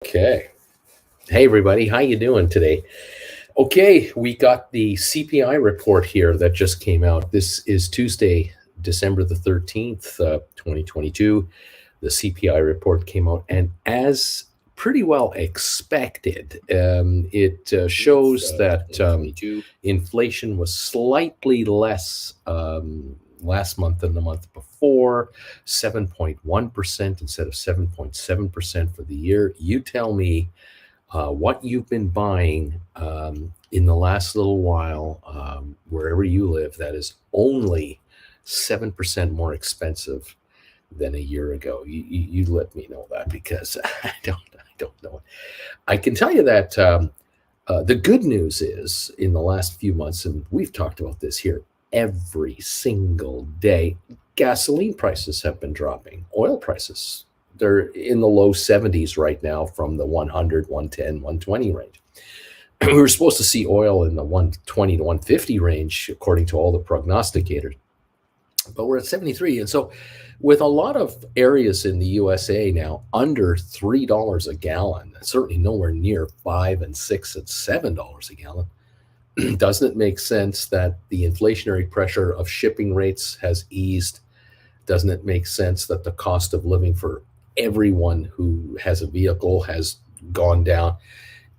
Okay. Hey everybody, how you doing today? Okay, we got the CPI report here that just came out. This is Tuesday, December the 13th, 2022. The CPI report came out, and as pretty well expected, it shows that inflation was slightly less last month than the month before, 7.1% instead of 7.7% for the year. You tell me what you've been buying in the last little while, wherever you live, that is only 7% more expensive than a year ago. You let me know that because I don't know. I can tell you that the good news is in the last few months, and we've talked about this here every single day, gasoline prices have been dropping. Oil prices, they're in the low 70s right now from the 100, 110, 120 range. We were supposed to see oil in the 120 to 150 range, according to all the prognosticators, but we're at 73. And so, with a lot of areas in the USA now under $3 a gallon, certainly nowhere near 5 and 6 and $7 a gallon, doesn't it make sense that the inflationary pressure of shipping rates has eased? Doesn't it make sense that the cost of living for everyone who has a vehicle has gone down?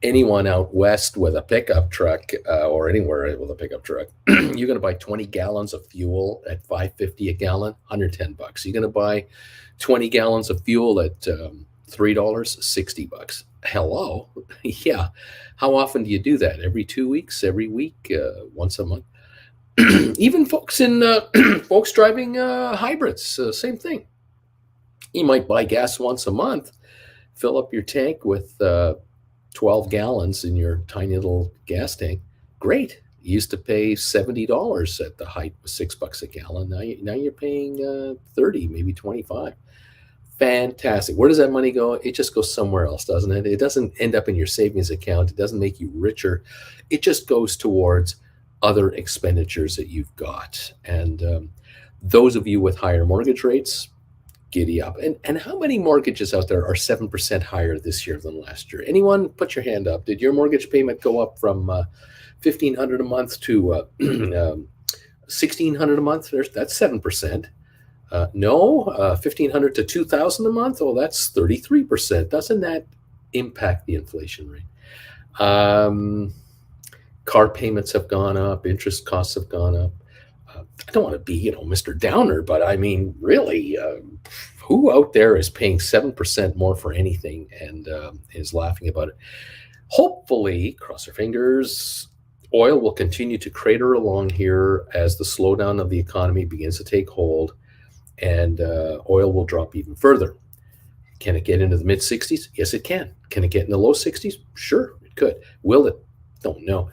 Anyone out west with a pickup truck or anywhere with a pickup truck, you're going to buy 20 gallons of fuel at 5.50 a gallon, $110. You're going to buy 20 gallons of fuel at $3, $60. Hello, yeah. How often do you do that? Every 2 weeks, every week, once a month? Even folks in folks driving hybrids, same thing. You might buy gas once a month, fill up your tank with 12 gallons in your tiny little gas tank. Great. You used to pay $70 at the height of $6 a gallon. Now you're paying 30, maybe 25. Fantastic. Where does that money go? It just goes somewhere else, doesn't it? It doesn't end up in your savings account. It doesn't make you richer. It just goes towards other expenditures that you've got. And those of you with higher mortgage rates, giddy up. And how many mortgages out there are 7% higher this year than last year? Anyone put your hand up? Did your mortgage payment go up from $1,500 a month to $1,600 a month? That's 7%. No, 1,500 to 2,000 a month. Oh, that's 33%. Doesn't that impact the inflation rate? Car payments have gone up. Interest costs have gone up. I don't want to be, Mr. Downer, but I mean, really, who out there is paying 7% more for anything and is laughing about it? Hopefully, cross our fingers, oil will continue to crater along here as the slowdown of the economy begins to take hold, and oil will drop even further. Can it get into the mid 60s? Yes, it can. Can it get in the low 60s? Sure, it could. Will it? Don't know.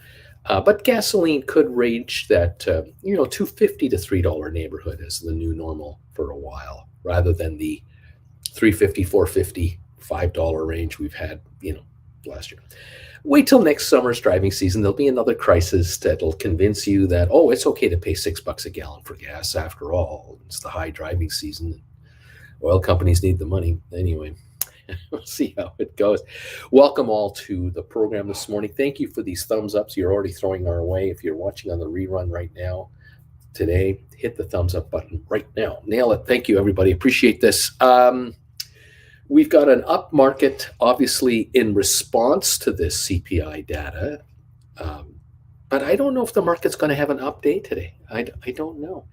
But gasoline could range that $2.50 to $3 neighborhood as the new normal for a while, rather than the $3.50, $4.50, $5 range we've had last year. Wait till next summer's driving season. There'll be another crisis that'll convince you that, oh, it's okay to pay $6 a gallon for gas. After all, it's the high driving season. Oil companies need the money anyway. We'll see how it goes. Welcome all to the program this morning. Thank you for these thumbs ups you're already throwing our way. If you're watching on the rerun right now, today, hit the thumbs up button right now. Nail it. Thank you, everybody. Appreciate this. We've got an up market, obviously, in response to this CPI data. But I don't know if the market's going to have an update today. I don't know.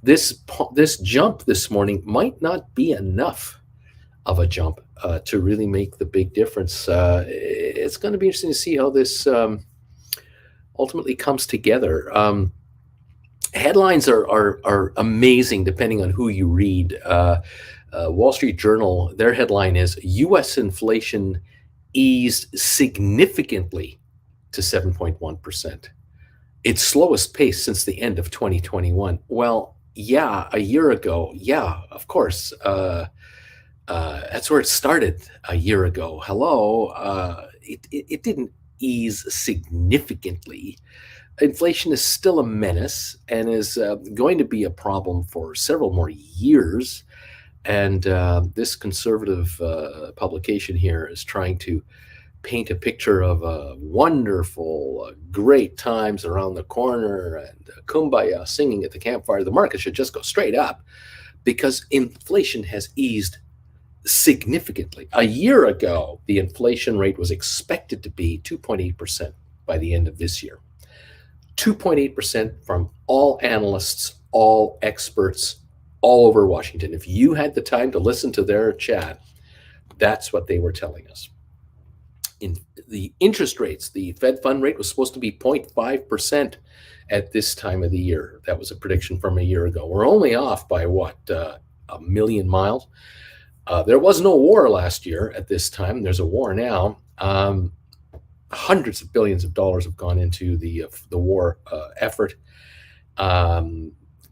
This jump this morning might not be enough of a jump to really make the big difference. It's going to be interesting to see how this ultimately comes together. Headlines are amazing depending on who you read. Wall Street Journal, their headline is U.S. inflation eased significantly to 7.1%. Its slowest pace since the end of 2021. Well, yeah, a year ago. Yeah, of course. That's where it started a year ago. Hello. It didn't ease significantly. Inflation is still a menace and is going to be a problem for several more years. And this conservative publication here is trying to paint a picture of wonderful, great times around the corner and kumbaya singing at the campfire. The market should just go straight up because inflation has eased significantly. A year ago, the inflation rate was expected to be 2.8% by the end of this year. 2.8% from all analysts, all experts, all over Washington. If you had the time to listen to their chat, that's what they were telling us. In the interest rates, the Fed fund rate was supposed to be 0.5% at this time of the year. That was a prediction from a year ago. We're only off by what, a million miles? There was no war last year at this time. There's a war now. Hundreds of billions of dollars have gone into the war effort.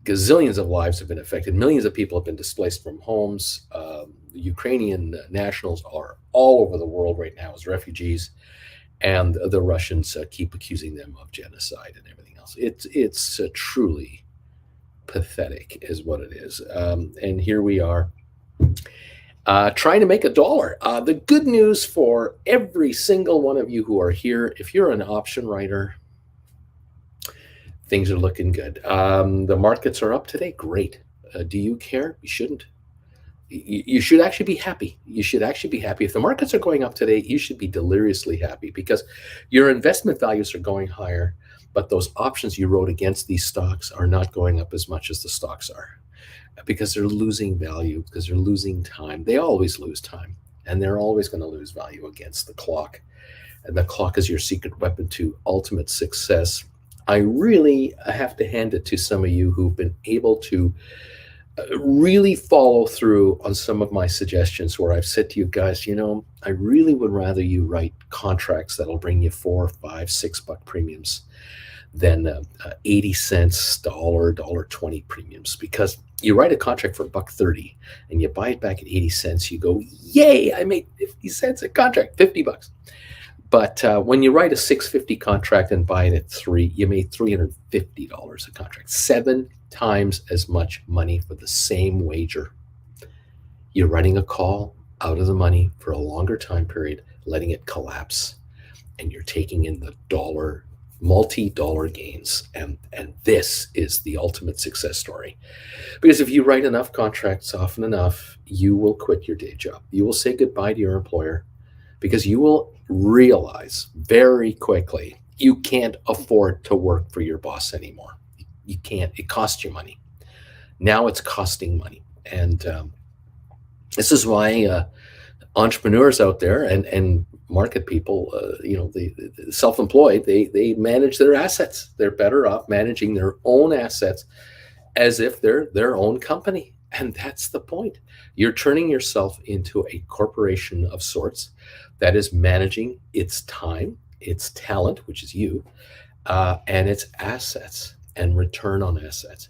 Gazillions of lives have been affected. Millions of people have been displaced from homes. Ukrainian nationals are all over the world right now as refugees, and the Russians keep accusing them of genocide and everything else. It's truly pathetic, is what it is. And here we are. Trying to make a dollar. The good news for every single one of you who are here, if you're an option writer, things are looking good. The markets are up today. Great. Do you care? You shouldn't. You should actually be happy. You should actually be happy. If the markets are going up today, you should be deliriously happy because your investment values are going higher, but those options you wrote against these stocks are not going up as much as the stocks are, because they're losing value, because they're losing time. They always lose time, and they're always going to lose value against the clock. And the clock is your secret weapon to ultimate success. I really have to hand it to some of you who've been able to really follow through on some of my suggestions where I've said to you guys, I really would rather you write contracts that'll bring you $4, $5, $6 premiums than 80 cents, $1.20 premiums, because you write a contract for $1.30 and you buy it back at 80 cents, you go, yay, I made 50 cents a contract, $50. But when you write a $6.50 contract and buy it at $3, you made $350 a contract, 7 times as much money for the same wager. You're running a call out of the money for a longer time period, letting it collapse, and you're taking in the multi-dollar gains. And this is the ultimate success story. Because if you write enough contracts often enough, you will quit your day job. You will say goodbye to your employer, because you will realize very quickly you can't afford to work for your boss anymore. You can't. It costs you money. Now it's costing money. And this is why entrepreneurs out there and market people, the self-employed, they manage their assets. They're better off managing their own assets as if they're their own company. And that's the point. You're turning yourself into a corporation of sorts that is managing its time, its talent, which is you, and its assets and return on assets.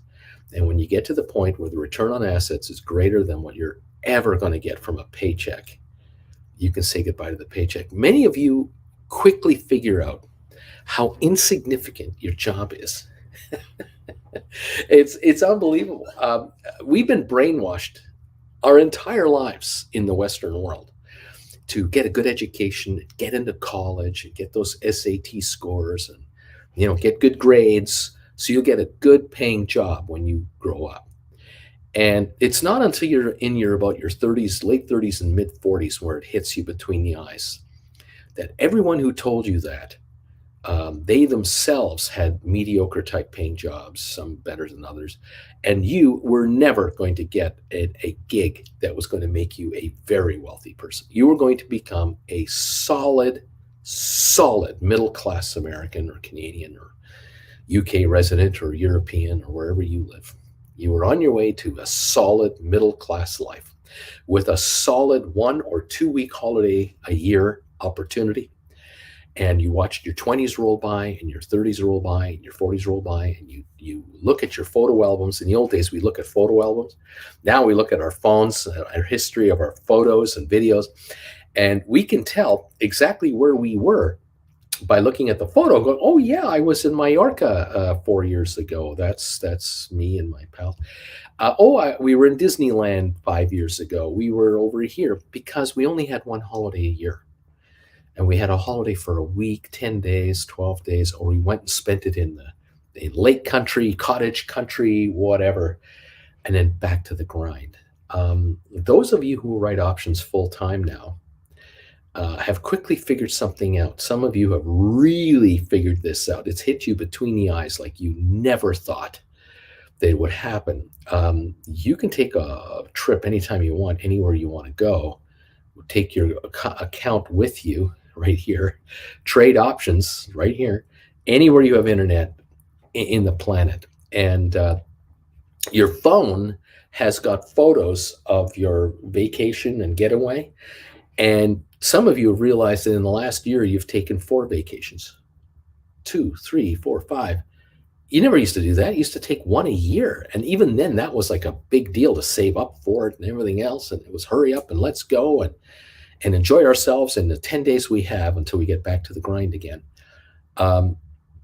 And when you get to the point where the return on assets is greater than what you're ever going to get from a paycheck, you can say goodbye to the paycheck. Many of you quickly figure out how insignificant your job is. It's unbelievable. We've been brainwashed our entire lives in the Western world to get a good education, get into college, and get those SAT scores, and get good grades, so you'll get a good paying job when you grow up. And it's not until you're in about your 30s, late 30s and mid 40s, where it hits you between the eyes that everyone who told you that, they themselves had mediocre type paying jobs, some better than others, and you were never going to get a gig that was going to make you a very wealthy person. You were going to become a solid middle-class American or Canadian or UK resident or European or wherever you live. You were on your way to a solid middle-class life with a solid 1 or 2 week holiday a year opportunity. And you watched your 20s roll by and your 30s roll by and your 40s roll by, and you look at your photo albums. In the old days, we look at photo albums. Now we look at our phones, our history of our photos and videos, and we can tell exactly where we were by looking at the photo, going, oh yeah, I was in Mallorca 4 years ago. That's me and my pal. We were in Disneyland 5 years ago. We were over here because we only had one holiday a year. And we had a holiday for a week, 10 days, 12 days, or we went and spent it in the lake country, cottage country, whatever, and then back to the grind. Those of you who write options full time now have quickly figured something out. Some of you have really figured this out. It's hit you between the eyes like you never thought that it would happen. You can take a trip anytime you want, anywhere you want to go. Take your account with you right here. Trade options right here, anywhere you have internet in the planet. And your phone has got photos of your vacation and getaway. And some of you have realized that in the last year, you've taken 4 vacations, 2, 3, 4, 5. You never used to do that. You used to take 1 a year. And even then, that was like a big deal to save up for it and everything else. And it was hurry up and let's go and enjoy ourselves in the 10 days we have until we get back to the grind again.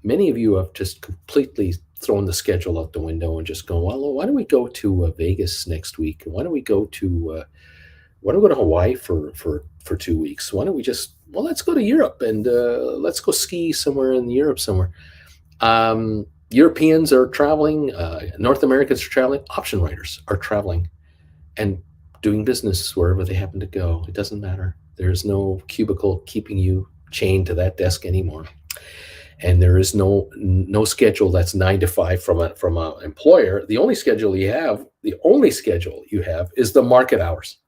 Many of you have just completely thrown the schedule out the window and just gone, well, why don't we go to Vegas next week? Why don't we go to Hawaii for 2 weeks? Why don't we let's go to Europe and let's go ski somewhere in Europe somewhere. Europeans are traveling, North Americans are traveling, option writers are traveling and doing business wherever they happen to go. It doesn't matter. There's no cubicle keeping you chained to that desk anymore. And there is no schedule that's 9 to 5 from an employer. The only schedule you have is the market hours.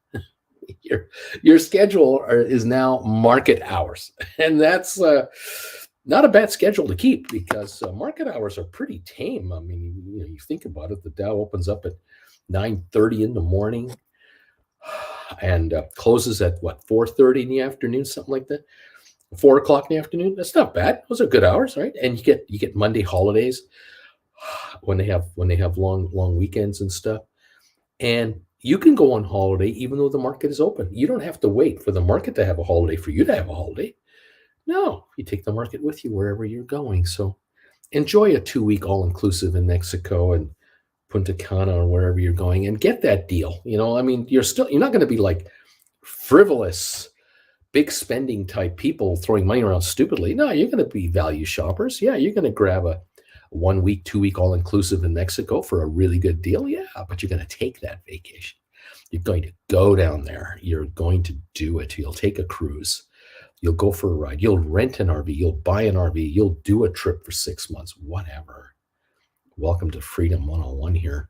Your schedule is now market hours. And that's not a bad schedule to keep because market hours are pretty tame. I mean, you think about it, the Dow opens up at 9:30 in the morning and closes at 4:30 in the afternoon, something like that. 4 o'clock in the afternoon. That's not bad. Those are good hours, right? And you get Monday holidays when they have long weekends and stuff. And you can go on holiday even though the market is open. You don't have to wait for the market to have a holiday for you to have a holiday. No, you take the market with you wherever you're going. So enjoy a 2-week all-inclusive in Mexico and Punta Cana or wherever you're going and get that deal. I mean, you're not going to be like frivolous, big spending type people throwing money around stupidly. No, you're going to be value shoppers. Yeah, you're going to grab a 1 week, 2 week all-inclusive in Mexico for a really good deal. Yeah, but you're going to take that vacation. You're going to go down there. You're going to do it. You'll take a cruise. You'll go for a ride. You'll rent an RV. You'll buy an RV. You'll do a trip for 6 months, whatever. Welcome to Freedom 101 here.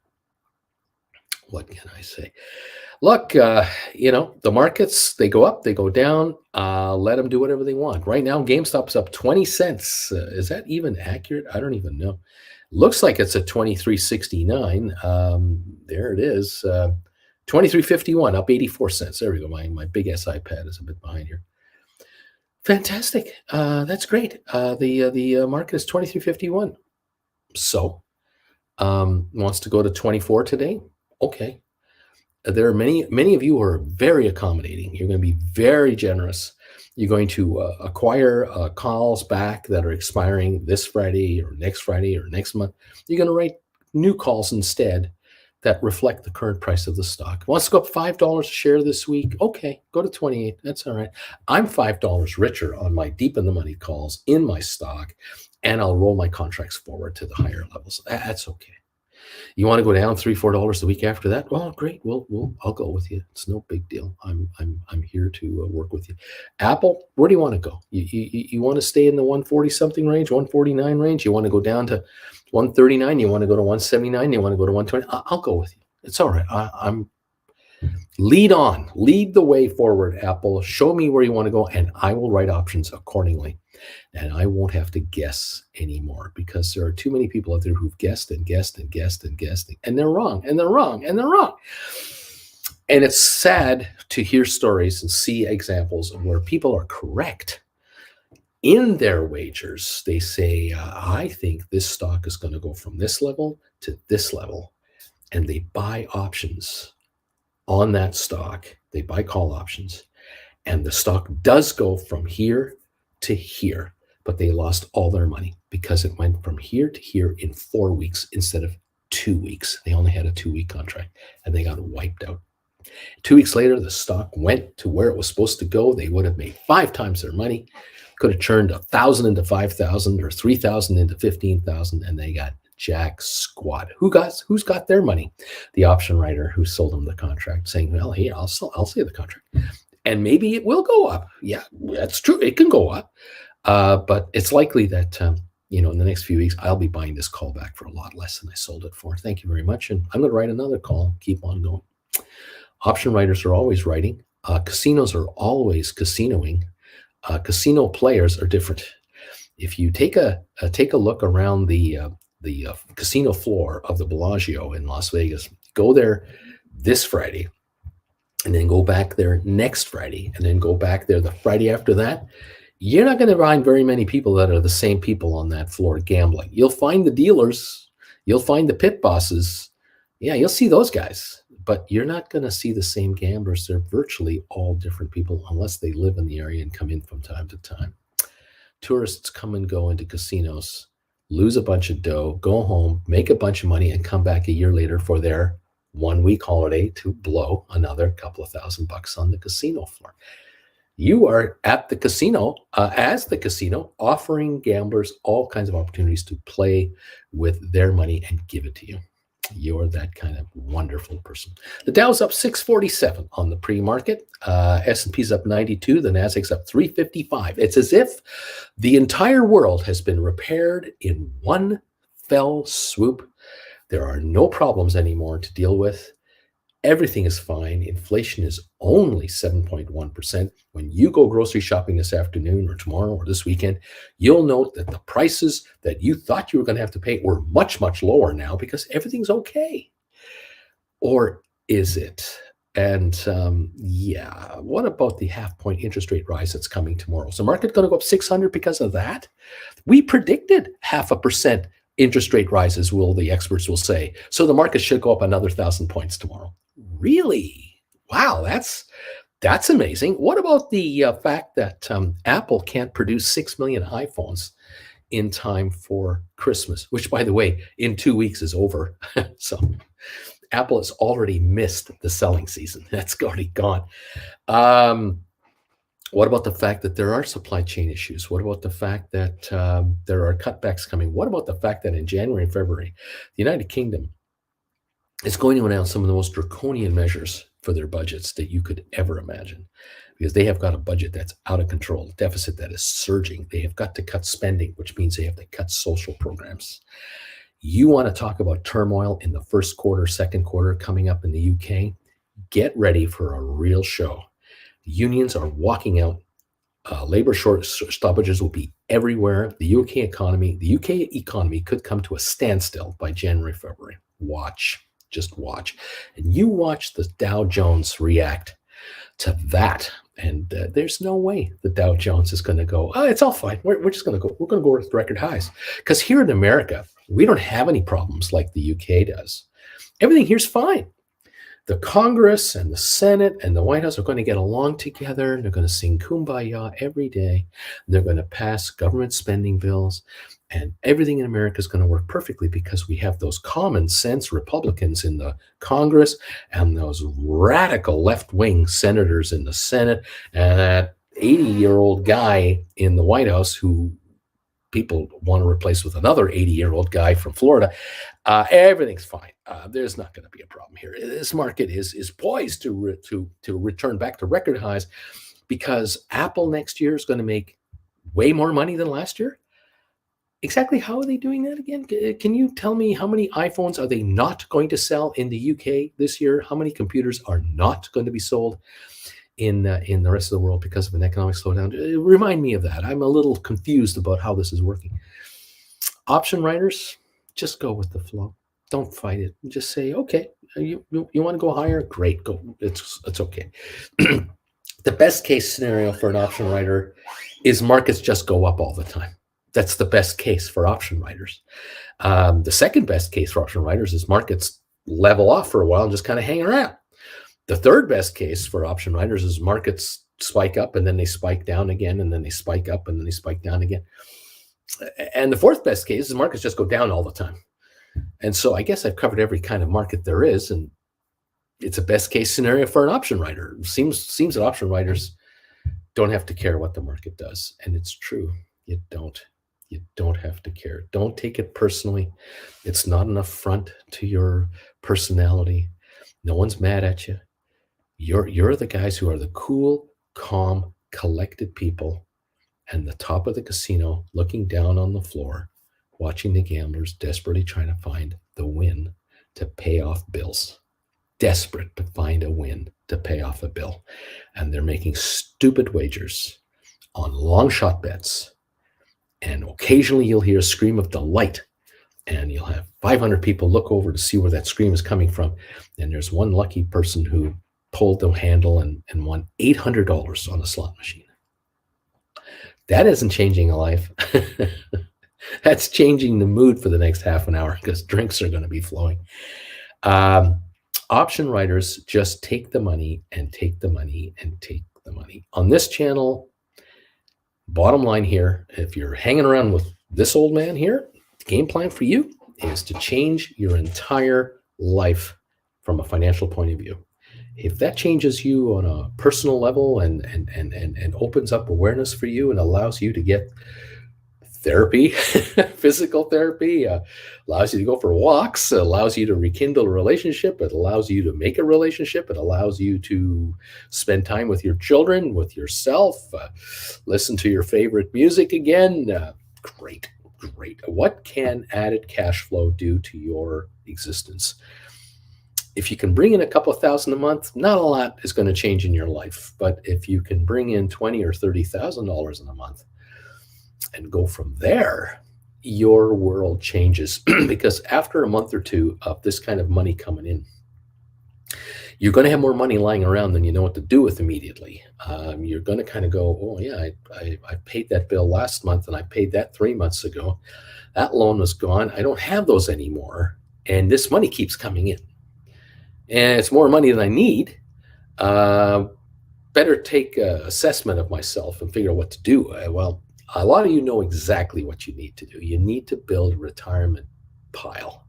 What can I say? Look, the markets, they go up, they go down. Let them do whatever they want. Right now, GameStop's up 20 cents. Is that even accurate? I don't even know. Looks like it's at 23.69. There it is. 23.51, up 84 cents. There we go. My big SI pad is a bit behind here. Fantastic. That's great. The market is 23.51. So, wants to go to 24 today? Okay. There are many of you who are very accommodating. You're going to be very generous. You're going to acquire calls back that are expiring this Friday or next month. You're going to write new calls instead that reflect the current price of the stock. Wants to go up $5 a share this week? Okay, go to 28. That's all right. I'm $5 richer on my deep in the money calls in my stock, and I'll roll my contracts forward to the higher levels. That's okay. You want to go down $3-4 the week after that? Well, great. I'll go with you. It's no big deal. I'm here to work with you. Apple, where do you want to go? You want to stay in the 140 something range, 149 range? You want to go down to 139? You want to go to 179? You want to go to 120? I'll go with you. It's all right. I'm lead the way forward, Apple. Show me where you want to go, and I will write options accordingly. And I won't have to guess anymore because there are too many people out there who've guessed and guessed and guessed and guessed, and they're wrong, and they're wrong, and they're wrong. And it's sad to hear stories and see examples of where people are correct in their wagers. They say, I think this stock is going to go from this level to this level. And they buy options on that stock. They buy call options. And the stock does go from here to here, but they lost all their money because it went from here to here in 4 weeks instead of 2 weeks. They only had a 2-week contract, and they got wiped out. 2 weeks later, the stock went to where it was supposed to go. They would have made 5 times their money, could have turned 1,000 into 5,000 or 3,000 into 15,000, and they got jack squat. Who's got their money? The option writer who sold them the contract, saying, "Well, here, I'll sell the contract, and maybe it will go up." Yeah, that's true. It can go up, but it's likely that in the next few weeks, I'll be buying this call back for a lot less than I sold it for. Thank you very much, and I'm going to write another call. Keep on going. Option writers are always writing. Casinos are always casinoing. Casino players are different. If you take a look around the casino floor of the Bellagio in Las Vegas, go there this Friday, and then go back there next Friday, and then go back there the Friday after that, you're not going to find very many people that are the same people on that floor gambling. You'll find the dealers, you'll find the pit bosses. Yeah, you'll see those guys, but you're not going to see the same gamblers. They're virtually all different people unless they live in the area and come in from time to time. Tourists come and go into casinos, lose a bunch of dough, go home, make a bunch of money, and come back a year later for their 1-week holiday to blow another couple of $1,000 on the casino floor. You are at the casino, as the casino, offering gamblers all kinds of opportunities to play with their money and give it to you. You're that kind of wonderful person. The Dow's up 647 on the pre-market. S&P's up 92. The Nasdaq's up 355. It's as if the entire world has been repaired in one fell swoop. There are no problems anymore to deal with. Everything is fine. Inflation is only 7.1%. When you go grocery shopping this afternoon or tomorrow or this weekend, you'll note that the prices that you thought you were going to have to pay were much, much lower now because everything's okay. Or is it? And what about the half-point interest rate rise that's coming tomorrow? Is the market going to go up 600 because of that? We predicted 0.5% interest rate rises, the experts will say. So the market should go up another 1,000 points tomorrow. Really? Wow, that's amazing. What about the fact that Apple can't produce 6 million iPhones in time for Christmas, which, by the way, in 2 weeks is over. So Apple has already missed the selling season. That's already gone. What about the fact that there are supply chain issues? What about the fact that there are cutbacks coming? What about the fact that in January and February, the United Kingdom is going to announce some of the most draconian measures for their budgets that you could ever imagine, because they have got a budget that's out of control, a deficit that is surging. They have got to cut spending, which means they have to cut social programs. You want to talk about turmoil in the first quarter, second quarter coming up in the UK? Get ready for a real show. Unions are walking out. Labor stoppages will be everywhere. The UK economy could come to a standstill by January, February. Just watch. And you watch the Dow Jones react to that. And there's no way the Dow Jones is going to go, oh, it's all fine. We're just going to go. We're going to go with record highs. Because here in America, we don't have any problems like the UK does. Everything here's fine. The Congress and the Senate and the White House are going to get along together. They're going to sing Kumbaya every day. They're going to pass government spending bills. And everything in America is going to work perfectly because we have those common sense Republicans in the Congress and those radical left-wing senators in the Senate and that 80-year-old guy in the White House who people want to replace with another 80-year-old guy from Florida. Everything's fine. There's not going to be a problem here. This market is poised to return back to record highs because Apple next year is going to make way more money than last year. Exactly how are they doing that again? Can you tell me how many iPhones are they not going to sell in the UK this year? How many computers are not going to be sold in the rest of the world because of an economic slowdown? Remind me of that. I'm a little confused about how this is working. Option writers, just go with the flow. Don't fight it. Just say, okay, you want to go higher? Great, go. It's okay. The best case scenario for an option writer is markets just go up all the time. That's the best case for option writers. The second best case for option writers is markets level off for a while and just kind of hang around. The third best case for option writers is markets spike up and then they spike down again, and then they spike up and then they spike down again. And the fourth best case is markets just go down all the time. And so I guess I've covered every kind of market there is, and it's a best case scenario for an option writer. Seems that option writers don't have to care what the market does. And it's true. You don't. You don't have to care. Don't take it personally. It's not an affront to your personality. No one's mad at you. You're the guys who are the cool, calm, collected people and the top of the casino looking down on the floor, watching the gamblers desperately trying to find the win to pay off bills. Desperate to find a win to pay off a bill. And they're making stupid wagers on long shot bets. And occasionally you'll hear a scream of delight, and you'll have 500 people look over to see where that scream is coming from. And there's one lucky person who pulled the handle and won $800 on a slot machine. That isn't changing a life. That's changing the mood for the next half an hour because drinks are going to be flowing. Option writers just take the money and take the money and take the money. On this channel, bottom line here, if you're hanging around with this old man here, the game plan for you is to change your entire life from a financial point of view. If that changes you on a personal level and opens up awareness for you and allows you to get therapy, physical therapy, allows you to go for walks, allows you to rekindle a relationship, it allows you to make a relationship, it allows you to spend time with your children, with yourself, listen to your favorite music again. Great. What can added cash flow do to your existence? If you can bring in a couple of thousand a month, not a lot is going to change in your life. But if you can bring in $20,000 or $30,000 in a month and go from there, your world changes. Because after a month or two of this kind of money coming in, you're going to have more money lying around than you know what to do with immediately. You're going to kind of go, oh yeah, I paid that bill last month and I paid that 3 months ago. That loan was gone. I don't have those anymore. And this money keeps coming in. And it's more money than I need. Better take an assessment of myself and figure out what to do. Well, a lot of you know exactly what you need to do. You need to build a retirement pile.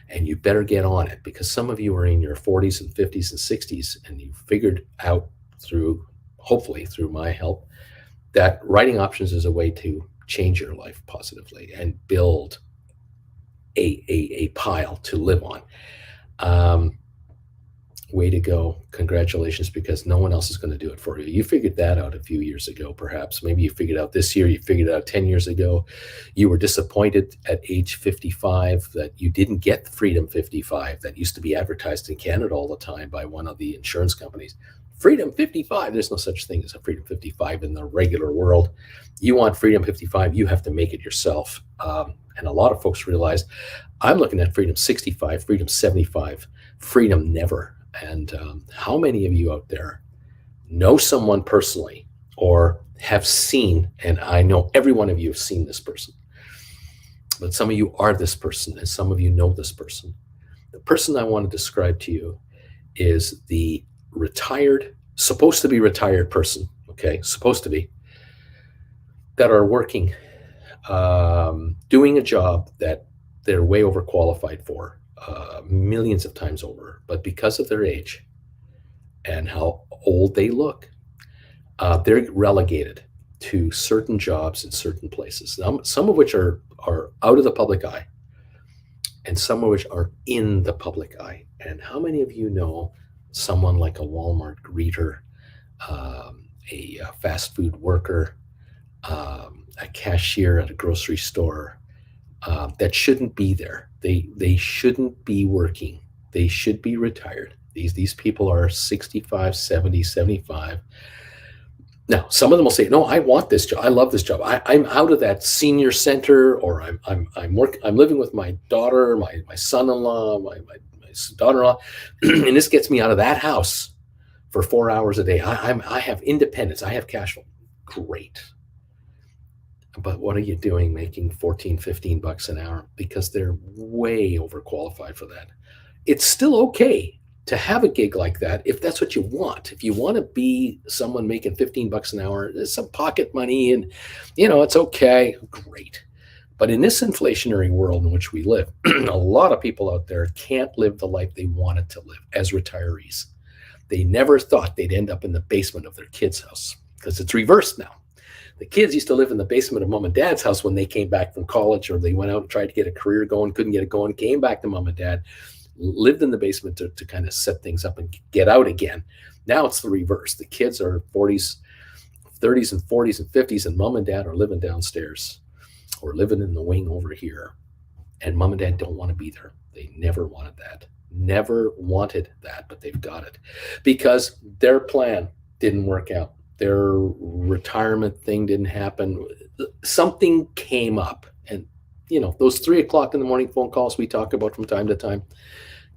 And you better get on it, because some of you are in your 40s and 50s and 60s, and you figured out hopefully through my help, that writing options is a way to change your life positively and build a pile to live on. Way to go. Congratulations, because no one else is going to do it for you. You figured that out a few years ago, perhaps. Maybe you figured out this year, you figured it out 10 years ago. You were disappointed at age 55 that you didn't get the Freedom 55 that used to be advertised in Canada all the time by one of the insurance companies. Freedom 55, there's no such thing as a Freedom 55 in the regular world. You want Freedom 55, you have to make it yourself. And a lot of folks realize, I'm looking at Freedom 65, Freedom 75, Freedom Never. And how many of you out there know someone personally or have seen, and I know every one of you have seen this person, but some of you are this person and some of you know this person. The person I want to describe to you is the supposed to be retired person, okay, supposed to be, that are working, doing a job that they're way overqualified for. Millions of times over, but because of their age and how old they look, they're relegated to certain jobs in certain places. Now, some of which are out of the public eye, and some of which are in the public eye. And how many of you know someone like a Walmart greeter, a fast food worker, a cashier at a grocery store, that shouldn't be there? They shouldn't be working. They should be retired. These people are 65, 70, 75. Now, some of them will say, "No, I want this job. I love this job. I'm out of that senior center, or I'm living with my daughter, my son-in-law, my daughter-in-law, and this gets me out of that house for 4 hours a day. I have independence. I have cash flow." Great. But what are you doing making 14, 15 bucks an hour? Because they're way overqualified for that. It's still okay to have a gig like that if that's what you want. If you want to be someone making 15 bucks an hour, there's some pocket money and, it's okay. Great. But in this inflationary world in which we live, a lot of people out there can't live the life they wanted to live as retirees. They never thought they'd end up in the basement of their kid's house, because it's reversed now. The kids used to live in the basement of mom and dad's house when they came back from college, or they went out and tried to get a career going, couldn't get it going, came back to mom and dad, lived in the basement to kind of set things up and get out again. Now it's the reverse. The kids are 40s, 30s and 40s and 50s, and mom and dad are living downstairs or living in the wing over here. And mom and dad don't want to be there. They never wanted that. Never wanted that, but they've got it because their plan didn't work out. Their retirement thing didn't happen. Something came up. And, you know, those 3 o'clock in the morning phone calls we talk about from time to time,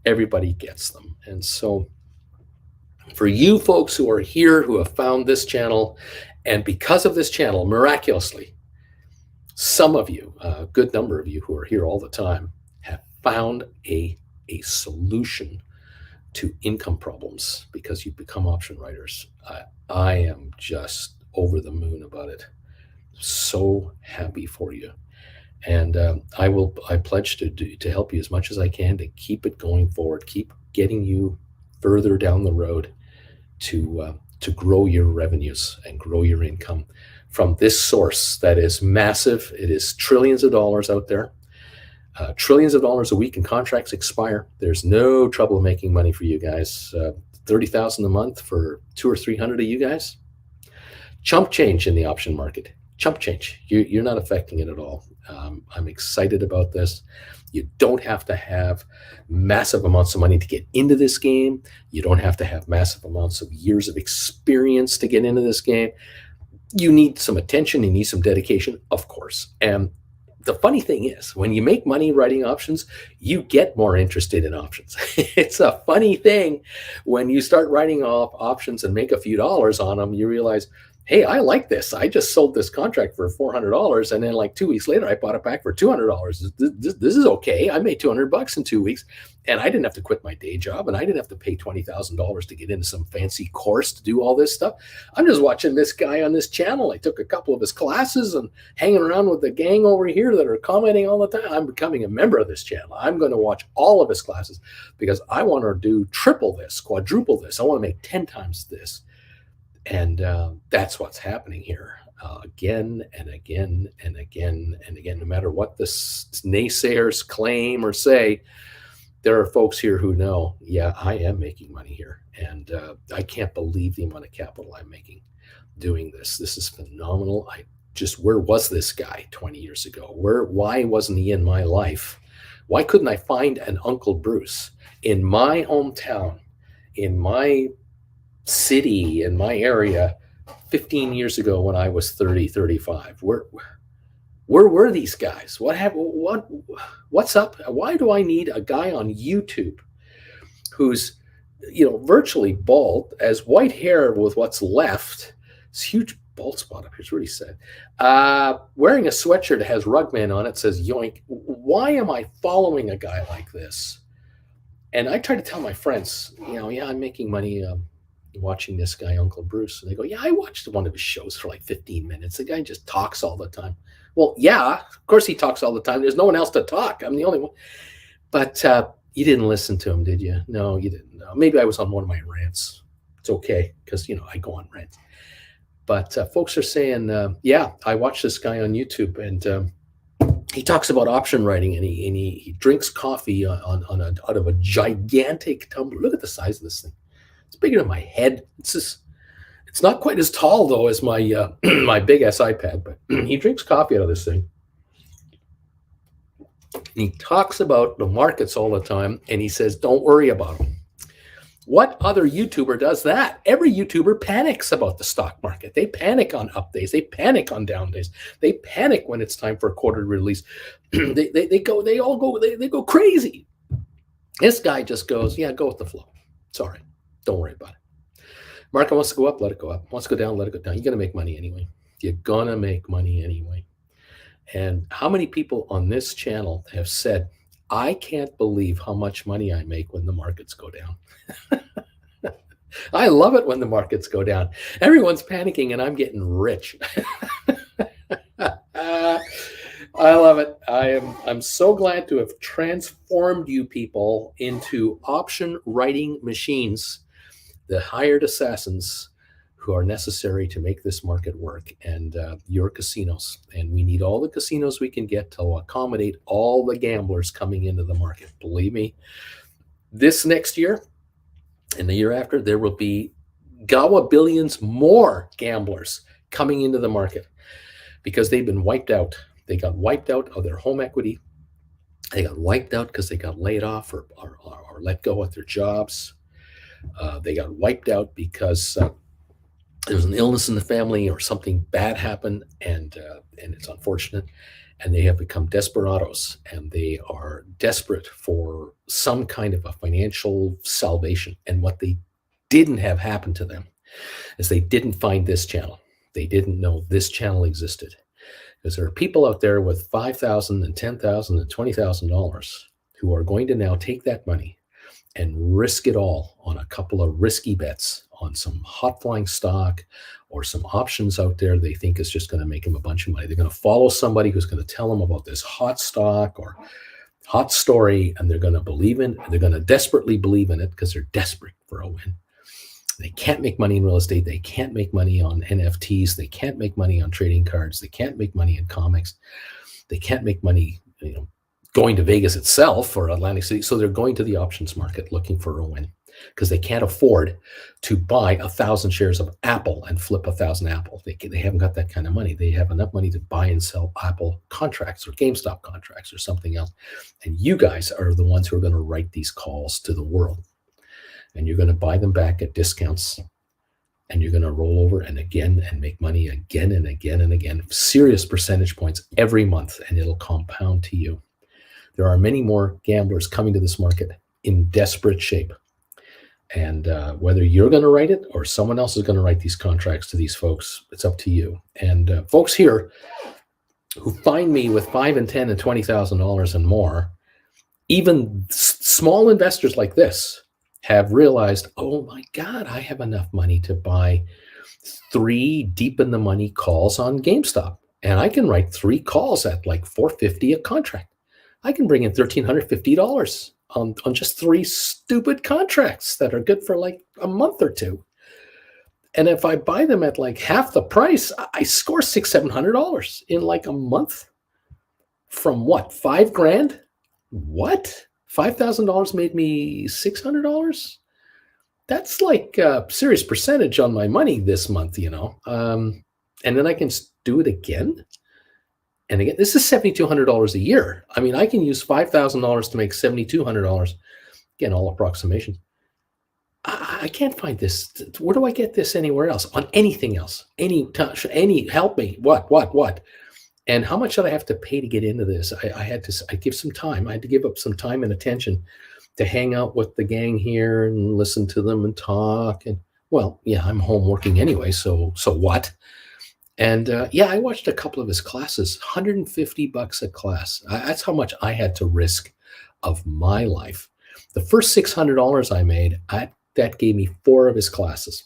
everybody gets them. And so for you folks who are here, who have found this channel, and because of this channel, miraculously, some of you, a good number of you who are here all the time, have found a solution to income problems because you've become option writers. I am just over the moon about it. So happy for you. And I pledge to help you as much as I can to keep it going forward, keep getting you further down the road to grow your revenues and grow your income from this source that is massive. It is trillions of dollars out there. Trillions of dollars a week in contracts expire. There's no trouble making money for you guys. $30,000 a month for 200 or 300 of you guys. Chump change in the option market. Chump change. You're not affecting it at all. I'm excited about this. You don't have to have massive amounts of money to get into this game. You don't have to have massive amounts of years of experience to get into this game. You need some attention. You need some dedication, of course. And the funny thing is, when you make money writing options, you get more interested in options. It's a funny thing. When you start writing off options and make a few dollars on them, you realize, hey, I like this. I just sold this contract for $400. And then like 2 weeks later, I bought it back for $200. This is okay. I made $200 in 2 weeks. And I didn't have to quit my day job. And I didn't have to pay $20,000 to get into some fancy course to do all this stuff. I'm just watching this guy on this channel. I took a couple of his classes and hanging around with the gang over here that are commenting all the time. I'm becoming a member of this channel. I'm going to watch all of his classes because I want to do triple this, quadruple this. I want to make 10 times this. And that's what's happening here again and again and again and again. No matter what the naysayers claim or say, there are folks here who know, yeah, I am making money here. And I can't believe the amount of capital I'm making doing this. This is phenomenal. Where was this guy 20 years ago? Why wasn't he in my life? Why couldn't I find an Uncle Bruce in my hometown, in my city, in my area 15 years ago when I was 30, 35? Where were these guys? What's up? Why do I need a guy on YouTube who's, virtually bald, has white hair with what's left, this huge bald spot up here, it's really sad, wearing a sweatshirt that has Rugman on it, says yoink? Why am I following a guy like this? And I try to tell my friends, yeah, I'm making money watching this guy, Uncle Bruce. And they go, yeah, I watched one of his shows for like 15 minutes. The guy just talks all the time. Well, yeah, of course he talks all the time. There's no one else to talk. I'm the only one. But you didn't listen to him, did you? No, you didn't. No. Maybe I was on one of my rants. It's okay because, I go on rants. But folks are saying, yeah, I watched this guy on YouTube and he talks about option writing and he drinks coffee out of a gigantic tumbler. Look at the size of this thing. It's bigger than my head. It's not quite as tall though as my my big ass iPad, but he drinks coffee out of this thing. And he talks about the markets all the time, and he says, "Don't worry about them." What other YouTuber does that? Every YouTuber panics about the stock market. They panic on up days. They panic on down days. They panic when it's time for a quarterly release. they go crazy. This guy just goes, yeah, go with the flow. It's all right. Don't worry about it. Market wants to go up, let it go up. Wants to go down, let it go down. You're going to make money anyway. You're going to make money anyway. And how many people on this channel have said, I can't believe how much money I make when the markets go down. I love it when the markets go down. Everyone's panicking and I'm getting rich. I love it. I'm so glad to have transformed you people into option writing machines, the hired assassins who are necessary to make this market work, and your casinos. And we need all the casinos we can get to accommodate all the gamblers coming into the market. Believe me, this next year and the year after, there will be Gawa billions more gamblers coming into the market because they've been wiped out. They got wiped out of their home equity. They got wiped out because they got laid off or let go of their jobs. They got wiped out because there was an illness in the family or something bad happened, and it's unfortunate. And they have become desperados, and they are desperate for some kind of a financial salvation. And what they didn't have happen to them is they didn't find this channel. They didn't know this channel existed. Because there are people out there with $5,000 and $10,000 and $20,000 who are going to now take that money and risk it all on a couple of risky bets on some hot flying stock or some options out there they think is just going to make them a bunch of money. They're going to follow somebody who's going to tell them about this hot stock or hot story, and they're going to believe in it. They're going to desperately believe in it because they're desperate for a win. They can't make money in real estate. They can't make money on NFTs. They can't make money on trading cards. They can't make money in comics. They can't make money, going to Vegas itself or Atlantic City. So they're going to the options market looking for a win because they can't afford to buy 1,000 shares of Apple and flip 1,000 Apple. They haven't got that kind of money. They have enough money to buy and sell Apple contracts or GameStop contracts or something else. And you guys are the ones who are going to write these calls to the world. And you're going to buy them back at discounts, and you're going to roll over and again and make money again and again and again, serious percentage points every month, and it'll compound to you. There are many more gamblers coming to this market in desperate shape. And whether you're going to write it or someone else is going to write these contracts to these folks, it's up to you. And folks here who find me with $5,000 and $10,000 and $20,000 and more, even small investors like this, have realized, oh my God, I have enough money to buy 3 deep in the money calls on GameStop. And I can write 3 calls at like $450 a contract. I can bring in $1,350 on just 3 stupid contracts that are good for like a month or 2. And if I buy them at like half the price, I score $600-700 in like a month from what, $5,000? What? $5,000 made me $600. That's like a serious percentage on my money this month, and then I can do it again. And again, this is $7,200 a year. I mean, I can use $5,000 to make $7,200. Again, all approximations. I can't find this. Where do I get this anywhere else? On anything else? Any help me? What? And how much did I have to pay to get into this? I give some time. I had to give up some time and attention to hang out with the gang here and listen to them and talk. And well, yeah, I'm home working anyway. So what? And I watched a couple of his classes, $150 a class. That's how much I had to risk of my life. The first $600 I made, that gave me 4 of his classes.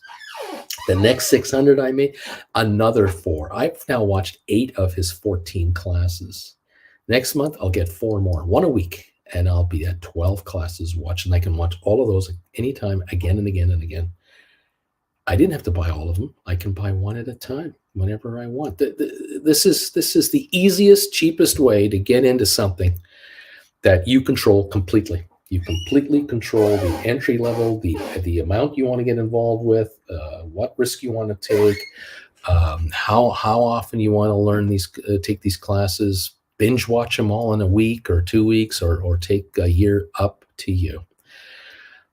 The next 600 I made, another 4. I've now watched 8 of his 14 classes. Next month, I'll get 4 more, 1 a week, and I'll be at 12 classes watching. I can watch all of those anytime, again and again and again. I didn't have to buy all of them. I can buy 1 at a time whenever I want. This is the easiest, cheapest way to get into something that you control completely. You completely control the entry level, the amount you want to get involved with, what risk you want to take, how often you want to learn take these classes, binge watch them all in a week or 2 weeks, or take a year, up to you.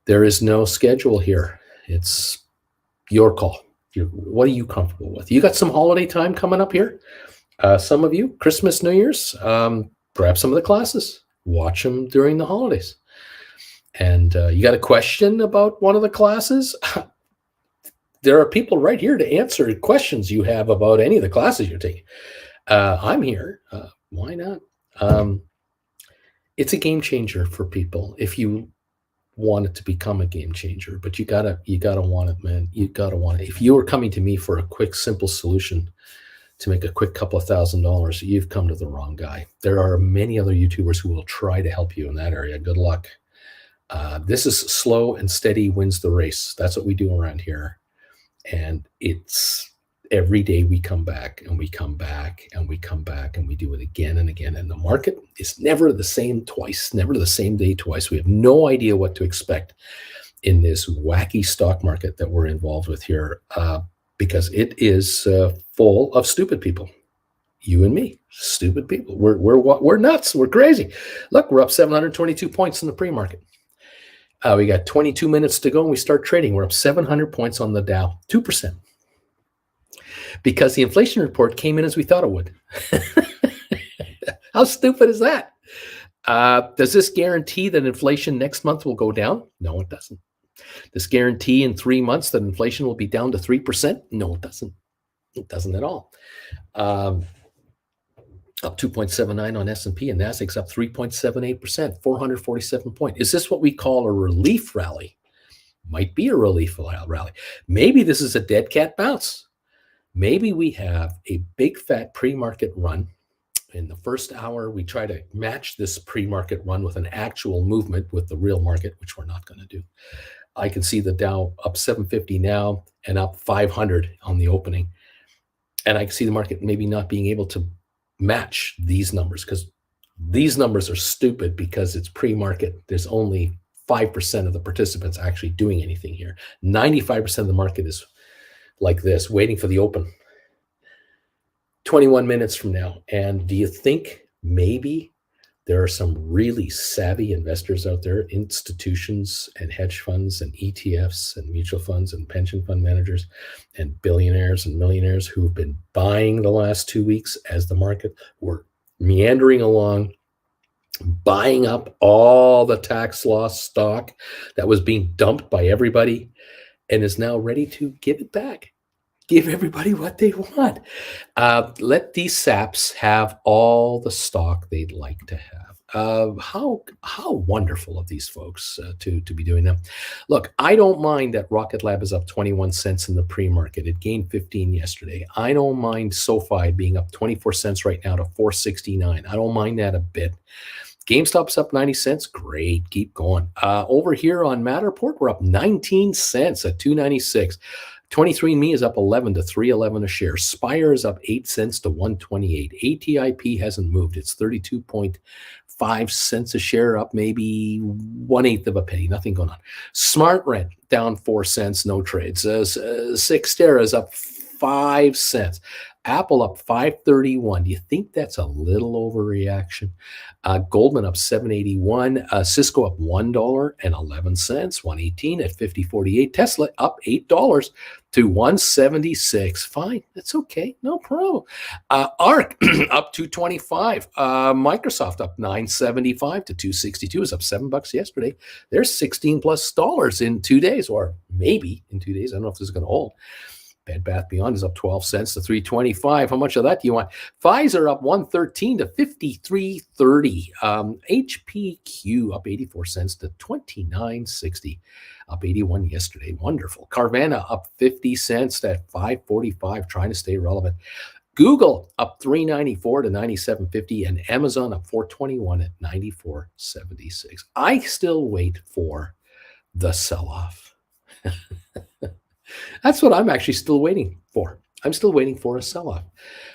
There is no schedule here. It's your call. What are you comfortable with? You got some holiday time coming up here. Some of you, Christmas, New Year's, grab some of the classes, watch them during the holidays. And you got a question about one of the classes? There are people right here to answer questions you have about any of the classes you're taking. I'm here. Why not? It's a game changer for people if you want it to become a game changer. But you gotta want it, man. You gotta want it. If you were coming to me for a quick, simple solution to make a quick couple of $1,000, you've come to the wrong guy. There are many other YouTubers who will try to help you in that area. Good luck. This is slow and steady wins the race. That's what we do around here. And it's every day we come back and we come back and we come back and we do it again and again. And the market is never the same twice, never the same day twice. We have no idea what to expect in this wacky stock market that we're involved with here, because it is full of stupid people. You and me, stupid people. We're nuts. We're crazy. Look, we're up 722 points in the pre-market. We got 22 minutes to go and we start trading. We're up 700 points on the Dow, 2%. Because the inflation report came in as we thought it would. How stupid is that? Does this guarantee that inflation next month will go down? No, it doesn't. Does guarantee in 3 months that inflation will be down to 3%? No, it doesn't. It doesn't at all. Up 2.79 on S&P and Nasdaq's up 3.78%, 447 points. Is this what we call a relief rally? Might be a relief rally. Maybe this is a dead cat bounce. Maybe we have a big fat pre-market run. In the first hour, we try to match this pre-market run with an actual movement with the real market, which we're not going to do. I can see the Dow up 750 now and up 500 on the opening. And I can see the market maybe not being able to match these numbers because these numbers are stupid because it's pre-market. There's only 5% of the participants actually doing anything here. 95% of the market is like this, waiting for the open. 21 minutes from now. And do you think maybe there are some really savvy investors out there, institutions and hedge funds and ETFs and mutual funds and pension fund managers and billionaires and millionaires who've been buying the last 2 weeks as the market were meandering along, buying up all the tax loss stock that was being dumped by everybody and is now ready to give it back? Give everybody what they want. Let these saps have all the stock they'd like to have. How wonderful of these folks to be doing that. Look, I don't mind that Rocket Lab is up 21 cents in the pre-market. It gained 15 yesterday. I don't mind SoFi being up 24 cents right now to 469. I don't mind that a bit. GameStop's up 90 cents. Great. Keep going. Over here on Matterport, we're up 19 cents at 296. 23andMe is up 11 to 311 a share. Spire is up 8 cents to 128. ATIP hasn't moved. It's 32.5 cents a share, up maybe 1/8 of a penny. Nothing going on. SmartRent down 4 cents, no trades. Cyxtera is up 5 cents. Apple up 531. Do you think that's a little overreaction? Goldman up 781. Cisco up $1.11, 118 at 50.48. Tesla up $8 to 176. Fine, that's okay, no problem. ARK up 225. Microsoft up 975 to 262. Is up $7 yesterday. There's $16+ in 2 days, or maybe in 2 days. I don't know if this is going to hold. Bed Bath Beyond is up 12 cents to 325. How much of that do you want? Pfizer up 113 to 53.30. HPQ up 84 cents to 29.60. Up 81 yesterday. Wonderful. Carvana up 50 cents at 5.45, trying to stay relevant. Google up 394 to 97.50, and Amazon up 421 at 94.76. I still wait for the sell-off. That's what I'm actually still waiting for. I'm still waiting for a sell-off.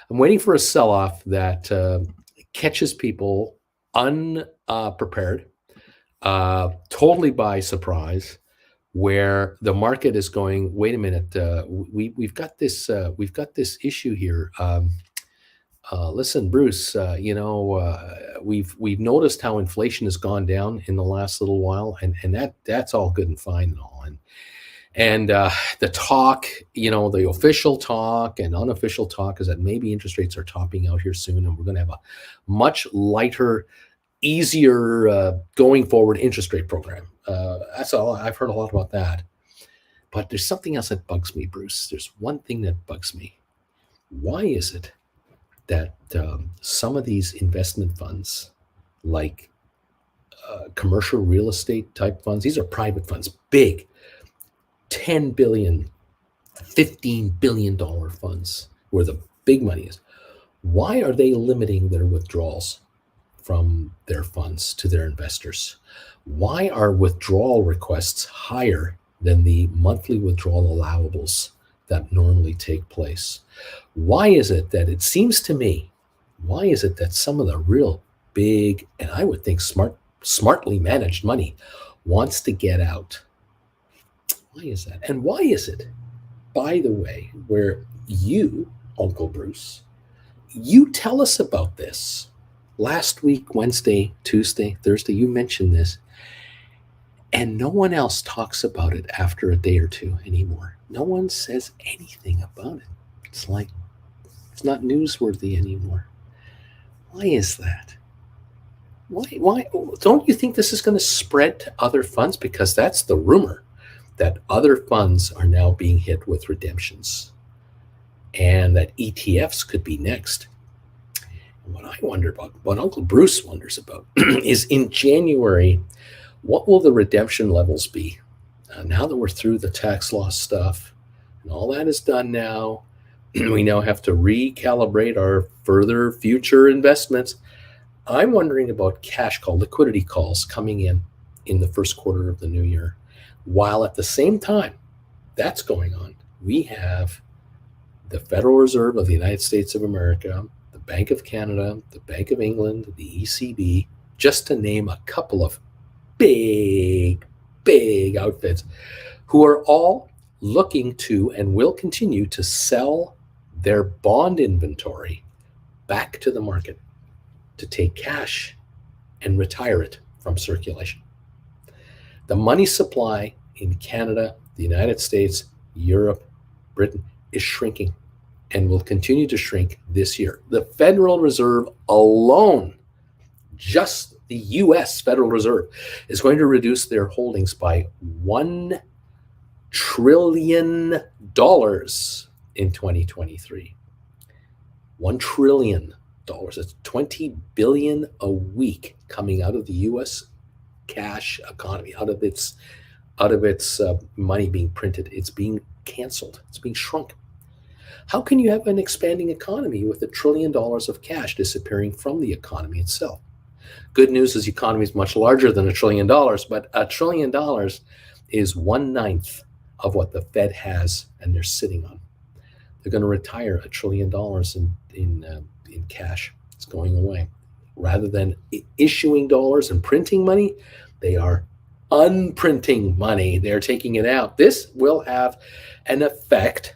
I'm waiting for a sell-off that catches people unprepared, totally by surprise, where the market is going, wait a minute, we've got this issue here. Listen, Bruce, we've noticed how inflation has gone down in the last little while, and that's all good and fine and all. And the talk, the official talk and unofficial talk is that maybe interest rates are topping out here soon, and we're going to have a much lighter, easier going forward interest rate program. That's all. I've heard a lot about that. But there's something else that bugs me, Bruce. There's one thing that bugs me. Why is it that some of these investment funds, like commercial real estate type funds, these are private funds, big, $10 billion, $15 billion funds, where the big money is, why are they limiting their withdrawals from their funds to their investors? Why are withdrawal requests higher than the monthly withdrawal allowables that normally take place? Why is it that it seems to me, why is it that some of the real big, and I would think smartly managed money wants to get out? Why is that? And why is it, by the way, where you, Uncle Bruce, you tell us about this last week, Wednesday, Tuesday, Thursday, you mentioned this, and no one else talks about it after a day or two anymore. No one says anything about it. It's like it's not newsworthy anymore. Why is that? Why don't you think this is going to spread to other funds? Because that's the rumor, that other funds are now being hit with redemptions and that ETFs could be next. What I wonder about, what Uncle Bruce wonders about, is in January, what will the redemption levels be? Now that we're through the tax loss stuff and all that is done now, we now have to recalibrate our further future investments. I'm wondering about cash call, liquidity calls coming in the first quarter of the new year. While at the same time that's going on, we have the Federal Reserve of the United States of America, the Bank of Canada, the Bank of England, the ECB, just to name a couple of big outfits who are all looking to and will continue to sell their bond inventory back to the market to take cash and retire it from circulation. The money supply in Canada, the United States, Europe, Britain is shrinking and will continue to shrink this year. The Federal Reserve alone, just the US Federal Reserve, is going to reduce their holdings by $1 trillion in 2023. $1 trillion. That's 20 billion a week coming out of the US cash economy, out of its money being printed. It's being canceled. It's being shrunk. How can you have an expanding economy with $1 trillion of cash disappearing from the economy itself? Good news is the economy is much larger than $1 trillion, but $1 trillion is 1/9 of what the Fed has and they're sitting on. They're going to retire $1 trillion in cash. It's going away. Rather than issuing dollars and printing money, they are unprinting money. They're taking it out. This will have an effect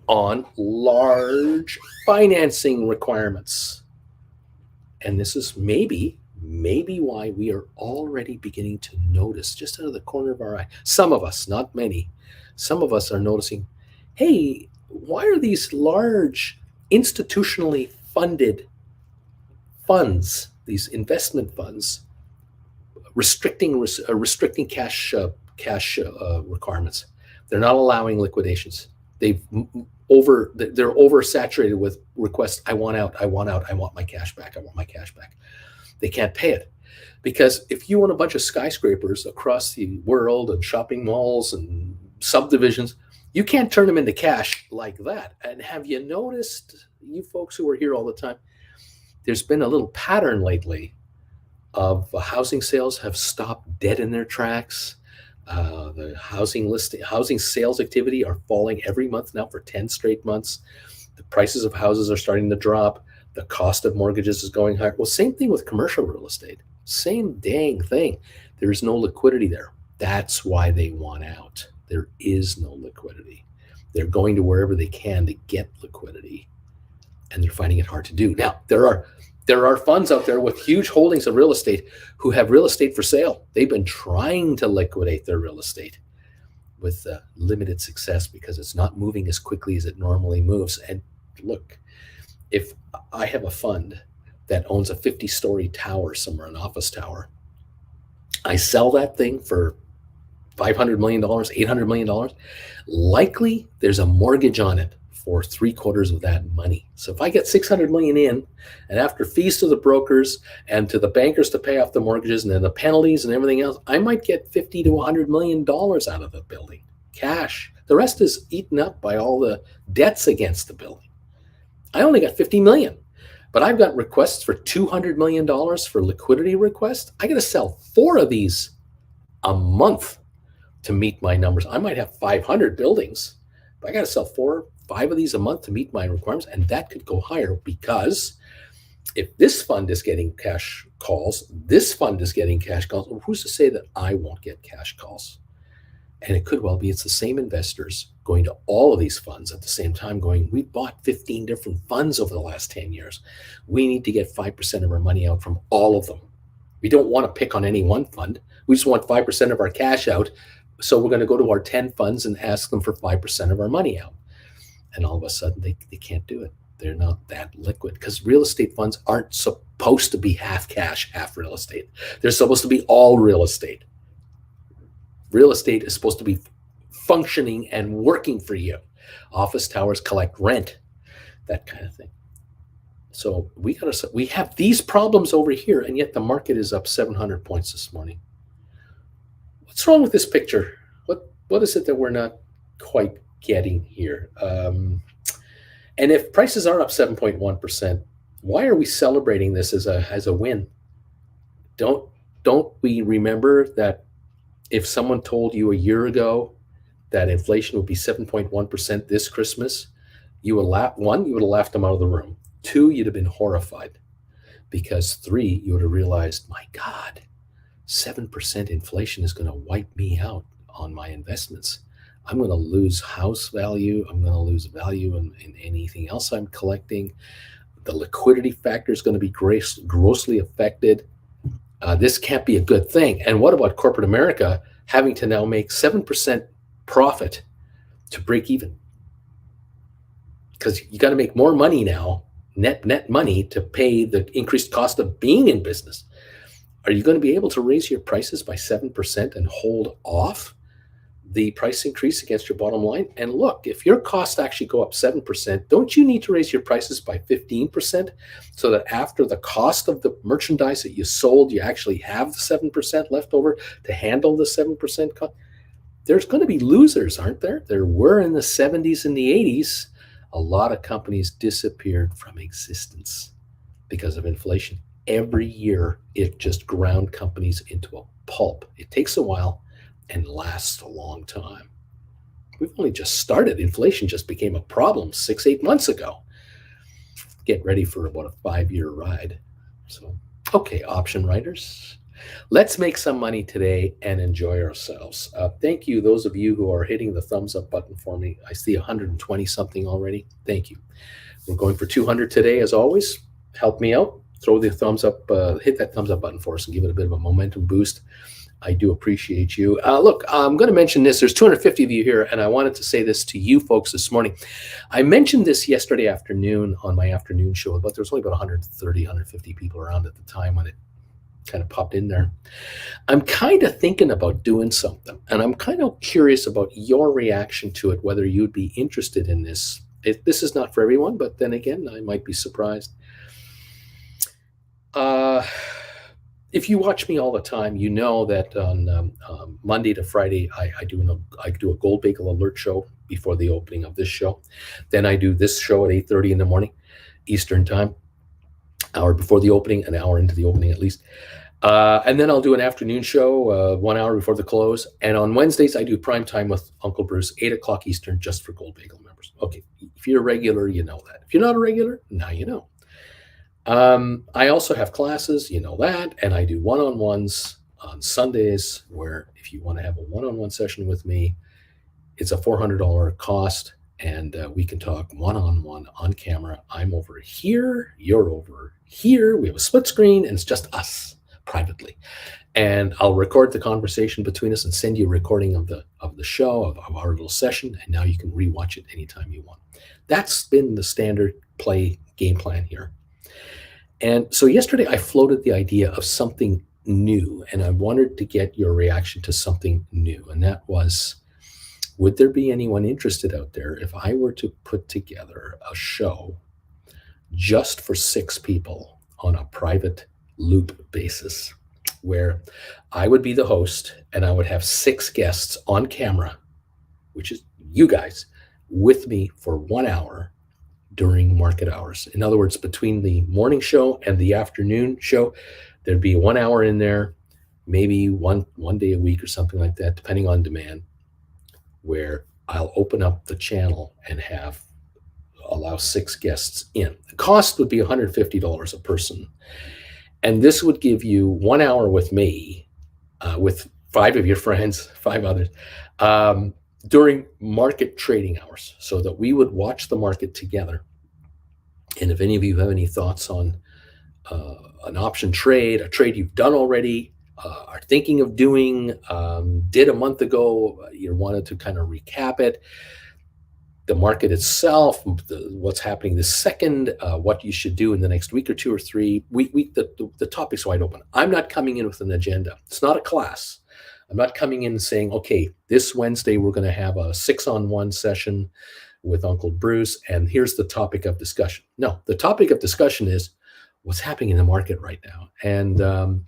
on large financing requirements. And this is maybe why we are already beginning to notice, just out of the corner of our eye, some of us, not many, some of us are noticing, hey, why are these large institutionally funded funds, these investment funds, restricting cash requirements? They're not allowing liquidations. They're oversaturated with requests. I want out. I want my cash back. I want my cash back. They can't pay it because if you own a bunch of skyscrapers across the world and shopping malls and subdivisions, you can't turn them into cash like that. And have you noticed, you folks who are here all the time, there's been a little pattern lately of housing sales have stopped dead in their tracks. The housing sales activity are falling every month now for 10 straight months. The prices of houses are starting to drop. The cost of mortgages is going higher. Well, same thing with commercial real estate. Same dang thing. There's no liquidity there. That's why they want out. There is no liquidity. They're going to wherever they can to get liquidity, and they're finding it hard to do. Now, there are funds out there with huge holdings of real estate who have real estate for sale. They've been trying to liquidate their real estate with limited success because it's not moving as quickly as it normally moves. And look, if I have a fund that owns a 50-story tower somewhere, an office tower, I sell that thing for $500 million, $800 million, likely there's a mortgage on it for 3/4 of that money. So if I get $600 million in, and after fees to the brokers and to the bankers to pay off the mortgages and then the penalties and everything else, I might get $50 to $100 million out of the building, cash. The rest is eaten up by all the debts against the building. I only got 50 million, but I've got requests for $200 million for liquidity requests. I got to sell 4 of these a month to meet my numbers. I might have 500 buildings, but I got to sell 4, 5 of these a month to meet my requirements. And that could go higher because if this fund is getting cash calls, this fund is getting cash calls, well, who's to say that I won't get cash calls? And it could well be it's the same investors going to all of these funds at the same time going, we bought 15 different funds over the last 10 years. We need to get 5% of our money out from all of them. We don't want to pick on any one fund. We just want 5% of our cash out. So we're going to go to our 10 funds and ask them for 5% of our money out. And all of a sudden they can't do it. They're not that liquid because real estate funds aren't supposed to be half cash, half real estate. They're supposed to be all real estate. Real estate is supposed to be functioning and working for you. Office towers collect rent, that kind of thing. So we have these problems over here, and yet the market is up 700 points this morning. What's wrong with this picture? What is it that we're not quite getting here? And if prices are up 7.1%, why are we celebrating this as a win? Don't we remember that if someone told you a year ago that inflation would be 7.1% this Christmas, you would laugh. 1, you would have laughed them out of the room. 2, you'd have been horrified. Because 3, you would have realized, my God, 7% inflation is going to wipe me out on my investments. I'm going to lose house value. I'm going to lose value in anything else I'm collecting. The liquidity factor is going to be grossly affected. This can't be a good thing. And what about corporate America having to now make 7% profit to break even? Because you got to make more money now, net money, to pay the increased cost of being in business. Are you going to be able to raise your prices by 7% and hold off the price increase against your bottom line? And look, if your costs actually go up 7%, don't you need to raise your prices by 15% so that after the cost of the merchandise that you sold, you actually have the 7% left over to handle the 7% cost? There's going to be losers, aren't there? There were in the 70s and the 80s. A lot of companies disappeared from existence because of inflation. Every year, it just ground companies into a pulp. It takes a while and lasts a long time. We've only just started. Inflation just became a problem 6-8 months ago. Get ready for about a 5-year ride. So, okay, option writers, let's make some money today and enjoy ourselves. Thank you, those of you who are hitting the thumbs up button for me. I see 120 something already. Thank you. We're going for 200 today, as always. Help me out. Throw the thumbs up, hit that thumbs up button for us and give it a bit of a momentum boost. I do appreciate you. Look, I'm going to mention this. There's 250 of you here, and I wanted to say this to you folks this morning. I mentioned this yesterday afternoon on my afternoon show, but there was only about 130, 150 people around at the time when it kind of popped in there. I'm kind of thinking about doing something, and I'm kind of curious about your reaction to it, whether you'd be interested in this. This is not for everyone, but then again, I might be surprised. If you watch me all the time, you know that on Monday to Friday, I do a Gold Bagel alert show before the opening of this show. Then I do this show at 8:30 in the morning, Eastern time, hour before the opening, an hour into the opening at least. And then I'll do an afternoon show 1 hour before the close. And on Wednesdays, I do prime time with Uncle Bruce, 8 o'clock Eastern, just for Gold Bagel members. Okay, if you're a regular, you know that. If you're not a regular, now you know. I also have classes, you know that, and I do one-on-ones on Sundays where if you want to have a one-on-one session with me, it's a $400 cost, and we can talk one-on-one on camera. I'm over here, you're over here. We have a split screen, and it's just us privately. And I'll record the conversation between us and send you a recording of the show, of our little session, and now you can rewatch it anytime you want. That's been the standard game plan here. And so yesterday I floated the idea of something new, and I wanted to get your reaction to something new. And that was, would there be anyone interested out there if I were to put together a show just for 6 people on a private loop basis, where I would be the host and I would have 6 guests on camera, which is you guys, with me for 1 hour, during market hours. In other words, between the morning show and the afternoon show, there'd be 1 hour in there, maybe one day a week or something like that, depending on demand, where I'll open up the channel and allow 6 guests in. The cost would be $150 a person. And this would give you 1 hour with me, with 5 of your friends, 5 others, during market trading hours, so that we would watch the market together. And if any of you have any thoughts on an option trade, a trade you've done already, are thinking of doing, did a month ago, you wanted to kind of recap it, the market itself, what's happening this second, what you should do in the next week or 2 or 3. The topic's wide open. I'm not coming in with an agenda. It's not a class. I'm not coming in and saying, okay, this Wednesday we're going to have a 6-on-1 session with Uncle Bruce, and here's the topic of discussion. No, the topic of discussion is what's happening in the market right now. And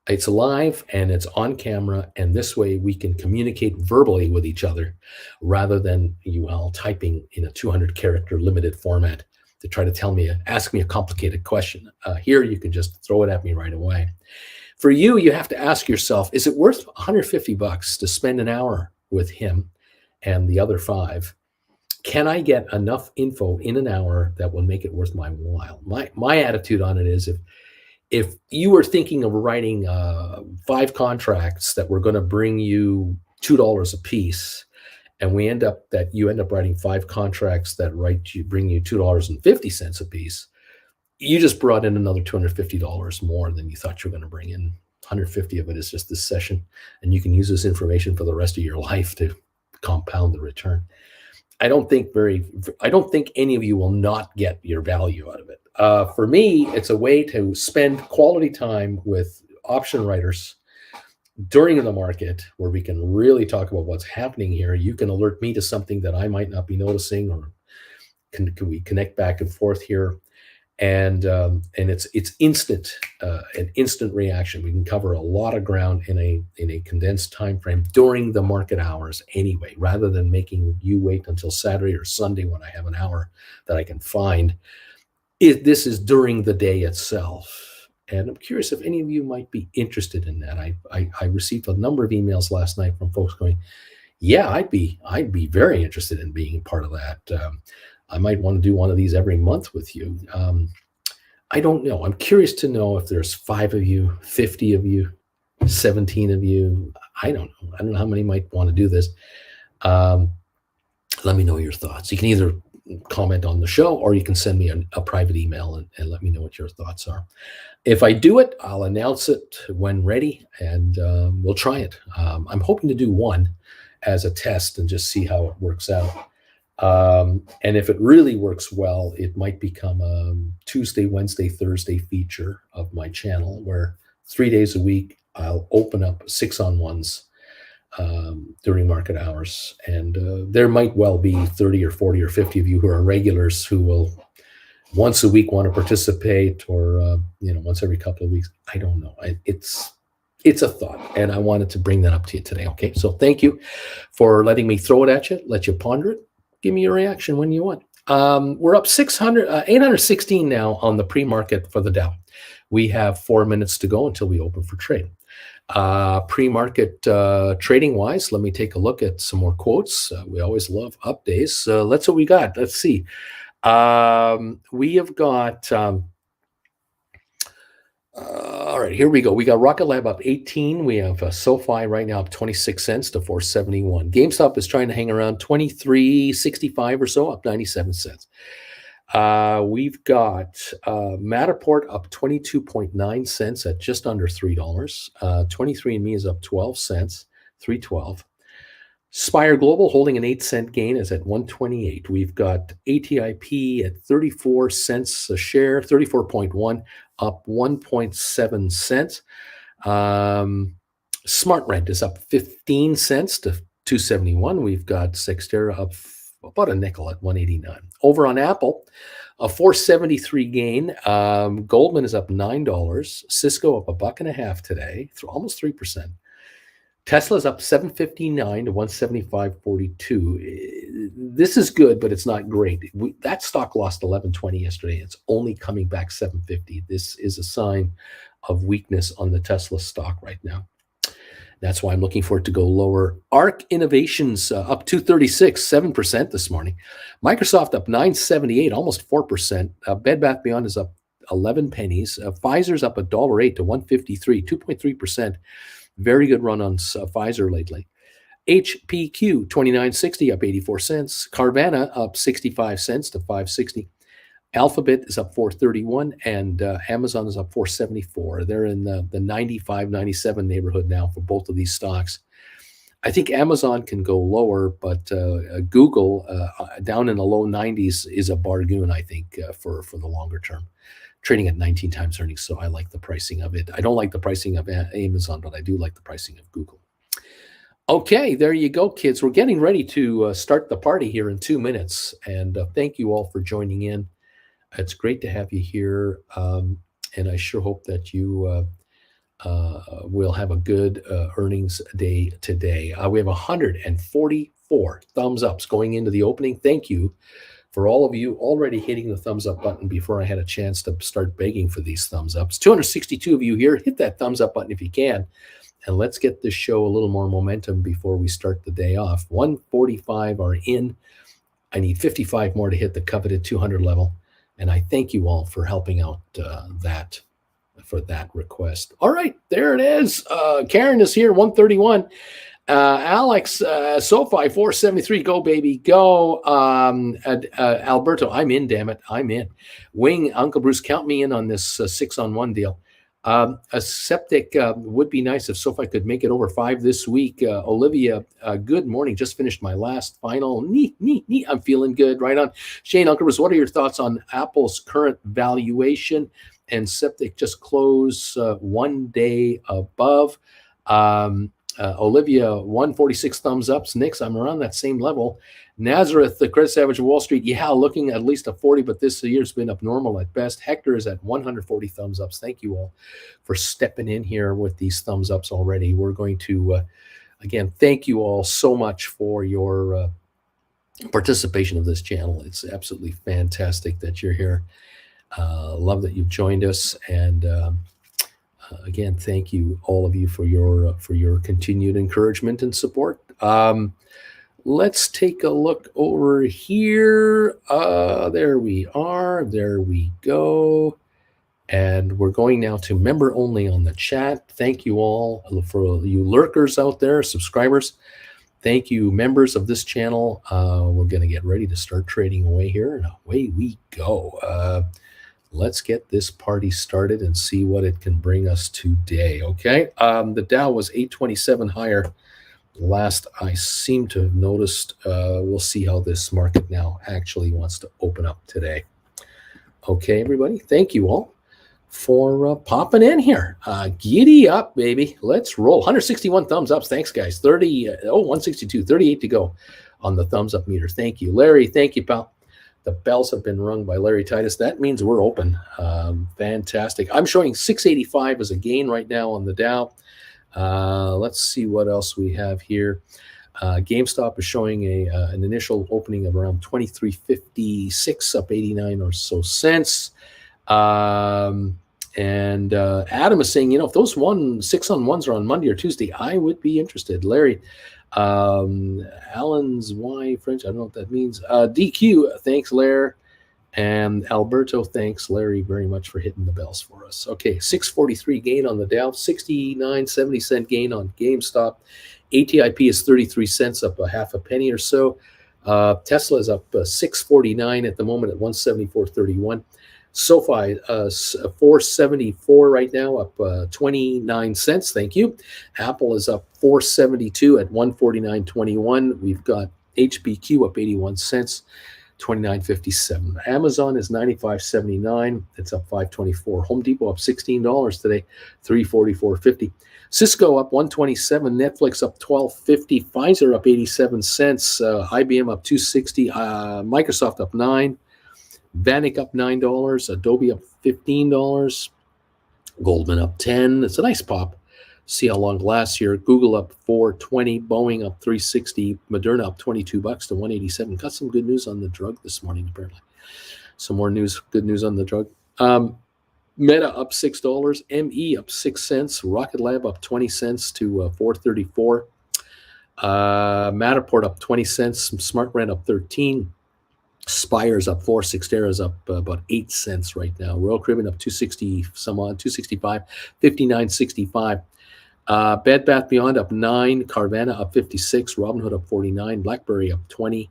it's live and it's on camera, and this way we can communicate verbally with each other rather than you all typing in a 200-character limited format to try to ask me a complicated question. Here you can just throw it at me right away. For you, you have to ask yourself, is it worth $150 to spend an hour with him and the other 5? Can I get enough info in an hour that will make it worth my while? My attitude on it is, if you were thinking of writing 5 contracts that were going to bring you $2 a piece, and you end up writing 5 contracts that bring you $2.50 a piece, you just brought in another $250 more than you thought you were going to bring in. 150 of it is just this session, and you can use this information for the rest of your life to compound the return. I don't think any of you will not get your value out of it. For me, it's a way to spend quality time with option writers during the market, where we can really talk about what's happening here. You can alert me to something that I might not be noticing, or can we connect back and forth here? And it's instant, an instant reaction. We can cover a lot of ground in a condensed time frame during the market hours anyway, rather than making you wait until Saturday or Sunday when I have an hour that I can find. This is during the day itself. And I'm curious if any of you might be interested in that. I received a number of emails last night from folks going, yeah, I'd be very interested in being part of that. I might want to do one of these every month with you. I don't know. I'm curious to know if there's 5 of you, 50 of you, 17 of you. I don't know. I don't know how many might want to do this. Let me know your thoughts. You can either comment on the show, or you can send me a private email and let me know what your thoughts are. If I do it, I'll announce it when ready, and we'll try it. I'm hoping to do one as a test and just see how it works out. And if it really works well, it might become a Tuesday, Wednesday, Thursday feature of my channel, where 3 days a week I'll open up 6-on-1s during market hours. And there might well be 30 or 40 or 50 of you who are regulars who will once a week want to participate, or once every couple of weeks. I don't know. It's a thought, and I wanted to bring that up to you today. Okay, so thank you for letting me throw it at you, let you ponder it. Give me your reaction when you want. We're up 816 now on the pre-market for the Dow. We have 4 minutes to go until we open for trade. Pre-market trading-wise, let me take a look at some more quotes. We always love updates. Let's see what we got. Let's see. We have got... all right, here we go. We got Rocket Lab up 18. We have SoFi right now up 26 cents to 471. GameStop is trying to hang around 23.65 or so, up 97 cents. We've got Matterport up 22.9 cents at just under $3. 23andMe is up 12 cents, 312. Spire Global holding an 8-cent gain is at 128. We've got ATIP at 34 cents a share, 34.1, up 1.7 cents. SmartRent is up 15 cents to 271. We've got Cyxtera up about a nickel at 189. Over on Apple, a 473 gain. Goldman is up $9. Cisco up $1.50 today, almost 3%. Tesla's up 759 to 175.42. This is good, but it's not great. That stock lost 11.20 yesterday. It's only coming back 750. This is a sign of weakness on the Tesla stock right now. That's why I'm looking for it to go lower. ARC Innovations up 236, 7% this morning. Microsoft up 978, almost 4%. Bed Bath Beyond is up 11 pennies. Pfizer's up $1.08 to 153, 2.3%. Very good run on Pfizer lately. HPQ 29.60 up 84 cents. Carvana up 65 cents to 5.60. Alphabet is up 4.31 and Amazon is up 4.74. They're in the 95, 97 neighborhood now for both of these stocks. I think Amazon can go lower, but Google down in the low 90s is a bargain, I think, for the longer term. Trading at 19 times earnings, so I like the pricing of it. I don't like the pricing of Amazon, but I do like the pricing of Google. Okay, there you go, kids. We're getting ready to start the party here in 2 minutes, and thank you all for joining in. It's great to have you here, and I sure hope that you will have a good earnings day today. We have 144 thumbs ups going into the opening. Thank you for all of you already hitting the thumbs up button before I had a chance to start begging for these thumbs ups. 262 of you here. Hit that thumbs up button if you can. And let's get this show a little more momentum before we start the day off. 145 are in. I need 55 more to hit the coveted 200 level. And I thank you all for helping out for that request. All right, there it is. Karen is here, 131. Alex, SoFi, 473. Go, baby, go. Alberto, I'm in, damn it. I'm in. Wing, Uncle Bruce, count me in on this 6-on-1 deal. A Septic would be nice if SoFi could make it over 5 this week. Olivia, good morning. Just finished my last final. Neat. I'm feeling good. Right on. Shane, Uncle Bruce, what are your thoughts on Apple's current valuation? And Septic just close 1 day above. Olivia, 146 thumbs ups. Nix, I'm around that same level. Nazareth, the Credit Savage of Wall Street, looking at least a 40, but this year's been abnormal at best. Hector is at 140 thumbs ups. Thank you all for stepping in here with these thumbs ups already. We're going to, again, thank you all so much for your participation of this channel. It's absolutely fantastic that you're here. Love that you've joined us, and again, thank you, all of you, for your continued encouragement and support. Let's take a look over here. There we are. There we go. And we're going now to member only on the chat. Thank you all for you lurkers out there, subscribers. Thank you, members of this channel. We're going to get ready to start trading away here, and away we go. Let's get this party started and see what it can bring us today, okay? The Dow was 827 higher last I seem to have noticed. We'll see how this market now actually wants to open up today. Okay, everybody, thank you all for popping in here. Giddy up, baby. Let's roll. 161 thumbs ups. Thanks, guys. 162, 38 to go on the thumbs up meter. Thank you. Larry, thank you, pal. The bells have been rung by Larry Titus. That means we're open. Fantastic. I'm showing 685 as a gain right now on the Dow. Let's see what else we have here. GameStop is showing an initial opening of around 23.56, up 89 or so cents. And Adam is saying, if those 6-on-1s are on Monday or Tuesday, I would be interested. Larry, Alan's Y French, I don't know what that means. DQ, thanks, Larry. And Alberto, thanks, Larry, very much for hitting the bells for us. Okay, 643 gain on the Dow, 69.70 cent gain on GameStop. ATIP is 33 cents, up a half a penny or so. Tesla is up 649 at the moment at 174.31. SoFi, 474 right now, up 29 cents. Thank you. Apple is up 472 at 149.21. We've got HPQ up 81 cents. 29.57. Amazon is 95.79. It's up 5.24. Home Depot up $16 today, 344.50. Cisco up 127. Netflix up 12.50. Pfizer up 87 cents. IBM up 2.60. Microsoft up 9. Vanik up $9. Adobe up $15. Goldman up 10. It's a nice pop. See how long it lasts here. Google up 420, Boeing up 360, Moderna up $22 to 187. Got some good news on the drug this morning, apparently. Some more news, good news on the drug. Meta up $6, ME up 6 cents, Rocket Lab up 20 cents to 434. Matterport up 20 cents, SmartRent up 13. Spire's up 4, Cyxtera's up about 8 cents right now. Royal Caribbean up 260 some on, 265, 59.65. Bed Bath Beyond up 9, Carvana up 56, Robinhood up 49, BlackBerry up 20,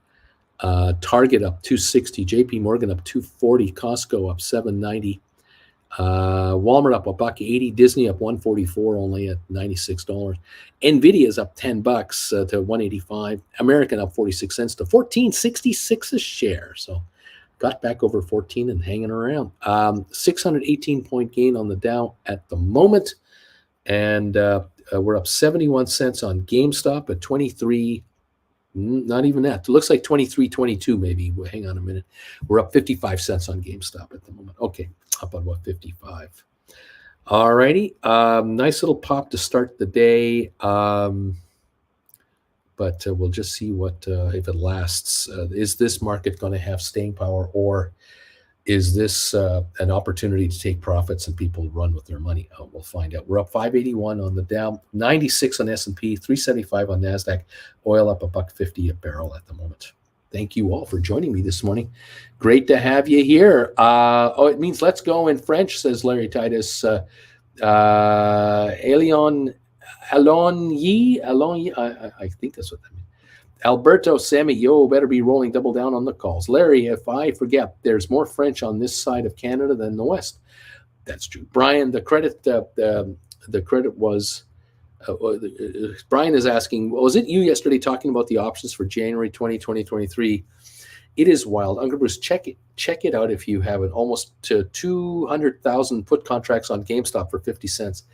Target up 260, JP Morgan up 240, Costco up 790, Walmart up $1.80, Disney up 144, only at $96. Nvidia's up $10 to 185, American up 46 cents to 14.66 a share. So got back over 14 and hanging around. 618-point gain on the Dow at the moment. And we're up 71 cents on GameStop at 23. Not even that. It looks like 23.22 maybe. Well, hang on a minute. We're up 55 cents on GameStop at the moment. Okay, up on what, 55. All righty. Nice little pop to start the day. But we'll just see what if it lasts. Is this market going to have staying power, or is this an opportunity to take profits and people run with their money? We'll find out. We're up 581 on the Dow, 96 on S&P, 375 on NASDAQ, oil up $1.50 a barrel at the moment. Thank you all for joining me this morning. Great to have you here. It means let's go in French, says Larry Titus. Alon Yi, I think that's what that means. Alberto, Sammy, yo, better be rolling double down on the calls. Larry, if I forget, there's more French on this side of Canada than the West. That's true. Brian, the credit was, Brian is asking, was it you yesterday talking about the options for January 2023? It is wild. Uncle Bruce, check it out if you haven't. Almost to 200,000 put contracts on GameStop for 50 cents.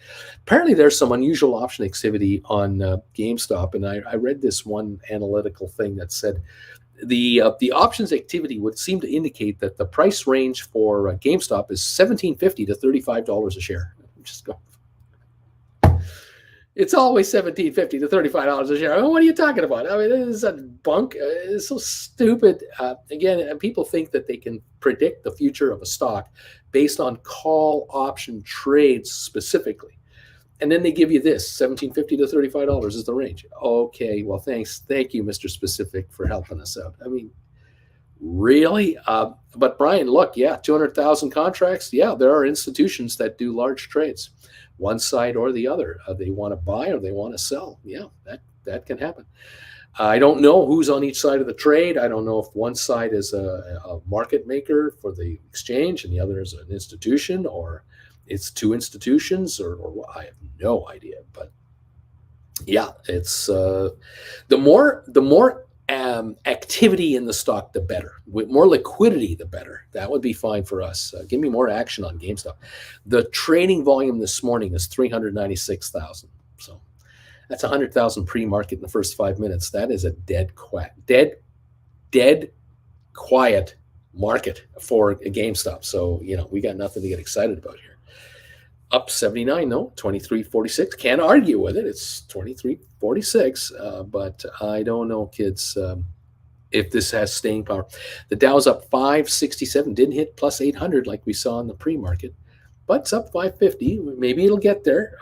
Apparently, there's some unusual option activity on GameStop, and I read this one analytical thing that said the options activity would seem to indicate that the price range for GameStop is $17.50 to $35 a share. Just go. It's always $17.50 to $35 a share. I mean, what are you talking about? I mean, this is a bunk. It's so stupid. Again, people think that they can predict the future of a stock based on call option trades specifically. And then they give you this, $17.50 to $35 is the range. Okay, well, thanks. Thank you, Mr. Specific, for helping us out. I mean, really? But Brian, look, yeah, 200,000 contracts. Yeah, there are institutions that do large trades. One side or the other. They want to buy or they want to sell. Yeah, that can happen. I don't know who's on each side of the trade. I don't know if one side is a market maker for the exchange and the other is an institution, or it's two institutions, or I have no idea. But yeah, it's the more activity in the stock, the better. With more liquidity, the better. That would be fine for us. Give me more action on GameStop. The trading volume this morning is 396,000. So that's 100,000 pre-market in the first 5 minutes. That is a dead quiet market for a GameStop. So, we got nothing to get excited about here. Up 79, no, 23.46. Can't argue with it. It's 23.46. But I don't know, kids, if this has staying power. The Dow's up 567. Didn't hit plus 800 like we saw in the pre-market, but it's up 550. Maybe it'll get there.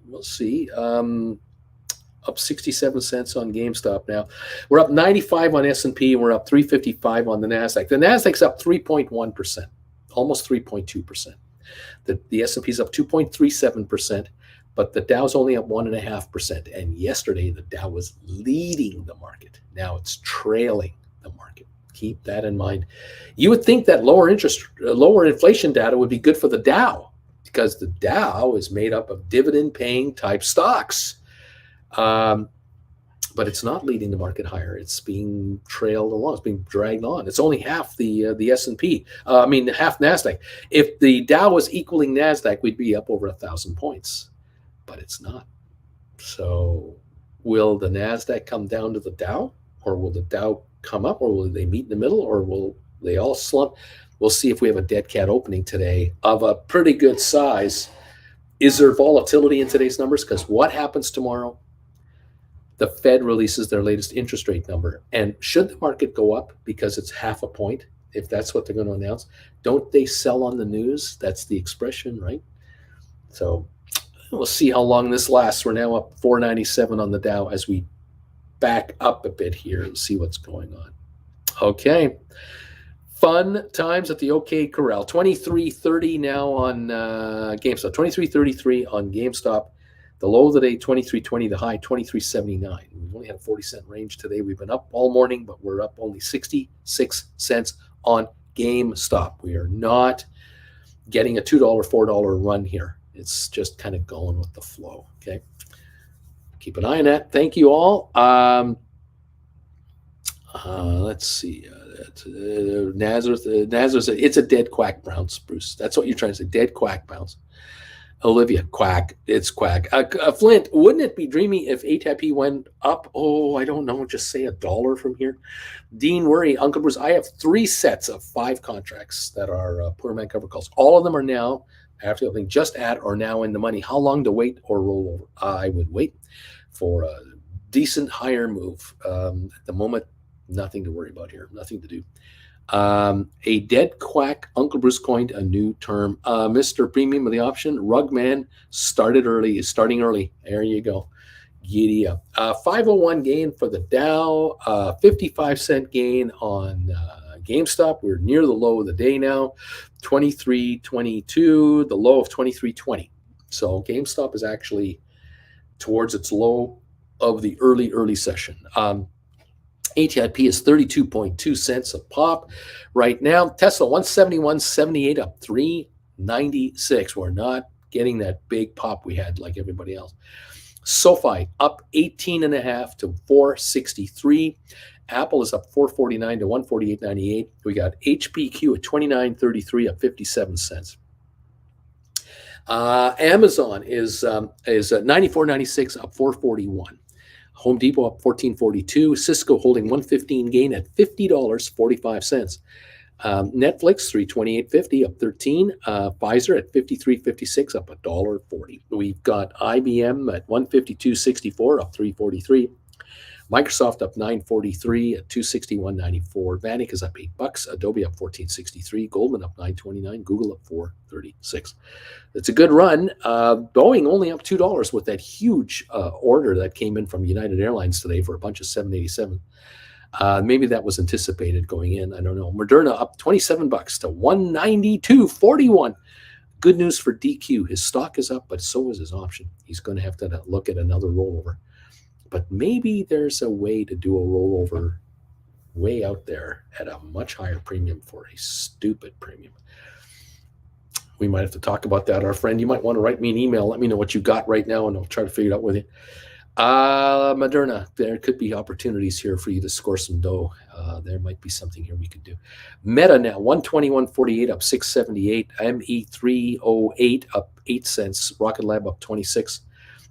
We'll see. Up 67 cents on GameStop now. We're up 95 on S&P, and we're up 355 on the NASDAQ. The NASDAQ's up 3.1%, almost 3.2%. The S&P's up 2.37%, but the Dow's only up 1.5%. And yesterday, the Dow was leading the market. Now it's trailing the market. Keep that in mind. You would think that lower inflation data would be good for the Dow, because the Dow is made up of dividend-paying type stocks. But it's not leading the market higher. It's being trailed along. It's being dragged on. It's only half the S&P. Half NASDAQ. If the Dow was equaling NASDAQ, we'd be up over 1,000 points. But it's not. So will the NASDAQ come down to the Dow? Or will the Dow come up? Or will they meet in the middle? Or will they all slump? We'll see if we have a dead cat opening today of a pretty good size. Is there volatility in today's numbers? Because what happens tomorrow? The Fed releases their latest interest rate number. And should the market go up because it's half a point, if that's what they're going to announce, don't they sell on the news? That's the expression, right? So we'll see how long this lasts. We're now up 497 on the Dow as we back up a bit here and see what's going on. Okay. Fun times at the OK Corral. 23.30 now on GameStop. 23.33 on GameStop. The low of the day, 23.20. The high, 23.79. We've only had a 40-cent range today. We've been up all morning, but we're up only 66 cents on GameStop. We are not getting a $2, $4 run here. It's just kind of going with the flow, okay? Keep an eye on that. Thank you all. Let's see. Nazareth, it's a dead quack bounce, Bruce. That's what you're trying to say, dead quack bounce. Olivia, quack. It's quack. Flint, wouldn't it be dreamy if ATP went up? Oh, I don't know. Just say $1 from here. Dean Worry, Uncle Bruce, I have 3 sets of 5 contracts that are poor man cover calls. All of them are now, after the opening, just at or now in the money. How long to wait or roll over? I would wait for a decent higher move. At the moment, nothing to worry about here. Nothing to do. A dead quack. Uncle Bruce coined a new term. Mr. Premium of the option, Rugman started early. Is starting early. There you go. Giddy up. 501 gain for the Dow. 55-cent gain on GameStop. We're near the low of the day now. 23.22. The low of 23.20. So GameStop is actually towards its low of the early session. ATIP is 32.2 cents a pop right now. Tesla 171.78 up 396. We're not getting that big pop we had like everybody else. SoFi up 18.5 to 463. Apple is up 449 to 148.98. We got HPQ at 29.33 up 57 cents. Amazon is at 94.96 up 441. Home Depot up 14.42. Cisco holding 115 gain at $50.45. Netflix 328.50 up 13. Pfizer at 53.56 up $1.40. We've got IBM at 152.64 up 3.43. Microsoft up 9.43 at 261.94. Vanik is up $8. Adobe up 14.63. Goldman up 9.29. Google up 4.36. It's a good run. Boeing only up $2 with that huge order that came in from United Airlines today for a bunch of 787. Maybe that was anticipated going in. I don't know. Moderna up $27 to 192.41. Good news for DQ. His stock is up, but so is his option. He's going to have to look at another rollover. But maybe there's a way to do a rollover way out there at a much higher premium for a stupid premium. We might have to talk about that. Our friend, you might want to write me an email. Let me know what you got right now, and I'll try to figure it out with you. Moderna, there could be opportunities here for you to score some dough. There might be something here we could do. Meta now, 121.48 up 678. ME308 up 8 cents. Rocket Lab up 26.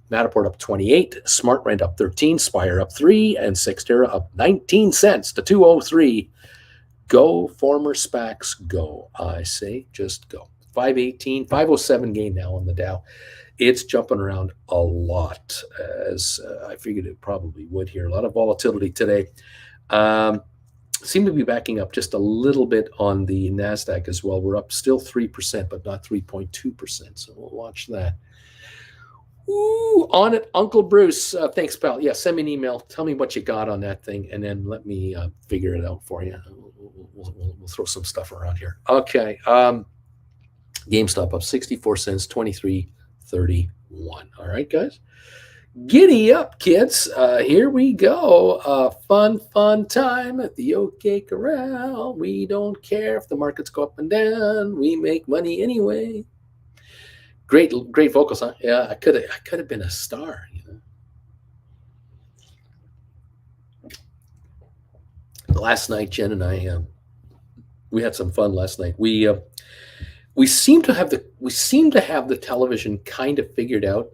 Matterport up 28, SmartRent up 13, Spire up 3, and Cyxtera up 19 cents to 203. Go, former SPACs, go. I say just go. 518, 507 gain now on the Dow. It's jumping around a lot, as I figured it probably would here. A lot of volatility today. Seem to be backing up just a little bit on the NASDAQ as well. We're up still 3%, but not 3.2%. So we'll watch that. Ooh, on it, Uncle Bruce. Thanks, pal. Yeah, send me an email. Tell me what you got on that thing, and then let me figure it out for you. We'll throw some stuff around here. Okay. GameStop up 64 cents, 23.31. All right, guys. Giddy up, kids. Here we go. Fun time at the OK Corral. We don't care if the markets go up and down. We make money anyway. Great vocals, huh? Yeah, I could have been a star, you know. Last night, Jen and I, we had some fun last night. We seem to have the television kind of figured out.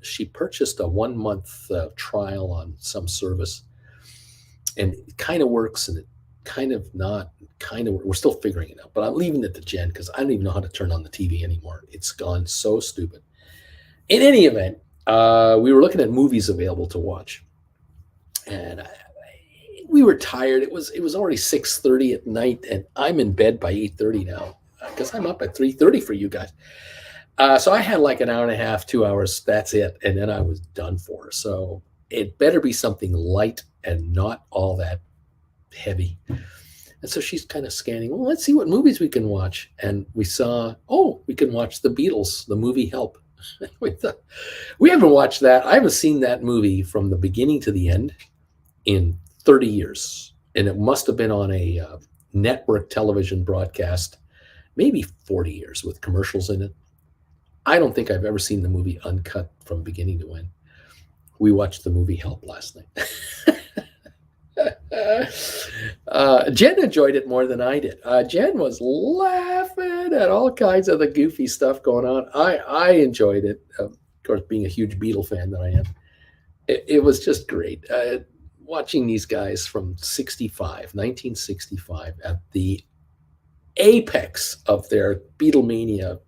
She purchased a 1-month trial on some service, and it kind of works, and it kind of not. We're still figuring it out, but I'm leaving it to Jen because I don't even know how to turn on the TV anymore. It's gone so stupid. In any event, we were looking at movies available to watch, and we were tired. It was already 6:30 at night, and I'm in bed by 8:30 now because I'm up at 3:30 for you guys. So I had like an hour and a half, 2 hours. That's it, and then I was done for. So it better be something light and not all that heavy. And so she's kind of scanning. Well, let's see what movies we can watch. And we saw, oh, we can watch The Beatles, the movie Help. We haven't watched that. I haven't seen that movie from the beginning to the end in 30 years. And it must have been on a network television broadcast, maybe 40 years with commercials in it. I don't think I've ever seen the movie uncut from beginning to end. We watched the movie Help last night. Jen enjoyed it more than I did. Jen was laughing at all kinds of the goofy stuff going on. I enjoyed it. Of course, being a huge Beatle fan that I am, it was just great. Watching these guys from 1965, at the apex of their Beatlemania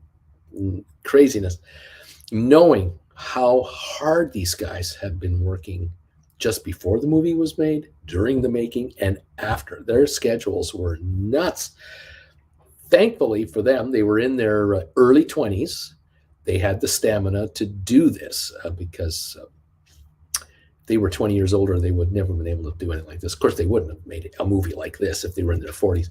craziness, knowing how hard these guys have been working just before the movie was made, during the making, and after. Their schedules were nuts. Thankfully for them, they were in their early 20s. They had the stamina to do this because they were 20 years older. They would never have been able to do anything like this. Of course, they wouldn't have made a movie like this if they were in their 40s.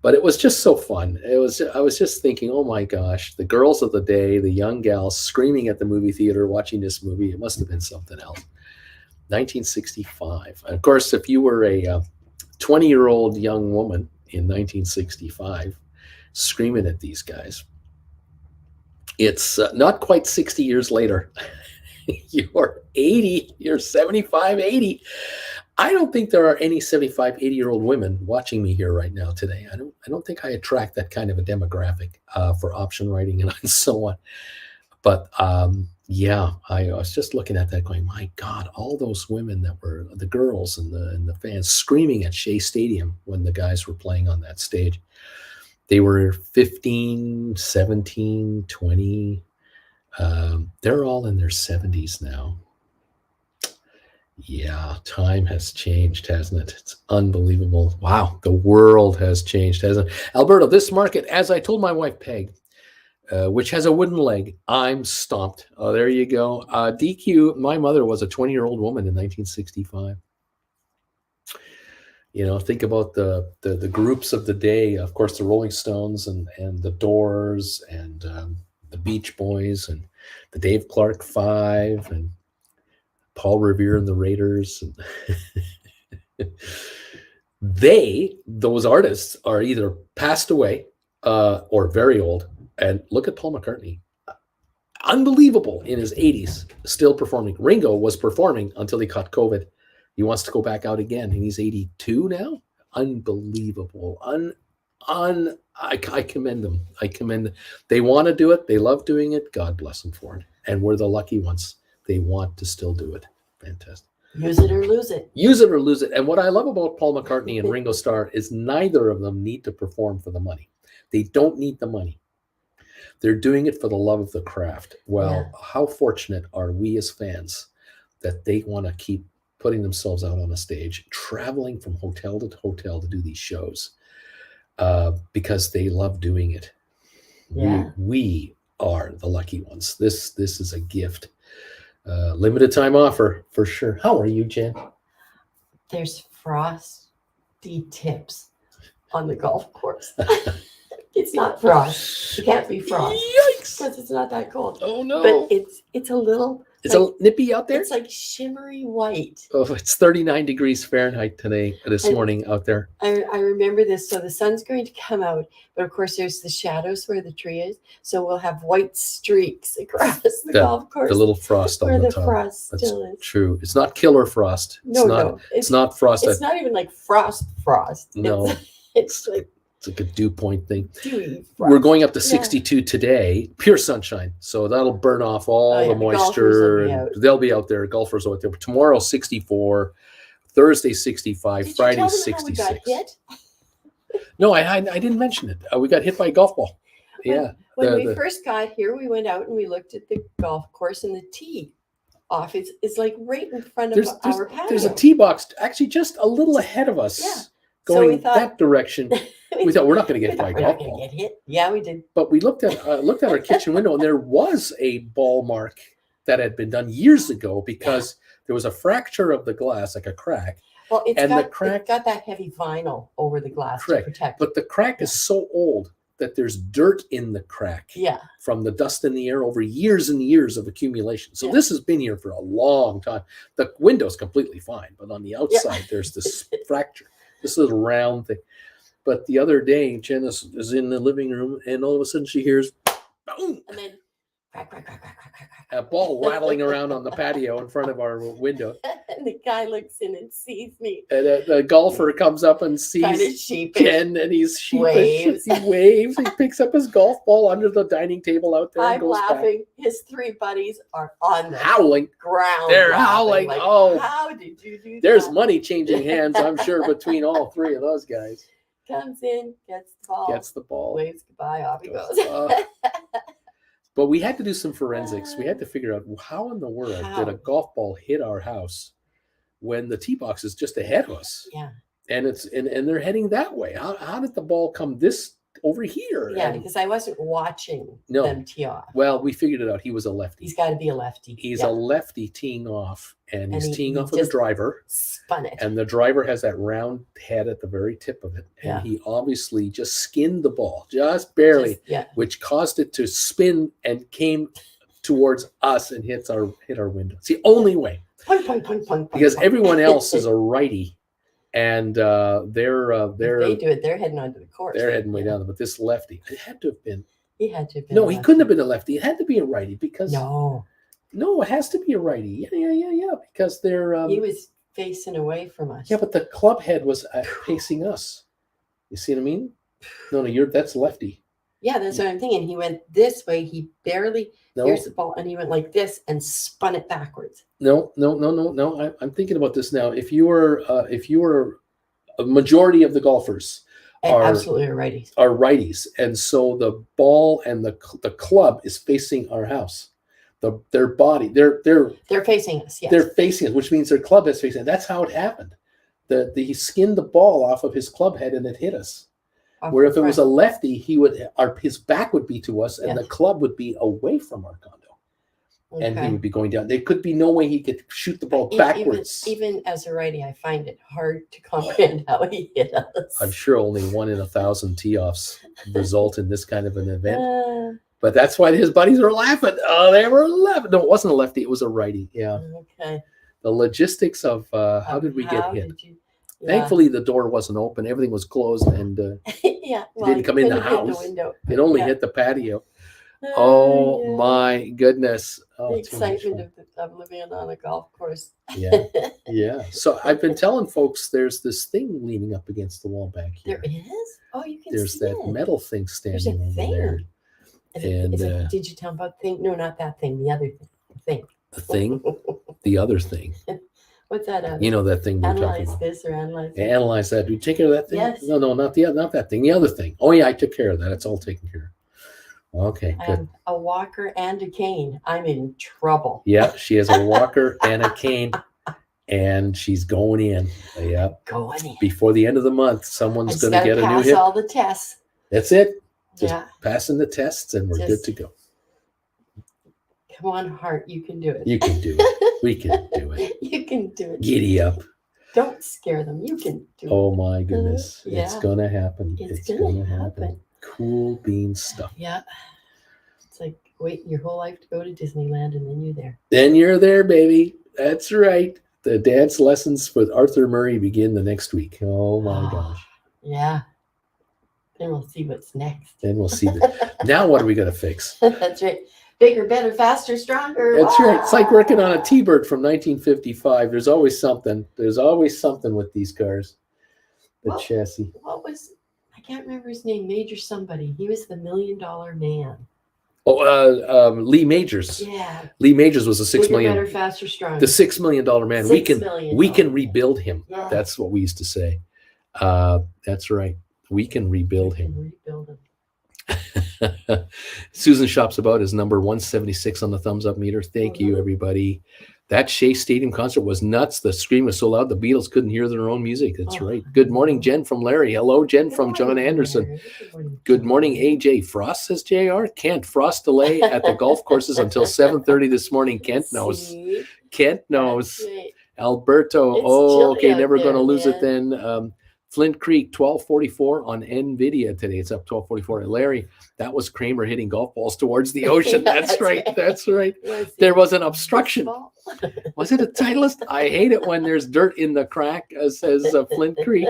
But it was just so fun. I was just thinking, oh my gosh, the girls of the day, the young gals screaming at the movie theater watching this movie. It must have been something else. 1965. And of course, if you were a 20-year-old young woman in 1965 screaming at these guys, it's not quite 60 years later. You're 80, you're 75, 80. I don't think there are any 75, 80-year-old women watching me here right now today. I don't think I attract that kind of a demographic for option writing and so on. But yeah, I was just looking at that going, my God, all those women that were the girls and the fans screaming at Shea Stadium when the guys were playing on that stage. They were 15, 17, 20. They're all in their 70s now. Yeah, time has changed, hasn't it? It's unbelievable. Wow, the world has changed, hasn't it? Alberta, this market, as I told my wife, Peg, which has a wooden leg, I'm stomped. Oh, there you go. DQ, my mother was a 20-year-old woman in 1965. You know, think about the groups of the day. Of course, the Rolling Stones and the Doors and the Beach Boys and the Dave Clark Five and Paul Revere and the Raiders. Those artists are either passed away or very old. And look at Paul McCartney. Unbelievable in his 80s, still performing. Ringo was performing until he caught COVID. He wants to go back out again, and he's 82 now. Unbelievable. I commend them. I commend them. They want to do it. They love doing it. God bless them for it. And we're the lucky ones. They want to still do it. Fantastic. Use it or lose it. Use it or lose it. And what I love about Paul McCartney and Ringo Starr is neither of them need to perform for the money. They don't need the money. They're doing it for the love of the craft. Well, How fortunate are we as fans that they want to keep putting themselves out on a stage, traveling from hotel to hotel to do these shows because they love doing it. Yeah. We are the lucky ones. This is a gift. Limited time offer for sure. How are you, Jen? There's frosty tips on the golf course. It's not frost. It can't be frost. Yikes! Because it's not that cold. Oh no! But it's a little. It's a nippy out there. It's like shimmery white. Oh, it's 39 degrees Fahrenheit this morning out there. I remember this. So the sun's going to come out, but of course there's the shadows where the tree is. So we'll have white streaks across the golf course. The little frost on the top. Where the frost That's still is. True. It's not killer frost. It's not frost. It's not even like frost. No. It's like. It's like a dew point thing. Dewy frost. We're going up to 62 today, pure sunshine. So that'll burn off all the moisture. They'll be out there. Golfers out there. Tomorrow, 64. Thursday, 65. Friday, 66. How we got hit? No, I didn't mention it. We got hit by a golf ball. Yeah. When we first got here, we went out and we looked at the golf course, and the tee off is like right in front of our patio. There's a tee box actually just a little ahead of us. Yeah. Going that direction. We thought we're not going to get by golf ball. Get hit. Yeah, we did. But we looked at our kitchen window, and there was a ball mark that had been done years ago because there was a fracture of the glass, like a crack. Well, it's got that heavy vinyl over the glass to protect. But the crack is so old that there's dirt in the crack. Yeah. From the dust in the air over years and years of accumulation. So this has been here for a long time. The window's completely fine, but on the outside there's this fracture. This little round thing. But the other day, Jen is in the living room, and all of a sudden she hears, boom! And then, crack. A ball rattling around on the patio in front of our window. And the guy looks in and sees me. And the golfer comes up and sees Jen, and he's sheepish. He waves. He picks up his golf ball under the dining table out there. I'm laughing. Back. His three buddies are on the howling ground. They're howling. Like, oh, how did you do There's that? money changing hands, I'm sure, between all three of those guys. Comes in, gets the ball, waves goodbye, off he goes. But we had to do some forensics. We had to figure out how in the world did a golf ball hit our house when the tee box is just ahead of us. Yeah. And and they're heading that way. How did the ball come this over here? Yeah, because I wasn't watching them tee off. Well, we figured it out. He was a lefty. He's got to be a lefty. He's a lefty teeing off, and he's teeing off with a driver. Spun it. And the driver has that round head at the very tip of it. And he obviously just skinned the ball, just barely, which caused it to spin and came towards us and hit our window. It's the only way. Because everyone else is a righty. And they do it. They're heading onto the course. They're heading way down. But this lefty, it had to have been. He had to have been. No, he couldn't have been a lefty. It had to be a righty because. No, it has to be a righty. Yeah. Because they're. He was facing away from us. Yeah, but the club head was facing us. You see what I mean? No, that's lefty. Yeah, that's what I'm thinking. He went this way. He barely. Here's the ball, and he went like this and spun it backwards. No. I'm thinking about this now. If you were a majority of the golfers absolutely righties. Are righties, and so the ball and the club is facing our house. Their body, they're facing us. Yes. They're facing us, which means their club is facing. That's how it happened. He skinned the ball off of his club head and it hit us. Where if it was a lefty, his back would be to us, and the club would be away from our condo, and he would be going down. There could be no way he could shoot the ball backwards. Even as a righty, I find it hard to comprehend how he hit us. I'm sure only 1 in 1,000 tee-offs result in this kind of an event. But that's why his buddies were laughing. Oh, they were laughing. No, it wasn't a lefty. It was a righty. Yeah. Okay. The logistics of how did we get hit? Thankfully, the door wasn't open. Everything was closed, and it didn't come in the house. It only hit the patio. Oh my goodness! The excitement of living on a golf course. Yeah. So I've been telling folks there's this thing leaning up against the wall back here. There is? Oh, you can There's see that metal thing standing over there. And did you tell them about the thing? No, not that thing. The other thing. The thing? The other thing. What's that? You know that thing we're talking about. Analyze this or analyze that. Analyze that. Do you take care of that thing? Yes. No, not that thing. The other thing. Oh yeah, I took care of that. It's all taken care of. Okay, good. A walker and a cane. I'm in trouble. Yeah, she has a walker and a cane, and she's going in. Yeah, going in. Before the end of the month, someone's going to get a new hip. Pass all the tests. That's it. Just passing the tests, and we're good to go. Come on, heart, you can do it. You can do it. We can do it. You can do it. Giddy up. Don't scare them. You can do it. Oh my goodness. It's going to happen. It's going to happen. Cool bean stuff. Yeah. It's like waiting your whole life to go to Disneyland, and then you're there. Then you're there, baby. That's right. The dance lessons with Arthur Murray begin the next week. Oh my gosh. Yeah. Then we'll see what's next. Then we'll see. Now what are we going to fix? That's right. Bigger, better, faster, stronger. That's right. It's like working on a T-Bird from 1955. There's always something. There's always something with these cars. The chassis. I can't remember his name. Major somebody. He was the $1 Million Man. Oh, Lee Majors. Yeah. Lee Majors was a $6 million. Better, faster, stronger. The $6 million man. We can rebuild him. Yeah. That's what we used to say. That's right. We can rebuild him. Susan Shops About is number 176 on the thumbs up meter. Thank you, Mhm. everybody. That Shea Stadium concert was nuts. The scream was so loud the Beatles couldn't hear their own music. That's Oh, right. Good morning, no. Jen from Larry. Hello, Jen Good from John morning, Anderson. Larry. Good morning, Good morning, John. AJ. Frost, says JR. Kent, frost delay at the golf courses until 7:30 this morning. Kent knows. See? Kent That's knows. right. Alberto. It's Oh, chilly okay. out Never going to there, lose it man. then. Flint Creek, 1244 on NVIDIA today. It's up 1244. Larry, that was Kramer hitting golf balls towards the ocean. Yeah, That's right. right. That's right. Was There it was an obstruction. baseball? Was it a Titleist? I hate it when there's dirt in the crack, says Flint Creek.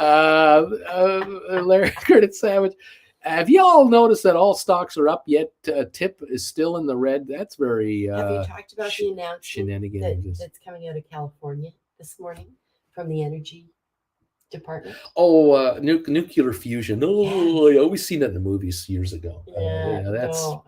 Larry Curtis Savage. Have you all noticed that all stocks are up, yet TIP is still in the red? That's very Have you talked about the announcement shenanigans. that's coming out of California this morning from the energy department? Oh, nuclear fusion. Oh, I always seen that in the movies years ago. That's. No,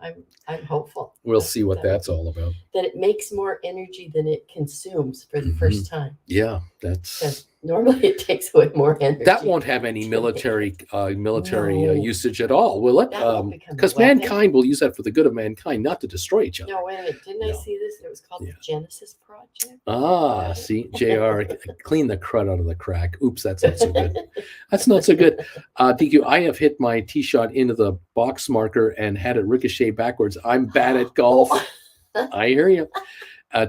I'm hopeful. We'll see what that that's all about. That it makes more energy than it consumes for the Mhm. first time. Yeah, that's. Because normally it takes away more energy. That won't have any military No. usage at all, will it? That won't become a Because weapon. mankind will use that for the good of mankind, not to destroy each other. No, wait a minute. Didn't I No. see this? It was called Yeah. the Genesis Project. Ah, see, JR, clean the crud out of the crack. Oops, that's not so good. That's not so good. DQ, I have hit my tee shot into the box marker and had it ricochet backwards. I'm bad at golf. I hear you.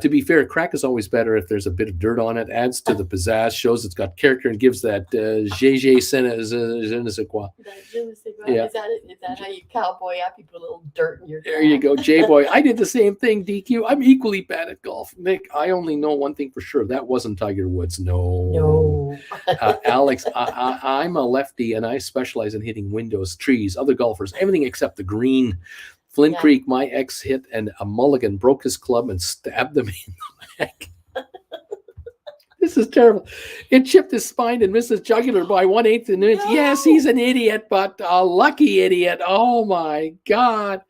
To be fair, crack is always better if there's a bit of dirt on it. Adds to the pizzazz, shows it's got character, and gives that je ne sais quoi. Yeah. Is that how you cowboy up? You put a little dirt in your There you crack? go, J-Boy. I did the same thing, DQ. I'm equally bad at golf. Nick, I only know one thing for sure. That wasn't Tiger Woods. No. Alex, I'm a lefty, and I specialize in hitting windows, trees, other golfers, everything except the green. Flint Yeah. Creek, my ex hit, and a mulligan broke his club and stabbed him in the neck. This is terrible. It chipped his spine and missed his jugular by 1/8 an inch. No. Yes, he's an idiot, but a lucky idiot. Oh my God.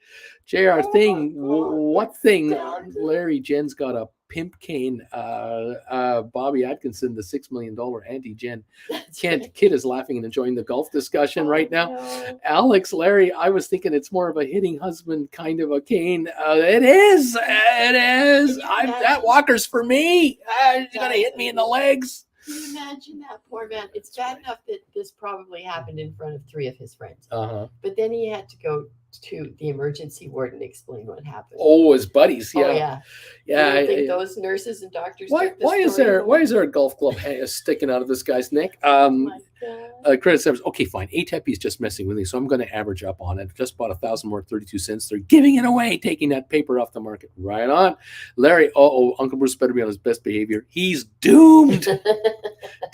JR, Oh thing, my God, what that's thing? talented. Larry Jen's got a pimp cane. Bobby Atkinson, the $6 million anti-Jen. That's Kent right. Kid is laughing and enjoying the golf discussion right now. No. Alex, Larry, I was thinking it's more of a hitting husband kind of a cane. It is. It is. That walker's for me. He's going to hit me in the legs. Can you imagine that poor man? It's bad enough that this probably happened in front of 3 of his friends. Uh-huh. But then he had to go to the emergency ward and explain what happened. Oh, his buddies. Yeah. Oh, yeah. Yeah. You don't think those nurses and doctors Why took the is story there home? a golf club sticking out of this guy's neck? Oh my God. Credit says, okay, fine. ATP is just messing with me, so I'm going to average up on it. Just bought 1,000 more, 32 cents. They're giving it away, taking that paper off the market. Right on. Larry, Uncle Bruce better be on his best behavior. He's doomed.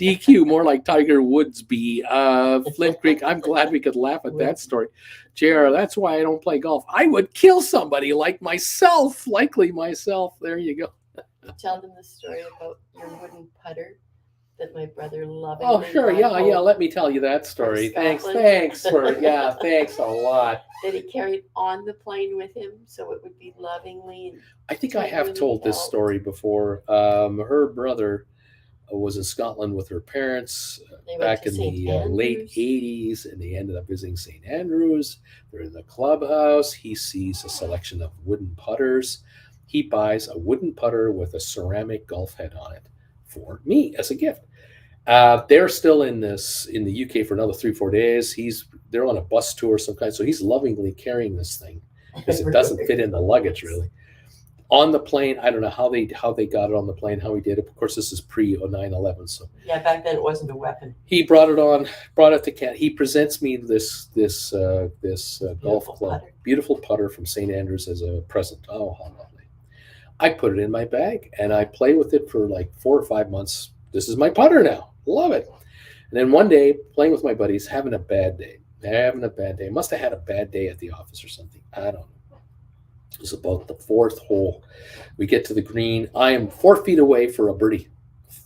DQ, more like Tiger Woods be. Flint Creek, I'm glad we could laugh at that story. JR, that's why I don't play golf. I would kill somebody like myself, likely myself. There you go. Tell them the story about your wooden putter that my brother lovingly Oh, sure. brought Yeah. home Let me tell you that story. Thanks Scotland. thanks a lot. that he carried on the plane with him so it would be lovingly. And I think I have told this story before. Her brother was in Scotland with her parents they went back to in St. the late Andrews. 80s, and they ended up visiting St. Andrews. They're in the clubhouse. He sees a selection of wooden putters. He buys a wooden putter with a ceramic golf head on it for me as a gift. They're still in the UK for another 3-4 days. They're on a bus tour of some kind, so he's lovingly carrying this thing because it doesn't fit in the luggage really. On the plane, I don't know how they got it on the plane, how he did it. Of course, this is pre 9/11, so Yeah, back then it wasn't a weapon. he brought it to Kent. He presents me this golf club, putter. beautiful putter from St. Andrews as a present. Oh, how lovely! I put it in my bag and I play with it for like 4 or 5 months. This is my putter now. Love it. And then one day, playing with my buddies, having a bad day. Must have had a bad day at the office or something. I don't know. It was about the 4th hole. We get to the green. I am 4 feet away for a birdie.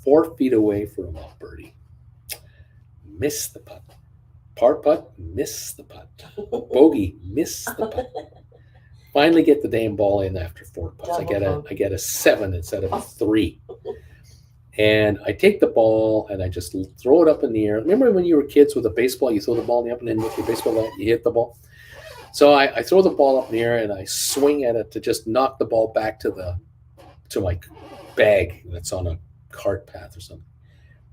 4 feet away from a birdie. Miss the putt. Par putt, miss the putt. Bogey, miss the putt. Finally get the damn ball in after 4 putts. I get a 7 instead of a 3. And I take the ball and I just throw it up in the air. Remember when you were kids with a baseball, you throw the ball in the up and then with your baseball bat, you hit the ball? So I throw the ball up in the air and I swing at it to just knock the ball back to my bag that's on a cart path or something.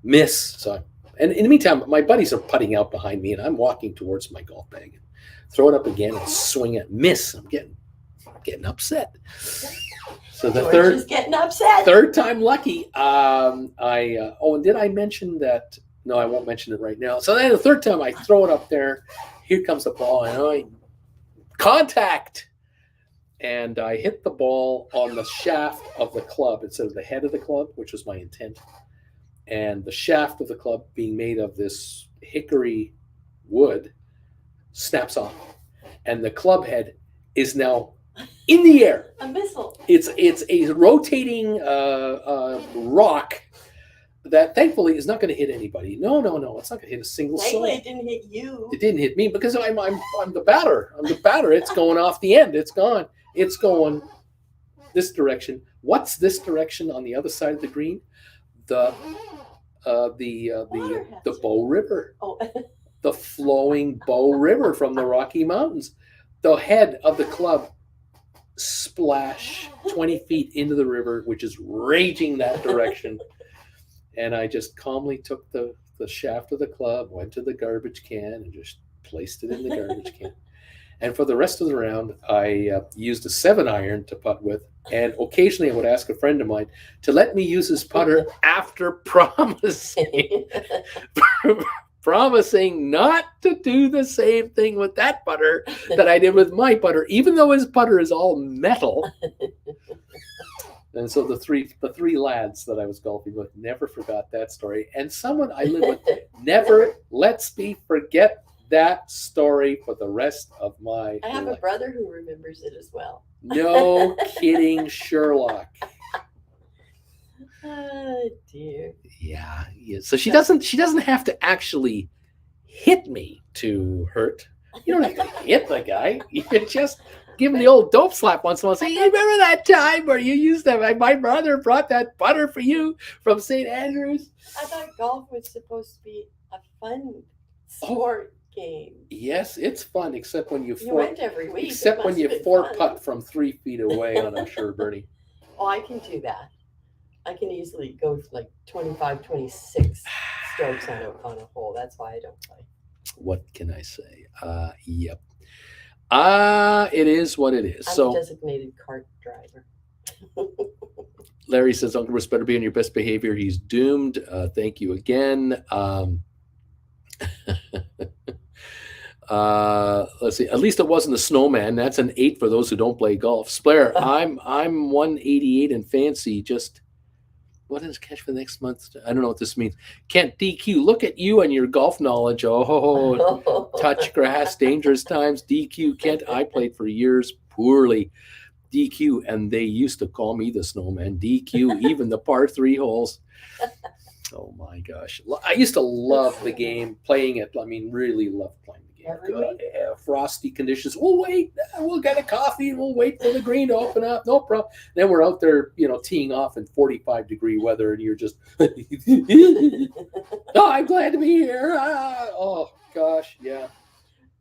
Miss. So and in the meantime, my buddies are putting out behind me, and I'm walking towards my golf bag. Throw it up again and swing it. Miss. I'm getting upset. So the George is getting upset. third time lucky. And did I mention that? No, I won't mention it right now. So then the third time I throw it up there. Here comes the ball, and I contact. And I hit the ball on the shaft of the club instead of the head of the club, which was my intent. And the shaft of the club, being made of this hickory wood, snaps off. And the club head is now in the air. A missile. It's a rotating rock that thankfully is not going to hit anybody. No. It's not going to hit a single soul. Thankfully, it didn't hit you. It didn't hit me because I'm the batter. I'm the batter. It's going off the end. It's gone. It's going this direction. What's this direction on the other side of the green? The Bow River. Oh. The flowing Bow River from the Rocky Mountains. The head of the club splash 20 feet into the river, which is raging that direction. And I just calmly took the shaft of the club, went to the garbage can, and just placed it in the garbage can. And for the rest of the round, I used a 7-iron to putt with. And occasionally I would ask a friend of mine to let me use his putter after promising not to do the same thing with that putter that I did with my putter, even though his putter is all metal. And so the three lads that I was golfing with never forgot that story. And someone I live with never lets me forget that story for the rest of my I have life. a brother who remembers it as well. No kidding, Sherlock. Oh dear. Yeah. So she doesn't have to actually hit me to hurt. You don't have to hit the guy. You can just give him the old dope slap once in a while. Say, you remember that time where you used that? My brother brought that butter for you from St. Andrews. I thought golf was supposed to be a fun sport game. Yes, it's fun, except when you went every week. Except when you putt from 3 feet away on a sure birdie. Oh, I can do that. I can easily go like 25, 26 strokes on a hole. That's why I don't play. What can I say? Yep. It is what it is. I'm a designated cart driver. Larry says, Uncle Bruce better be on your best behavior. He's doomed. Thank you again. Let's see. At least it wasn't a snowman. That's an 8 for those who don't play golf. Splair, I'm 188 and fancy. Just what is catch for the next month? I don't know what this means. Kent DQ, look at you and your golf knowledge. Oh, touch grass, dangerous times. DQ, Kent, I played for years poorly. DQ, and they used to call me the snowman. DQ, even the par 3 holes. Oh my gosh. I used to love the game, playing it. I mean, really loved playing the game. Good. Frosty conditions. We'll wait. We'll get a coffee and we'll wait for the green to open up. No problem. Then we're out there, teeing off in 45-degree weather, and you're just, oh, I'm glad to be here. Oh gosh, yeah.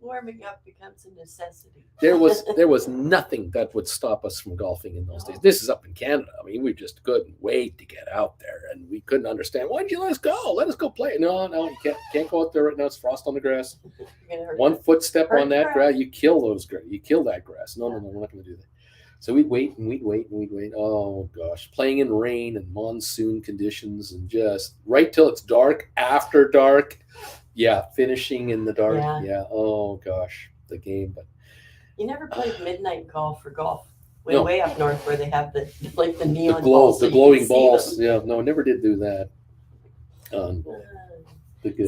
Warming up becomes a necessity. There was nothing that would stop us from golfing in those days. This is up in Canada. I mean, we just couldn't wait to get out there, and we couldn't understand. Why did you let us go? Let us go play. No, you can't go out there right now. It's frost on the grass. One footstep on that grass, you kill those grass. You kill that grass. No, we're not going to do that. So we'd wait and we'd wait and we'd wait. Oh gosh, playing in rain and monsoon conditions, and just right till it's dark. After dark. Yeah, finishing in the dark. Yeah. Oh gosh, the game. But you never played midnight golf or golf way up north where they have the neon balls, the glowing balls. Yeah, no, never did do that.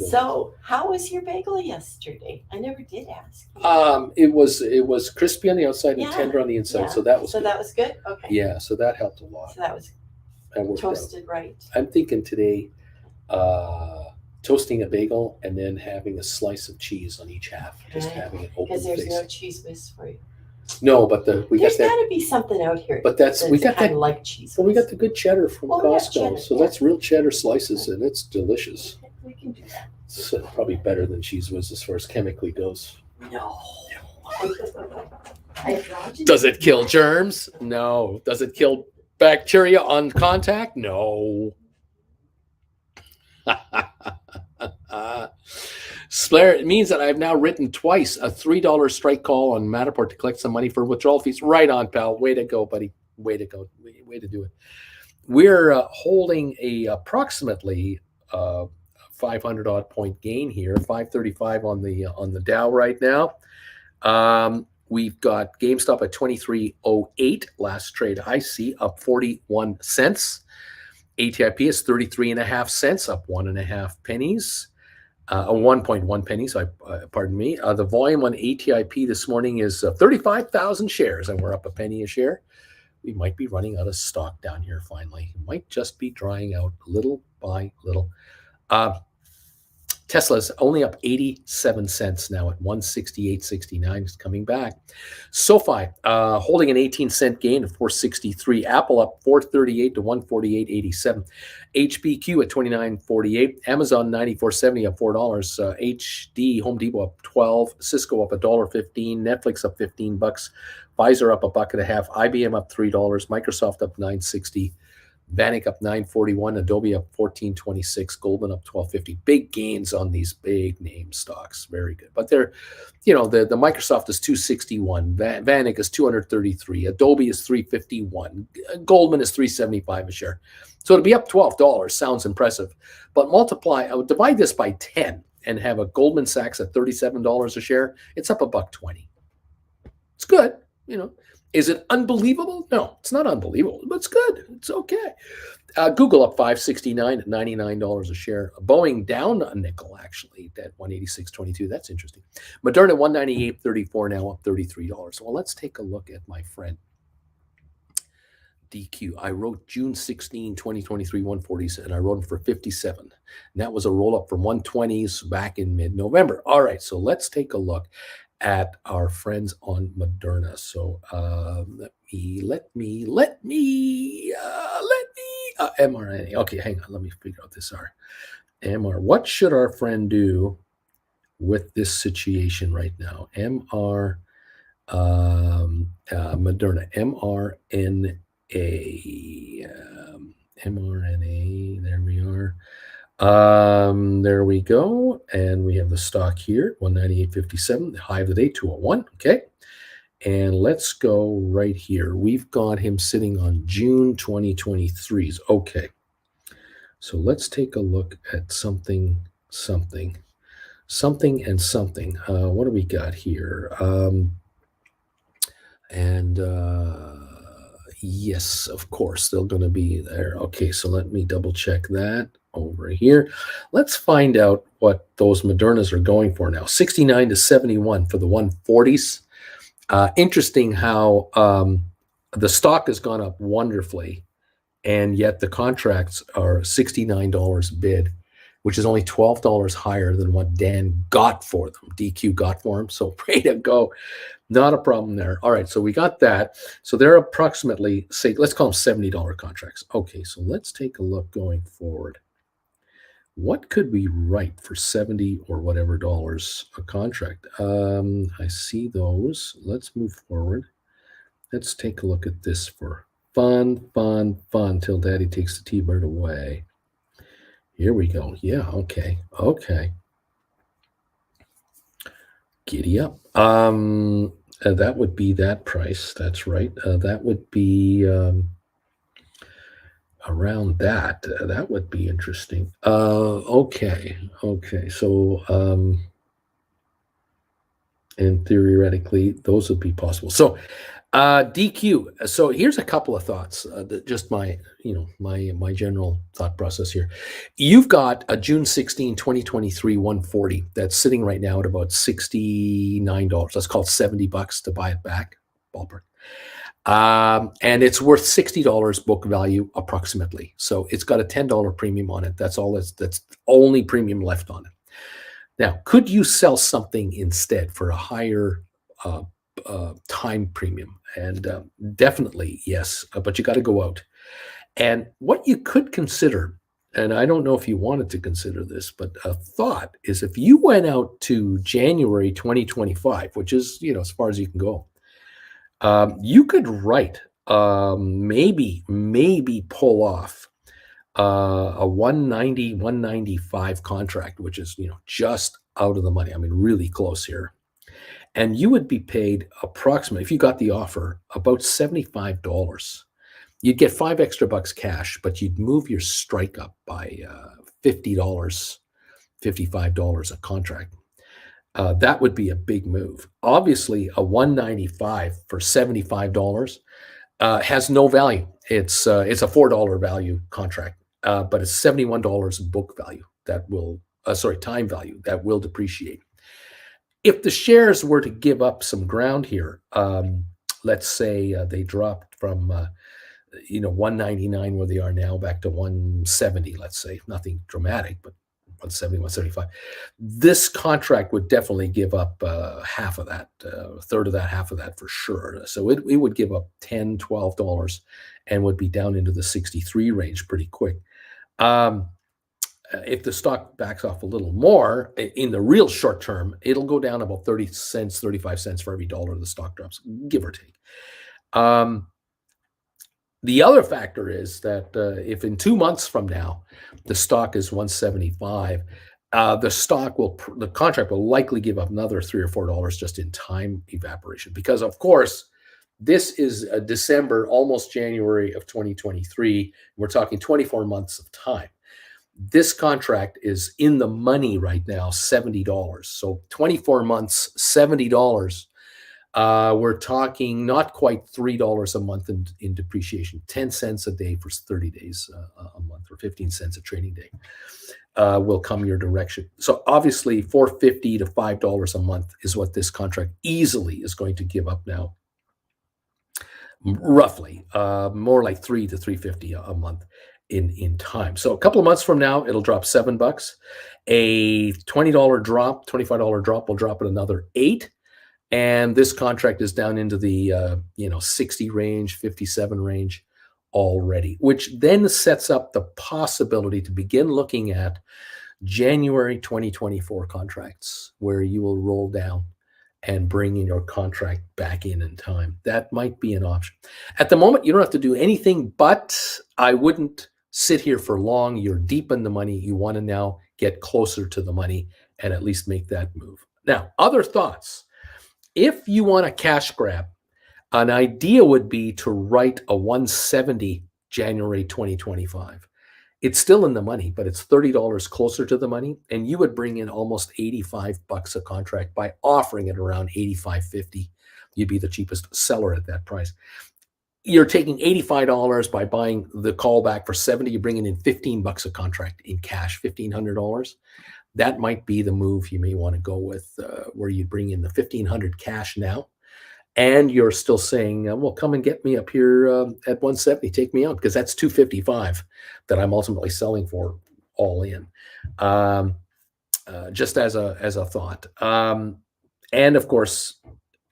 So, how was your bagel yesterday? I never did ask you. It was crispy on the outside and tender on the inside. Yeah. So that was that was good. Okay. Yeah, so that helped a lot. So that was toasted right. I'm thinking today. Toasting a bagel and then having a slice of cheese on each half. Just having it open. Because there's no cheese whiz for you. No, but there's got to be something out here. But we got that like cheese. Well, we got the good cheddar from Costco, cheddar, so that's real cheddar slices, and it's delicious. We can do that. It's probably better than cheese whiz as far as chemically goes. No. Hydrogen? Does it kill germs? No. Does it kill bacteria on contact? No. Splair, it means that I've now written twice a $3 strike call on Matterport to collect some money for withdrawal fees. Right on, pal. Way to go, buddy. Way to go. Way to do it. We're holding a approximately 500 odd point gain here, 535 on the Dow right now. We've got GameStop at 23.08, last trade I see, up 41 cents. ATIP is 33.5 cents, up 1.5 pennies. 1.1 pennies, pardon me. The volume on ATIP this morning is 35,000 shares, and we're up a penny a share. We might be running out of stock down here finally. It might just be drying out little by little. Tesla's only up 87 cents now at 168.69. It's coming back. SoFi holding an 18-cent gain of 463. Apple up 438 to 148.87. HBQ at 29.48. Amazon 94.70 up $4. HD Home Depot up 12. Cisco up $1.15. Netflix up $15. Pfizer up $1.50. IBM up $3. Microsoft up $9.60. Vanek up 9.41, Adobe up 14.26, Goldman up 12.50. Big gains on these big name stocks. Very good. But they're, the Microsoft is 261, Vanek is 233, Adobe is 351, Goldman is 375 a share. So it'll be up $12. Sounds impressive. But I would divide this by 10 and have a Goldman Sachs at $37 a share. It's up $1.20. It's good, Is it unbelievable? No, it's not unbelievable, but it's good. It's okay. Google up $5.69 at $99 a share. Boeing down a nickel, actually, at $186.22. That's interesting. Moderna, $198.34, now up $33. Well, let's take a look at my friend DQ. I wrote June 16, 2023, 140s, and I wrote them for 57. And that was a roll-up from 120s back in mid-November. All right, so let's take a look at our friends on Moderna. So let me mRNA. Okay, hang on. Let me figure out this MR. What should our friend do with this situation right now? Moderna, mRNA. mRNA. There we are. There we go. And we have the stock here, 198.57, the high of the day, 201. Okay. And let's go right here. We've got him sitting on June 2023's. Okay. So let's take a look at something. What do we got here? Yes, of course, they're going to be there. Okay, so let me double check that over here. Let's find out what those Modernas are going for now. 69 to 71 for the 140s. Interesting how the stock has gone up wonderfully, and yet the contracts are $69 bid, which is only $12 higher than what Dan got for them. DQ got for them. So way to go. Not a problem there. All right, so we got that. So they're approximately, say, let's call them $70 contracts. Okay, so let's take a look going forward. What could we write for 70 or whatever dollars a contract? I see those. Let's move forward. Let's take a look at this for fun till Daddy takes the T-bird away. Here we go. Yeah, okay. Giddy up. That would be that price. That's right. That would be around that. That would be interesting. Okay. So, and theoretically, those would be possible. So, DQ. So here's a couple of thoughts. Just my general thought process here. You've got a June 16, 2023 140 that's sitting right now at about $69. Let's call it $70 to buy it back, ballpark. And it's worth $60 book value approximately. So it's got a $10 premium on it. That's all. That's only premium left on it. Now, could you sell something instead for a higher time premium? And definitely yes, but you got to go out. And what you could consider, and I don't know if you wanted to consider this, but a thought is if you went out to January 2025, which is, as far as you can go, you could write, maybe pull off a 190, 195 contract, which is, just out of the money. I mean, really close here. And you would be paid approximately, if you got the offer, about $75. You'd get $5 extra cash, but you'd move your strike up by $50, $55 a contract. That would be a big move. Obviously, a 195 for $75 has no value. It's a $4 value contract, but it's $71 book value that will, time value that will depreciate. If the shares were to give up some ground here, let's say they dropped from 199 where they are now back to 170, let's say, nothing dramatic, but 170, 175. This contract would definitely give up half of that, a third of that, half of that for sure. So it would give up $10, $12 and would be down into the 63 range pretty quick. If the stock backs off a little more in the real short term, it'll go down about 30 cents, 35 cents for every dollar the stock drops, give or take. The other factor is that if in 2 months from now the stock is 175, the contract will likely give up another $3 or $4 just in time evaporation, because of course this is December, almost January of 2023. We're talking 24 months of time. This contract is in the money right now, $70. So 24 months, $70. We're talking not quite $3 a month in depreciation, 10 cents a day for 30 days a month, or 15 cents a trading day will come your direction. So obviously $4.50 to $5 a month is what this contract easily is going to give up now. Roughly, more like $3 to $3.50 a month in time. So a couple of months from now, it'll drop $7. A $20 drop, $25 drop will drop at another $8. And this contract is down into the 60 range, 57 range already, which then sets up the possibility to begin looking at January 2024 contracts, where you will roll down and bring in your contract back in time. That might be an option. At the moment, you don't have to do anything, but I wouldn't sit here for long. You're deep in the money. You want to now get closer to the money and at least make that move. Now, other thoughts. If you want a cash grab, an idea would be to write a 170 January 2025. It's still in the money, but it's $30 closer to the money, and you would bring in almost $85 a contract by offering it around $85.50. You'd be the cheapest seller at that price. You're taking $85 by buying the callback for $70. You're bringing in $15 a contract in cash, $1,500. That might be the move you may want to go with, where you bring in the $1,500 cash now, and you're still saying, well, come and get me up here at 170, take me out, because that's $255 that I'm ultimately selling for all in, just as a thought. And of course,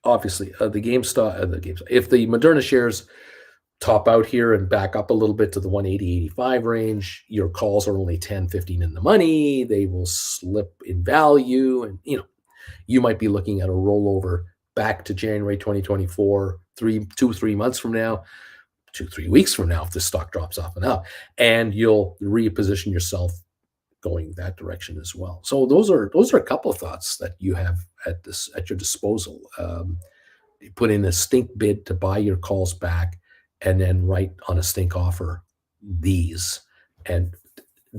obviously, if the Moderna shares top out here and back up a little bit to the 180, 85 range, your calls are only 10, 15 in the money. They will slip in value. And, you might be looking at a rollover back to January 2024, 3 months from now, 2-3 weeks from now, if the stock drops off and up, and you'll reposition yourself going that direction as well. So those are a couple of thoughts that you have at your disposal. You put in a stink bid to buy your calls back, and then write on a stink offer these and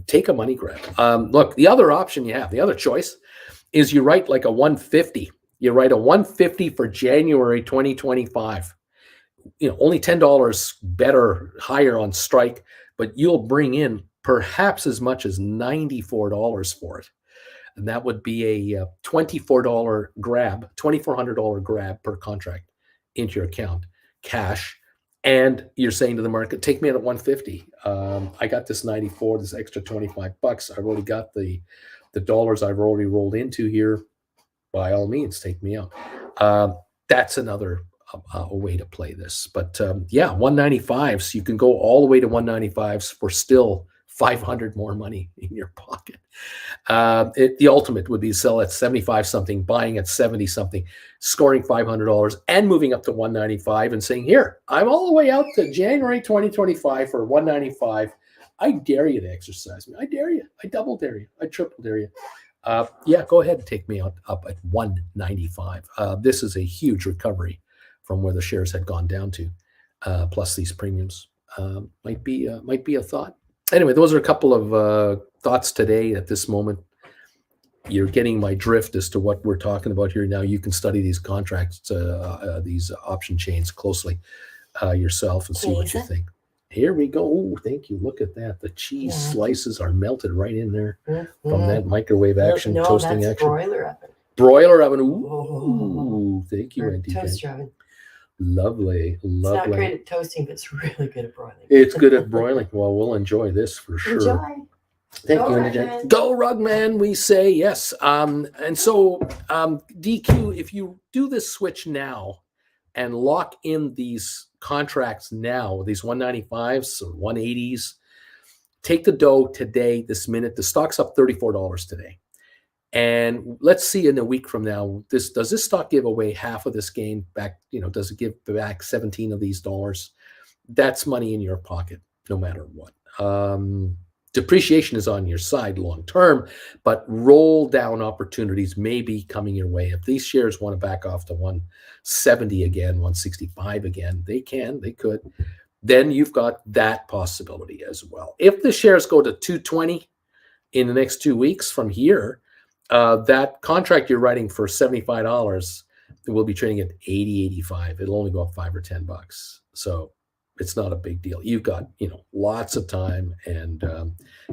take a money grab. Look, the other option you have, the other choice, is you write like a 150. You write a 150 for January 2025. Only $10 better, higher on strike, but you'll bring in perhaps as much as $94 for it. And that would be a $24 grab, $2,400 grab per contract into your account, cash. And you're saying to the market, take me out at 150. I got this 94, this extra $25. I've already got the dollars I've already rolled into here. By all means, take me out. That's another a way to play this. But 195s, you can go all the way to 195s for still 500 more money in your pocket. The ultimate would be to sell at 75 something, buying at 70 something, scoring $500 and moving up to 195 and saying, here, I'm all the way out to January 2025 for 195. I dare you to exercise me. I dare you. I double dare you. I triple dare you. Yeah, go ahead and take me up at 195. This is a huge recovery from where the shares had gone down to, plus these premiums. Might be a thought. Anyway, those are a couple of thoughts today at this moment. You're getting my drift as to what we're talking about here. Now you can study these contracts, these option chains closely yourself and see what you think. Here we go. Oh, thank you. Look at that. The cheese slices are melted right in there from that microwave action, toasting that's action. Broiler oven. Broiler oven. Ooh, thank you, Andy. Toaster oven. Lovely. It's not great at toasting, but it's really good at broiling. It's good at broiling. Well, we'll enjoy this for sure. Enjoy. Thank you, Andy. Go Rugman, we say yes. And so DQ, if you do this switch now and lock in these contracts now, these 195s or 180s, take the dough today, this minute. The stock's up $34 today. And let's see in a week from now, does this stock give away half of this gain back? Does it give back 17 of these dollars? That's money in your pocket, no matter what. Depreciation is on your side long term, but roll down opportunities may be coming your way. If these shares want to back off to 170 again, 165 again, they could. Then you've got that possibility as well. If the shares go to 220 in the next 2 weeks from here, that contract you're writing for $75 will be trading at 80, 85. It'll only go up $5 or $10. So it's not a big deal. You've got, lots of time, and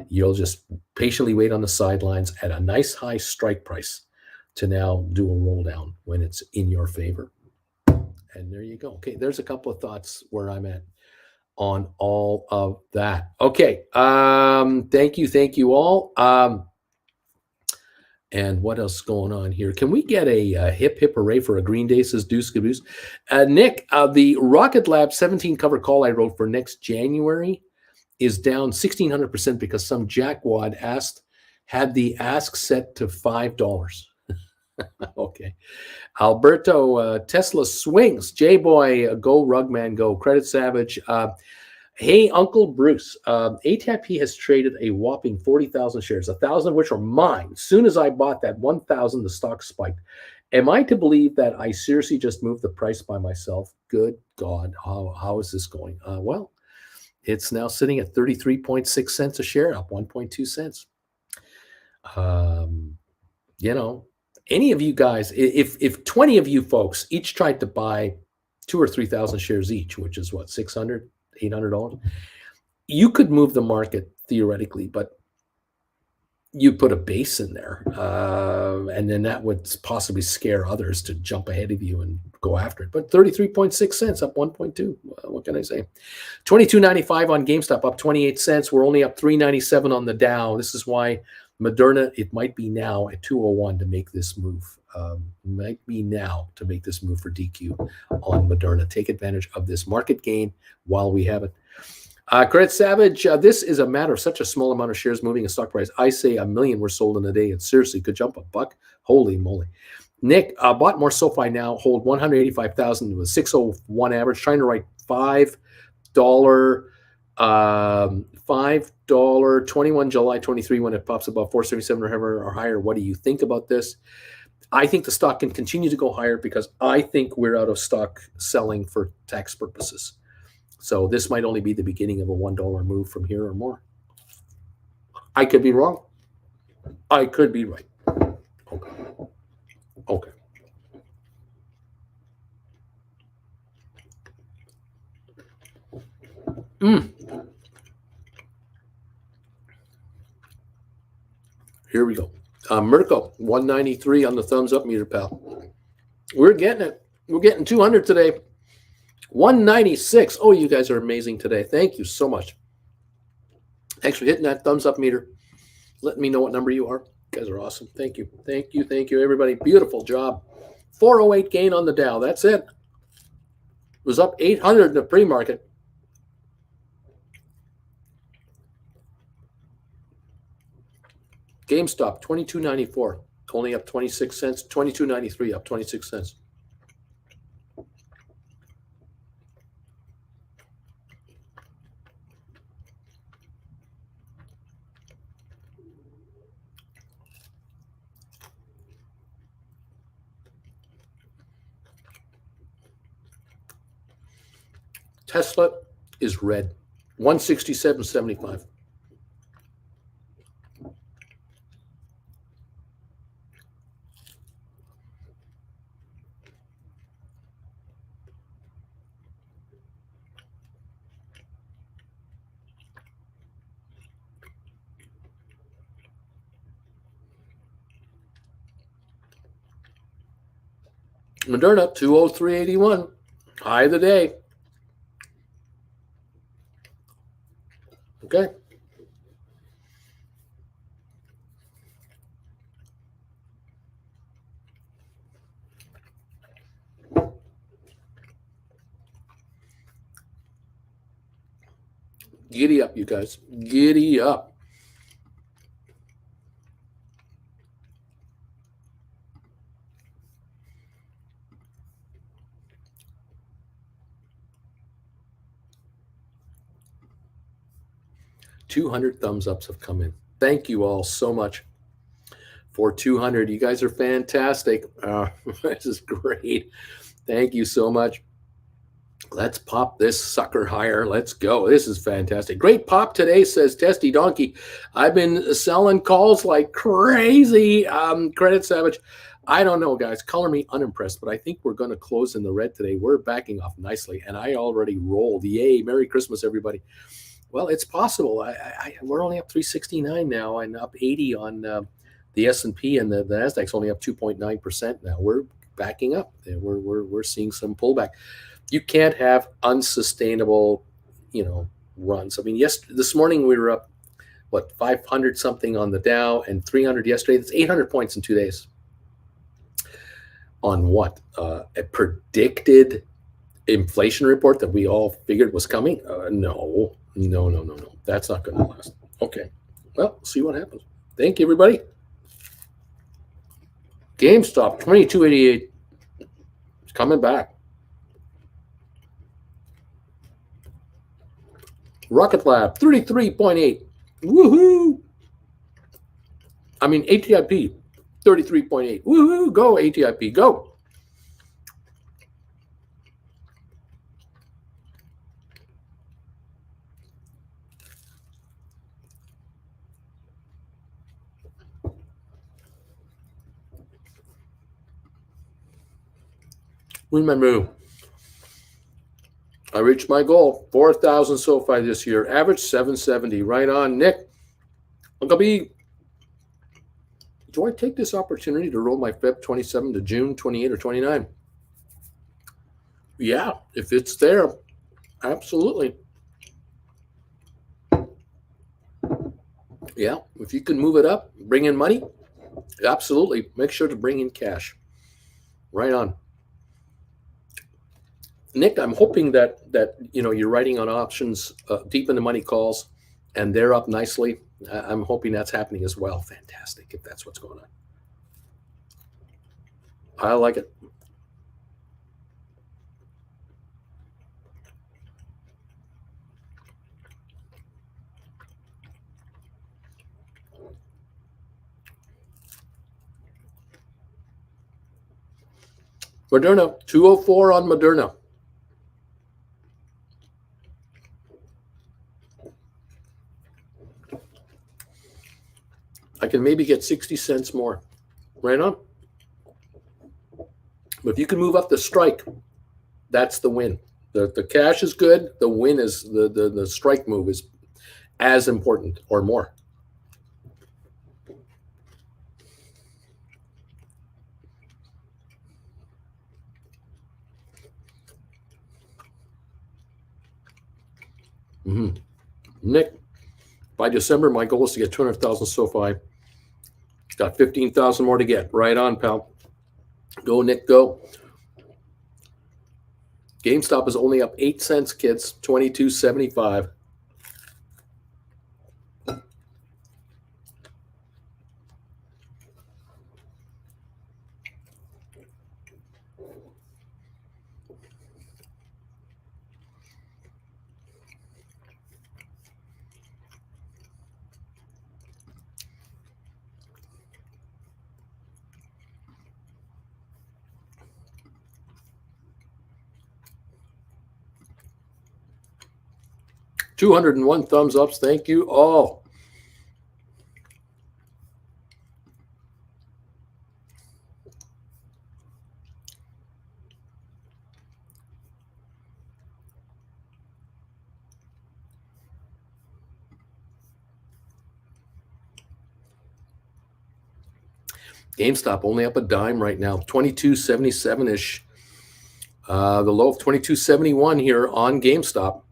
you'll just patiently wait on the sidelines at a nice high strike price to now do a roll down when it's in your favor. And there you go. Okay, there's a couple of thoughts where I'm at on all of that. Okay, thank you all. And what else is going on here? Can we get a hip hooray for a Green Day, says Deuce Caboose? Nick, the Rocket Lab 17 cover call I wrote for next January is down 1,600% because some jackwad had the ask set to $5. Okay. Alberto, Tesla swings. J-Boy, go Rugman, go. Credit Savage. Hey, Uncle Bruce, ATP has traded a whopping 40,000 shares, 1,000 of which are mine. As soon as I bought that 1,000, the stock spiked. Am I to believe that I seriously just moved the price by myself? Good God, how is this going? Well, it's now sitting at 33.6 cents a share, up 1.2 cents. Any of you guys, if 20 of you folks each tried to buy 2,000 or 3,000 shares each, which is what, $600, $800, you could move the market theoretically, but you put a base in there, and then that would possibly scare others to jump ahead of you and go after it. But 33.6 cents, up 1.2. What can I say? 22.95 on GameStop, up 28 cents. We're only up 3.97 on the Dow. This is why Moderna, it might be now at 201 to make this move. Might be now to make this move for DQ on Moderna. Take advantage of this market gain while we have it. Credit Savage, this is a matter of such a small amount of shares moving a stock price. I say 1 million were sold in a day. It seriously could jump $1. Holy moly. Nick, bought more SoFi now, hold 185,000 with 601 average, trying to write $5, $5.21 July 23 when it pops above 477 or higher. What do you think about this? I think the stock can continue to go higher because I think we're out of stock selling for tax purposes. So this might only be the beginning of a $1 move from here or more. I could be wrong. I could be right. Okay. Here we go. Mirko, 193 on the thumbs up meter, pal. We're getting it. We're getting 200 today. 196. Oh, you guys are amazing today. Thank you so much. Thanks for hitting that thumbs up meter. Letting me know what number you are. You guys are awesome. Thank you. Thank you. Thank you, everybody. Beautiful job. 408 gain on the Dow. That's it. It was up 800 in the pre-market. GameStop, $22.94, only up 26 cents. $22.93, up 26 cents. Tesla is red, 167.75. Moderna, 203.81, high of the day. Okay. Giddy up, you guys. Giddy up. $200 thumbs ups have come in. Thank you all so much for 200. You guys are fantastic. This is great. Thank you so much. Let's pop this sucker higher. Let's go. This is fantastic. Great pop today, says Testy Donkey. I've been selling calls like crazy. Credit Savage. I don't know, guys. Color me unimpressed, but I think we're going to close in the red today. We're backing off nicely, and I already rolled. Yay. Merry Christmas, everybody. Well, it's possible. We're only up 369 now and up 80 on the S&P, and the Nasdaq's only up 2.9% now. We're backing up. We're seeing some pullback. You can't have unsustainable, runs. I mean, this morning we were up, 500 something on the Dow and 300 yesterday. That's 800 points in 2 days. On what? A predicted inflation report that we all figured was coming? No. That's not going to last. Okay. Well, see what happens. Thank you, everybody. GameStop, 22.88. It's coming back. Rocket Lab, 33.8. Woohoo! I mean, ATIP, 33.8. Woohoo! Go, ATIP, go. Remember, I reached my goal, 4,000 SoFi this year, average 770. Right on, Nick. Uncle B, do I take this opportunity to roll my Feb 27 to June 28 or 29? Yeah, if it's there, absolutely. Yeah, if you can move it up, bring in money, absolutely. Make sure to bring in cash. Right on. Nick, I'm hoping that you're writing on options, deep in the money calls, and they're up nicely. I'm hoping that's happening as well. Fantastic, if that's what's going on. I like it. Moderna, 204 on Moderna. I can maybe get 60 cents more. Right on. But if you can move up the strike, that's the win. The cash is good. The win is the strike move is as important or more. Mm-hmm. Nick, by December, my goal is to get 200,000 SoFi. Got 15,000 more to get. Right on, pal. Go, Nick, go. GameStop is only up 8 cents, kids. 22.75. 201 thumbs ups. Thank you all. GameStop only up a dime right now, 22.77-ish. The low of 22.71 here on GameStop.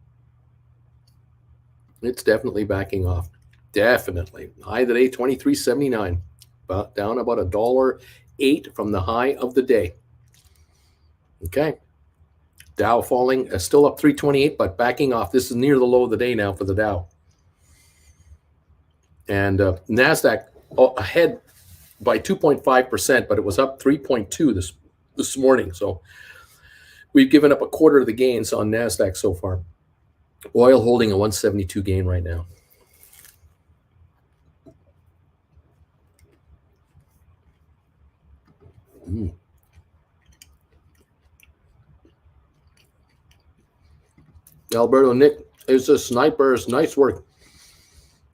It's definitely backing off. Definitely. High today, 23.79. Down about $1.08 from the high of the day. Okay. Dow falling, still up 328, but backing off. This is near the low of the day now for the Dow. And NASDAQ ahead by 2.5%, but it was up 3.2 this morning. So we've given up a quarter of the gains on NASDAQ so far. Oil holding a 172 gain right now. Alberto Nick is a sniper. Nice work.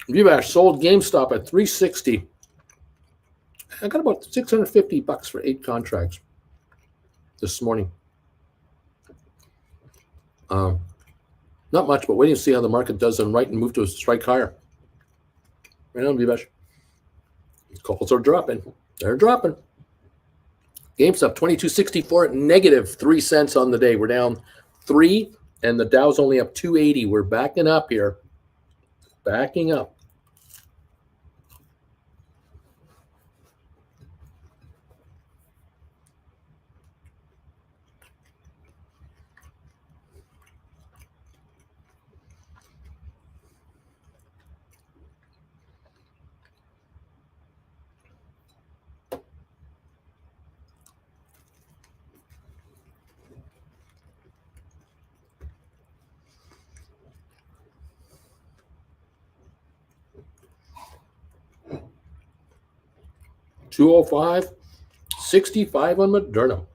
Vivash sold GameStop at 360. I got about $650 for 8 contracts this morning. Not much, but waiting to see how the market does and right and move to a strike higher. Right on, Vivash. Calls are dropping. They're dropping. GameStop 22.64 negative 3 cents on the day. We're down 3, and the Dow's only up 280. We're backing up here. Backing up. $205, 65 on Moderna.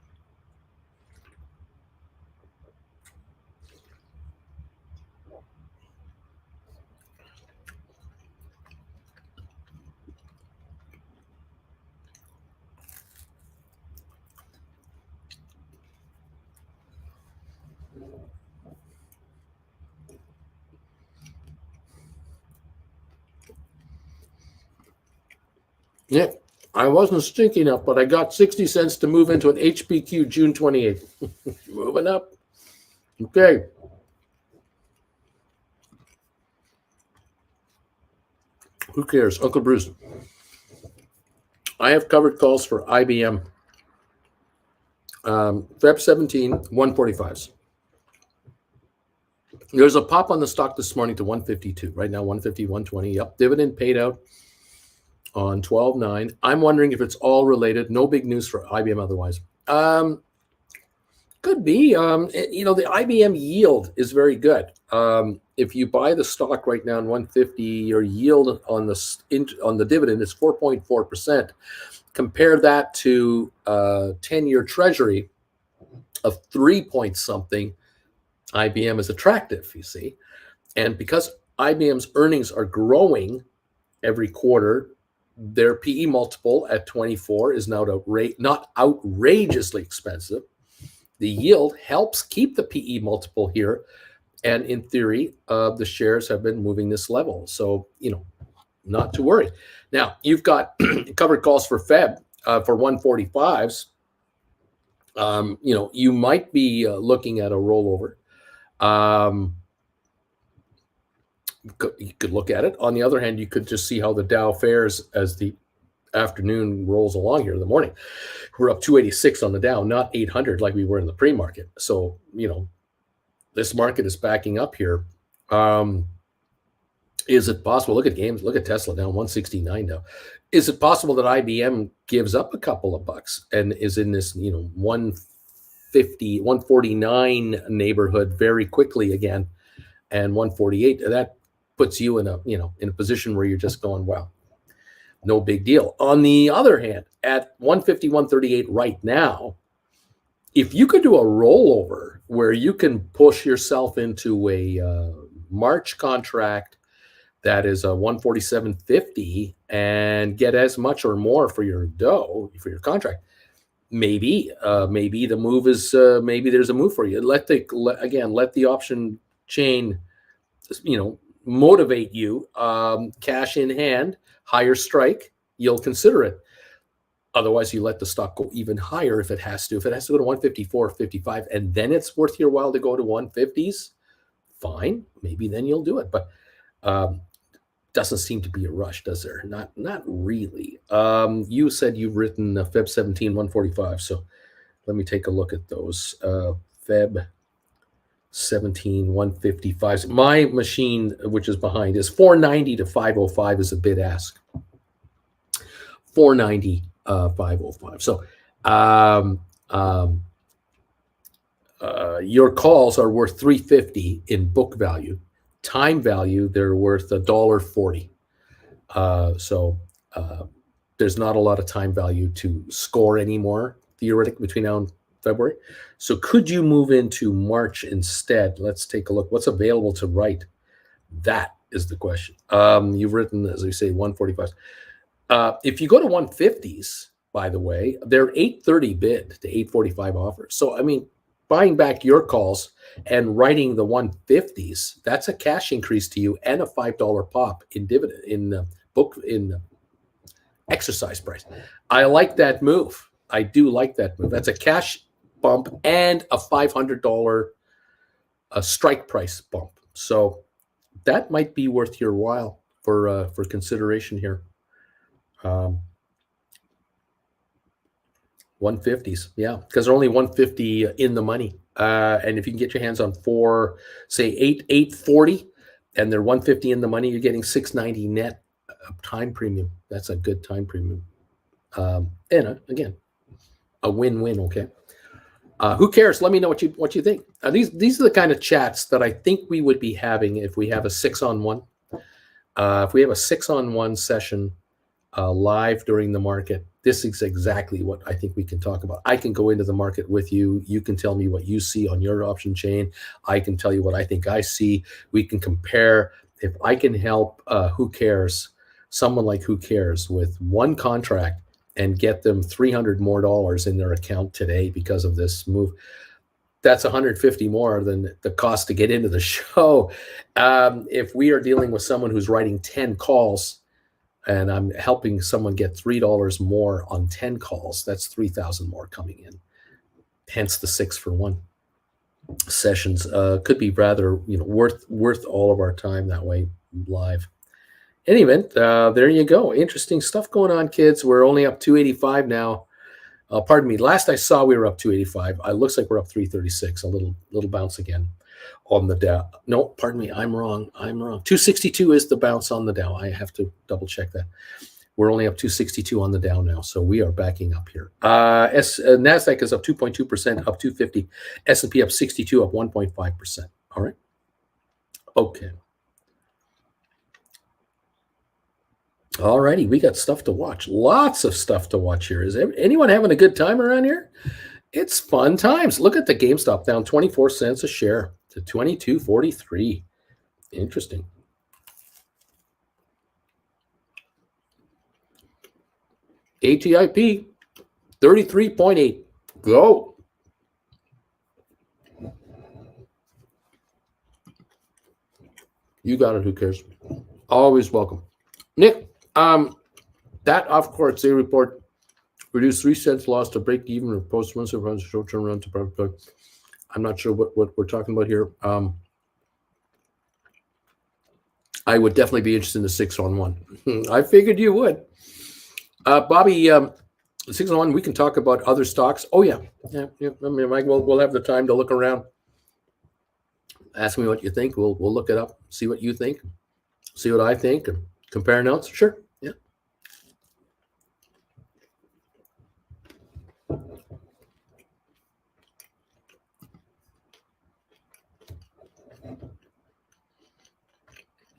Yeah, I wasn't stinky enough, but I got 60 cents to move into an HPQ June 28th. Moving up. Okay. Who cares? Uncle Bruce. I have covered calls for IBM. Feb 17, 145s. There's a pop on the stock this morning to 152. Right now, 150, 120. Yep. Dividend paid out on 12/9. I'm wondering if it's all related. No big news for IBM otherwise. Could be. The IBM yield is very good. If you buy the stock right now in 150, your yield on the dividend is 4.4%. Compare that to 10-year Treasury of 3 point something. IBM is attractive, you see. And because IBM's earnings are growing every quarter, their PE multiple at 24 is now not outrageously expensive. The yield helps keep the PE multiple here. And in theory, the shares have been moving this level. So, not to worry. Now, you've got covered calls for Feb for 145s. You might be looking at a rollover. You could look at it. On the other hand, you could just see how the Dow fares as the afternoon rolls along here in the morning. We're up 286 on the Dow, not 800 like we were in the pre-market. So, this market is backing up here. Is it possible? Look at Tesla down 169 now. Is it possible that IBM gives up a couple of bucks and is in this, 150, 149 neighborhood very quickly again, and 148? That puts you in a position where you're just going, wow, no big deal. On the other hand, at 150, 138 right now, if you could do a rollover where you can push yourself into a March contract that is a 147.50 and get as much or more for your dough for your contract. Maybe the move is maybe there's a move for you. Let the option chain, motivate you. Cash in hand, higher strike, you'll consider it. Otherwise, you let the stock go even higher if it has to. If it has to go to 154, 55, and then it's worth your while to go to 150s, fine. Maybe then you'll do it. But doesn't seem to be a rush, does there? Not really. You said you've written Feb 17, 145. So let me take a look at those. Feb 17, 155. My machine, which is behind, is 490 to 505 is a bid ask. 490, 505. So your calls are worth 350 in book value. Time value, they're worth $1.40. So there's not a lot of time value to score anymore, theoretically, between now and February. So could you move into March instead? Let's take a look. What's available to write? That is the question. You've written, as we say, 145. If you go to 150s, by the way, they're 830 bid to 845 offers. So, I mean, buying back your calls and writing the 150s, that's a cash increase to you and a $5 pop in dividend in exercise price. I like that move. I do like that move. That's a cash bump and a $500 strike price bump. So that might be worth your while for consideration here. 150s, yeah, because they're only 150 in the money. And if you can get your hands on say 840, and they're 150 in the money, you're getting 690 net time premium. That's a good time premium. And again, a win-win. Okay. Who cares? Let me know what you think. These are the kind of chats that I think we would be having if we have a 6-on-1. If we have a 6-on-1 session live during the market, this is exactly what I think we can talk about. I can go into the market with you. You can tell me what you see on your option chain. I can tell you what I think I see. We can compare. If I can help Who Cares, someone like Who Cares, with one contract and get them $300 more in their account today because of this move, that's 150 more than the cost to get into the show. If we are dealing with someone who's writing 10 calls, and I'm helping someone get $3 more on 10 calls, that's 3,000 more coming in. Hence the 6-for-1 sessions could be rather, worth all of our time that way live. In any event, there you go. Interesting stuff going on, kids. We're only up 285 now. Pardon me. Last I saw, we were up 285. It looks like we're up 336. A little bounce again on the Dow. No, pardon me. I'm wrong. 262 is the bounce on the Dow. I have to double check that. We're only up 262 on the Dow now, so we are backing up here. Nasdaq is up 2.2%, up 250. S&P up 62, up 1.5%. All right. Okay. All righty, we got stuff to watch. Lots of stuff to watch here. Is anyone having a good time around here? It's fun times. Look at the GameStop down 24 cents a share to $22.43. Interesting. ATIP 33.8. Go. You got it. Who cares? Always welcome. Nick, that off-court day report reduced 3 cents loss to break even or post months of runs short-term run to profit. I'm not sure what we're talking about here. I would definitely be interested in the 6-on-1. I figured you would. Bobby, 6-on-1, we can talk about other stocks. Oh, yeah. I mean, Mike, we'll have the time to look around. Ask me what you think. We'll look it up, see what you think, see what I think, and compare notes. Sure. Yeah.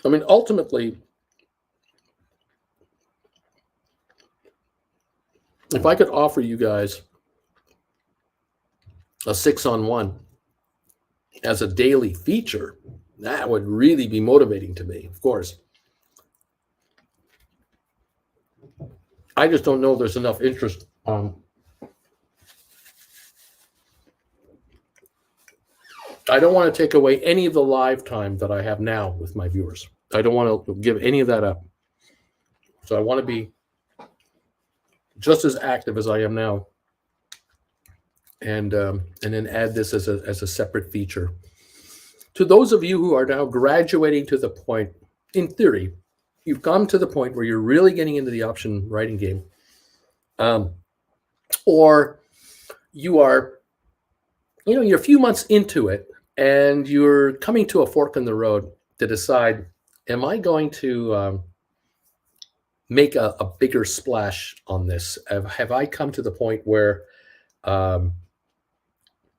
I mean, ultimately, if I could offer you guys a 6-on-1 as a daily feature, That would really be motivating to me, of course. I just don't know if there's enough interest. I don't want to take away any of the live time that I have now with my viewers. I don't want to give any of that up. So I want to be just as active as I am now, and then add this as a separate feature. To those of you who are now graduating to the point, in theory, you've come to the point where you're really getting into the option writing game, or you are, you're a few months into it, and you're coming to a fork in the road to decide, am I going to make a bigger splash on this? Have I come to the point where,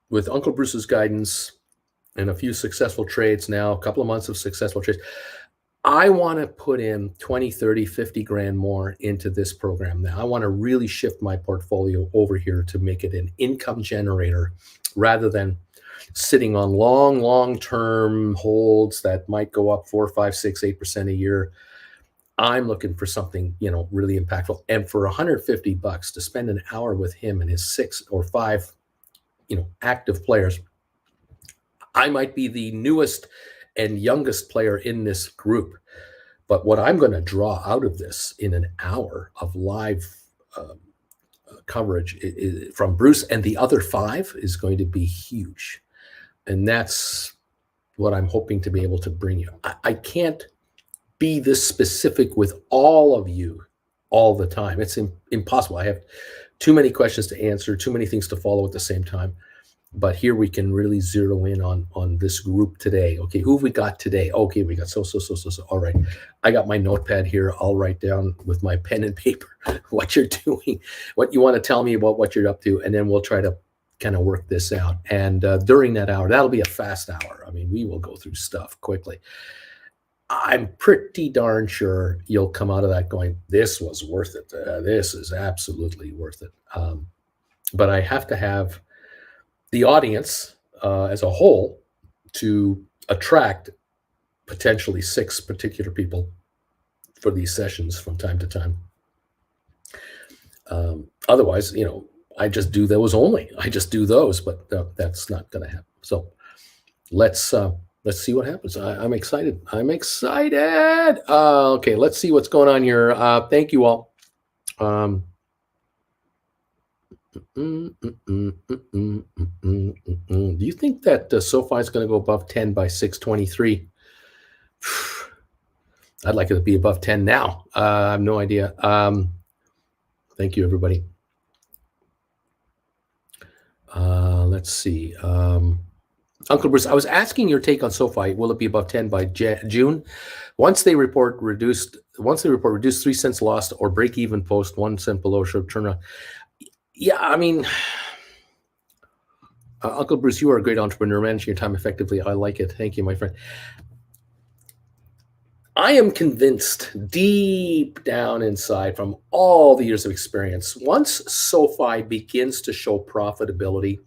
with Uncle Bruce's guidance and a few successful trades now, a couple of months of successful trades, I want to put in 20, 30, 50 grand more into this program now. I want to really shift my portfolio over here to make it an income generator rather than sitting on long-term holds that might go up 4, 5, 6, 8% a year. I'm looking for something, really impactful. And for $150 to spend an hour with him and his 6 or 5, active players, I might be the newest and youngest player in this group. But what I'm going to draw out of this in an hour of live coverage from Bruce and the other 5 is going to be huge. And that's what I'm hoping to be able to bring you. I can't be this specific with all of you all the time. It's impossible. I have too many questions to answer, too many things to follow at the same time. But here we can really zero in on this group today. Okay, who have we got today? Okay, we got so. All right, I got my notepad here. I'll write down with my pen and paper what you're doing, what you want to tell me about what you're up to, and then we'll try to kind of work this out. And during that hour, that'll be a fast hour. I mean, we will go through stuff quickly. I'm pretty darn sure you'll come out of that going, this was worth it. This is absolutely worth it. But I have to have the audience as a whole to attract potentially 6 particular people for these sessions from time to time. Otherwise, I just do those only. I just do those, but that's not going to happen. So let's see what happens. I'm excited. Okay, let's see what's going on here. Thank you all. Do you think that SoFi is going to go above 10 by 623? I'd like it to be above 10 now. I have no idea. Thank you, everybody. Let's see. Uncle Bruce, I was asking your take on SoFi. Will it be above 10 by June? Once they report reduced 3 cents lost or break even post 1 cent below should turn around. Yeah, I mean, Uncle Bruce, you are a great entrepreneur, managing your time effectively. I like it. Thank you, my friend. I am convinced deep down inside from all the years of experience, once SoFi begins to show profitability,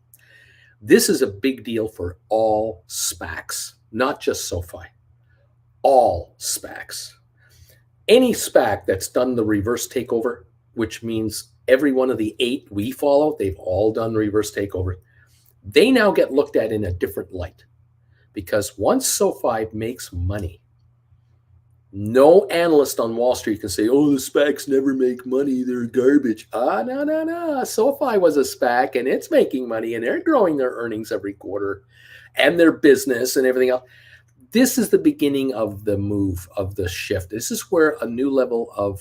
this is a big deal for all SPACs, not just SoFi, all SPACs. Any SPAC that's done the reverse takeover, which means every one of the 8 we follow, they've all done reverse takeover. They now get looked at in a different light because once SoFi makes money, no analyst on Wall Street can say, oh, the SPACs never make money. They're garbage. No. SoFi was a SPAC and it's making money and they're growing their earnings every quarter and their business and everything else. This is the beginning of the move, of the shift. This is where a new level of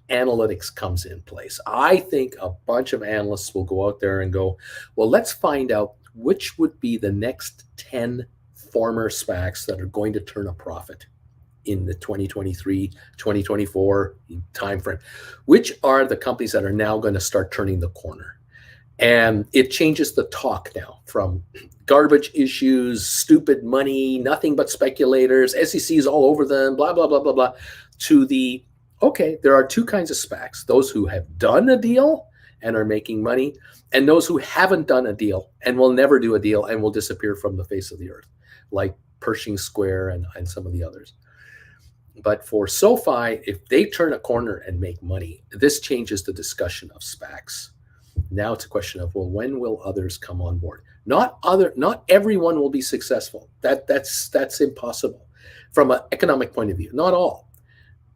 analytics comes in place. I think a bunch of analysts will go out there and go, well, let's find out which would be the next 10 former SPACs that are going to turn a profit in the 2023, 2024 timeframe. Which are the companies that are now going to start turning the corner? And it changes the talk now from garbage issues, stupid money, nothing but speculators, SECs all over them, blah, blah, blah, blah, blah, to the, okay, there are 2 kinds of SPACs, those who have done a deal and are making money, and those who haven't done a deal and will never do a deal and will disappear from the face of the earth, like Pershing Square, and some of the others. But for SoFi, if they turn a corner and make money, this changes the discussion of SPACs. Now it's a question of, well, when will others come on board? Not everyone will be successful. That's impossible from an economic point of view. Not all,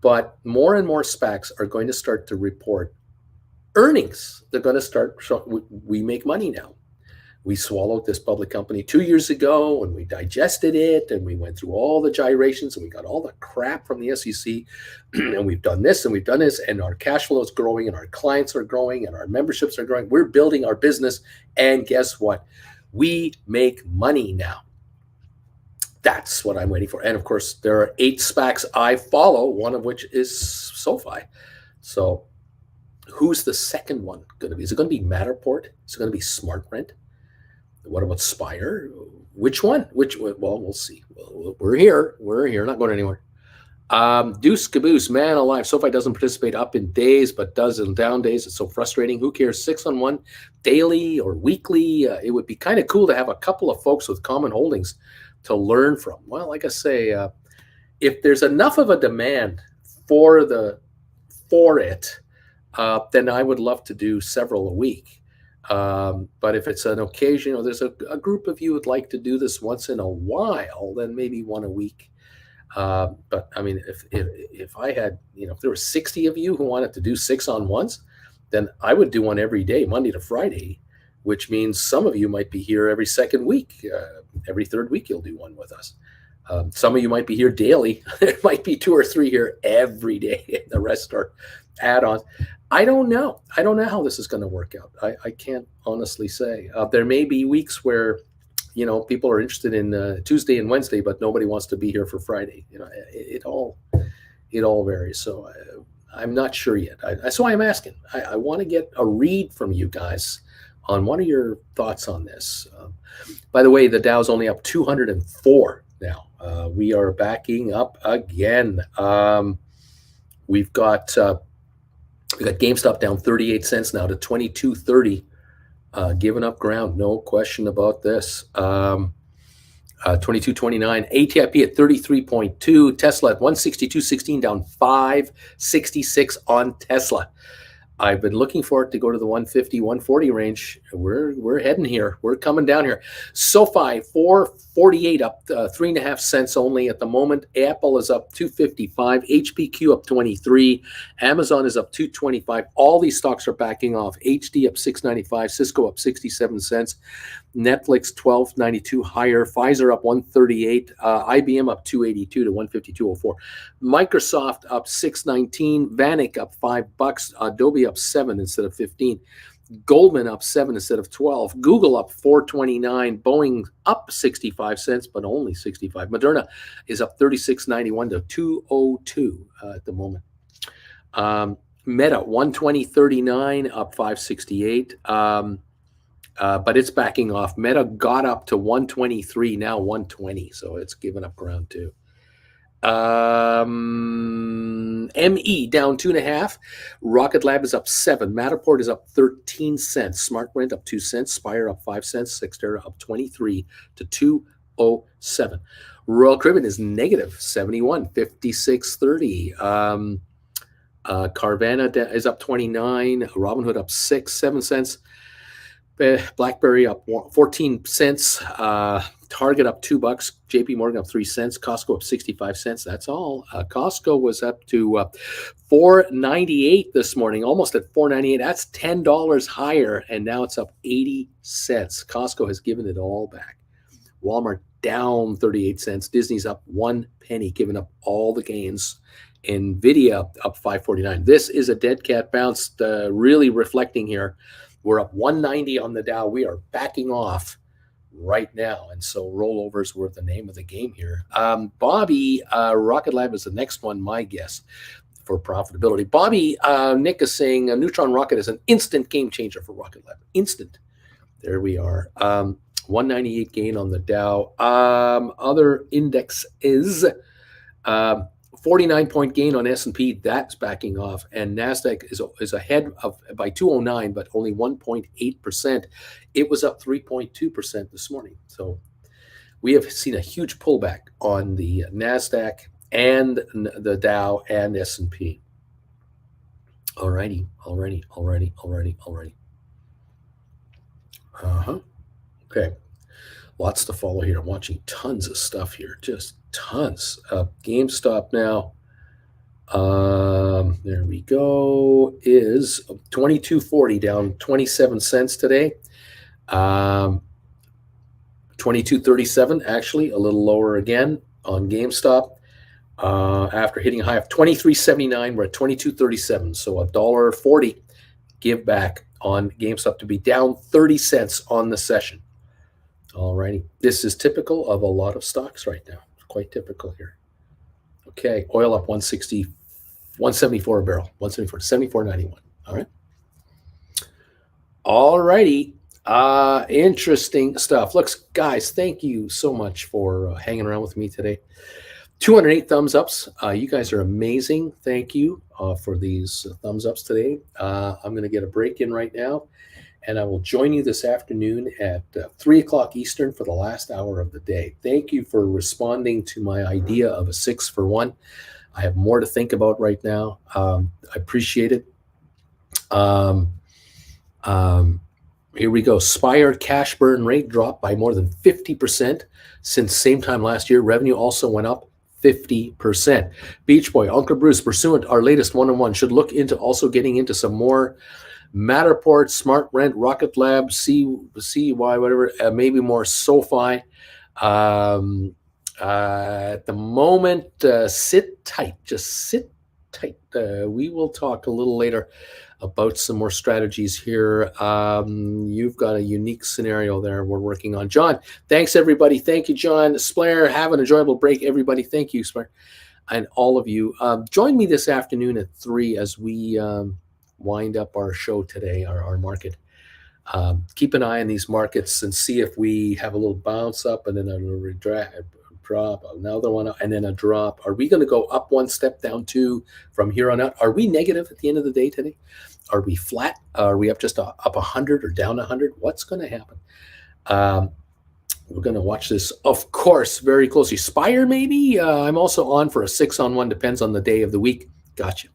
but more and more SPACs are going to start to report earnings. They're going to start. We make money now. We swallowed this public company 2 years ago, and we digested it, and we went through all the gyrations, and we got all the crap from the SEC, and we've done this, and we've done this, and our cash flow is growing, and our clients are growing, and our memberships are growing. We're building our business, and guess what? We make money now. That's what I'm waiting for. And of course, there are 8 SPACs I follow, one of which is SoFi. So who's the second one going to be? Is it going to be Matterport? Is it going to be SmartRent? What about Spire? Which one? Well, we'll see. We're here. We're here. Not going anywhere. Deuce Caboose, man alive. SoFi doesn't participate up in days, but does in down days. It's so frustrating. Who cares? 6 on 1 daily or weekly. It would be kind of cool to have a couple of folks with common holdings to learn from. Well, like I say, if there's enough of a demand for it, then I would love to do several a week. But if it's an occasion, there's a group of you would like to do this once in a while, then maybe one a week. But I mean, if I had, if there were 60 of you who wanted to do 6 on 1s, then I would do one every day, Monday to Friday, which means some of you might be here every second week. Every third week, you'll do one with us. Some of you might be here daily. There might be 2 or 3 here every day. The rest are add-ons. I don't know. I don't know how this is going to work out. I can't honestly say. There may be weeks where, people are interested in Tuesday and Wednesday, but nobody wants to be here for Friday. It all varies. So I'm not sure yet. That's why I'm asking. I want to get a read from you guys on what are your thoughts on this. By the way, the Dow's only up 204 now. We are backing up again. We've got GameStop down 38 cents now to 22.30, giving up ground, no question about this. 22.29, ATIP at 33.2, Tesla at 162.16, down 5.66 on Tesla. I've been looking for it to go to the 150, 140 range. We're heading here. We're coming down here. SoFi 448 up 3.5 cents only at the moment. Apple is up 255. HPQ up 23. Amazon is up 225. All these stocks are backing off. HD up 6.95. Cisco up 67 cents. Netflix 12.92 higher. Pfizer up 138. IBM up 282 to 152.04. Microsoft up 6.19. Vanik up $5. Adobe up 7 instead of 15. Goldman up 7 instead of 12. Google up 4.29. Boeing up 65 cents, but only 65. Moderna is up 36.91 to 202 at the moment. Meta 120.39 up 5.68. But it's backing off. Meta got up to 123, now 120, so it's given up ground too. ME down 2.5. Rocket Lab is up 7. Matterport is up 13 cents. SmartRent up 2 cents. Spire up 5 cents. Cyxtera up 23 to 207. Royal Caribbean is negative 71, 56.30. Carvana is up 29. Robinhood up 7 cents. BlackBerry up 14 cents. Target up $2. JP Morgan up 3 cents. Costco up 65 cents. That's all. Costco was up to $4.98 this morning, almost at $4.98. That's $10 higher, and now it's up 80 cents. Costco has given it all back. Walmart down 38 cents. Disney's up 1 penny, giving up all the gains. NVIDIA up 5.49. This is a dead cat bounce, really reflecting here. We're up 190 on the Dow. We are backing off right now. And so rollovers were the name of the game here. Bobby, Rocket Lab is the next one, my guess, for profitability. Bobby, Nick is saying a Neutron rocket is an instant game changer for Rocket Lab. Instant. There we are. 198 gain on the Dow. Other index is 49-point gain on S&P. That's backing off, and Nasdaq is ahead by 209, but only 1.8%. It was up 3.2% this morning. So we have seen a huge pullback on the NASDAQ and the Dow and S&P. Alrighty. Okay. Lots to follow here. I'm watching tons of stuff here. Just tons. GameStop now. There we go. Is 22.40, down 27 cents today. 22.37, actually, a little lower again on GameStop. After hitting a high of 23.79, we're at 22.37. So $1.40 give back on GameStop to be down 30 cents on the session. All righty. This is typical of a lot of stocks right now. It's quite typical here. Okay. Oil up 174 a barrel. 74.91. All right. All righty. Interesting stuff. Look, guys, thank you so much for hanging around with me today. 208 thumbs ups. You guys are amazing. Thank you for these thumbs ups today. I'm going to get a break in right now, and I will join you this afternoon at 3 o'clock Eastern for the last hour of the day. Thank you for responding to my idea of a 6-for-1. I have more to think about right now. I appreciate it. Here we go. Spire cash burn rate dropped by more than 50% since same time last year. Revenue also went up 50%. Beach Boy, Uncle Bruce, pursuant our latest one-on-one, should look into also getting into some more Matterport, SmartRent, Rocket Lab, CY, whatever, maybe more SoFi. At the moment, sit tight. Just sit tight. We will talk a little later about some more strategies here. You've got a unique scenario there we're working on. John, thanks, everybody. Thank you, John. Splair, have an enjoyable break, everybody. Thank you, Splair. And all of you. Join me this afternoon at 3 as we wind up our show today, our market. Keep an eye on these markets and see if we have a little bounce up and then a drop, another one, and then a drop. Are we going to go up one step, down two from here on out? Are we negative at the end of the day today? Are we flat? Are we up just up 100 or down 100? What's going to happen? We're going to watch this, of course, very closely. Spire, maybe? I'm also on for a 6-on-1, depends on the day of the week. Gotcha,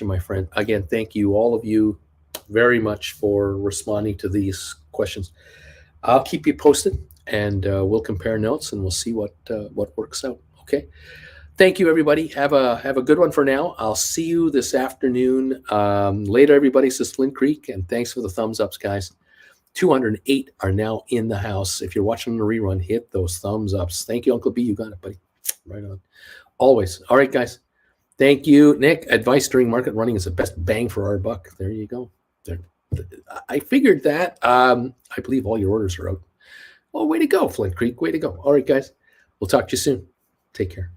my friend. Again, thank you, all of you, very much for responding to these questions. I'll keep you posted, and we'll compare notes, and we'll see what works out. Okay. Thank you, everybody. Have a good one for now. I'll see you this afternoon. Later, everybody, says Flint Creek, and thanks for the thumbs ups, guys. 208 are now in the house. If you're watching the rerun, hit those thumbs ups. Thank you, Uncle B. You got it, buddy. Right on. Always. All right, guys. Thank you, Nick. Advice during market running is the best bang for our buck. There you go. There. I figured that. I believe all your orders are out. Well, way to go, Flint Creek. Way to go. All right, guys. We'll talk to you soon. Take care.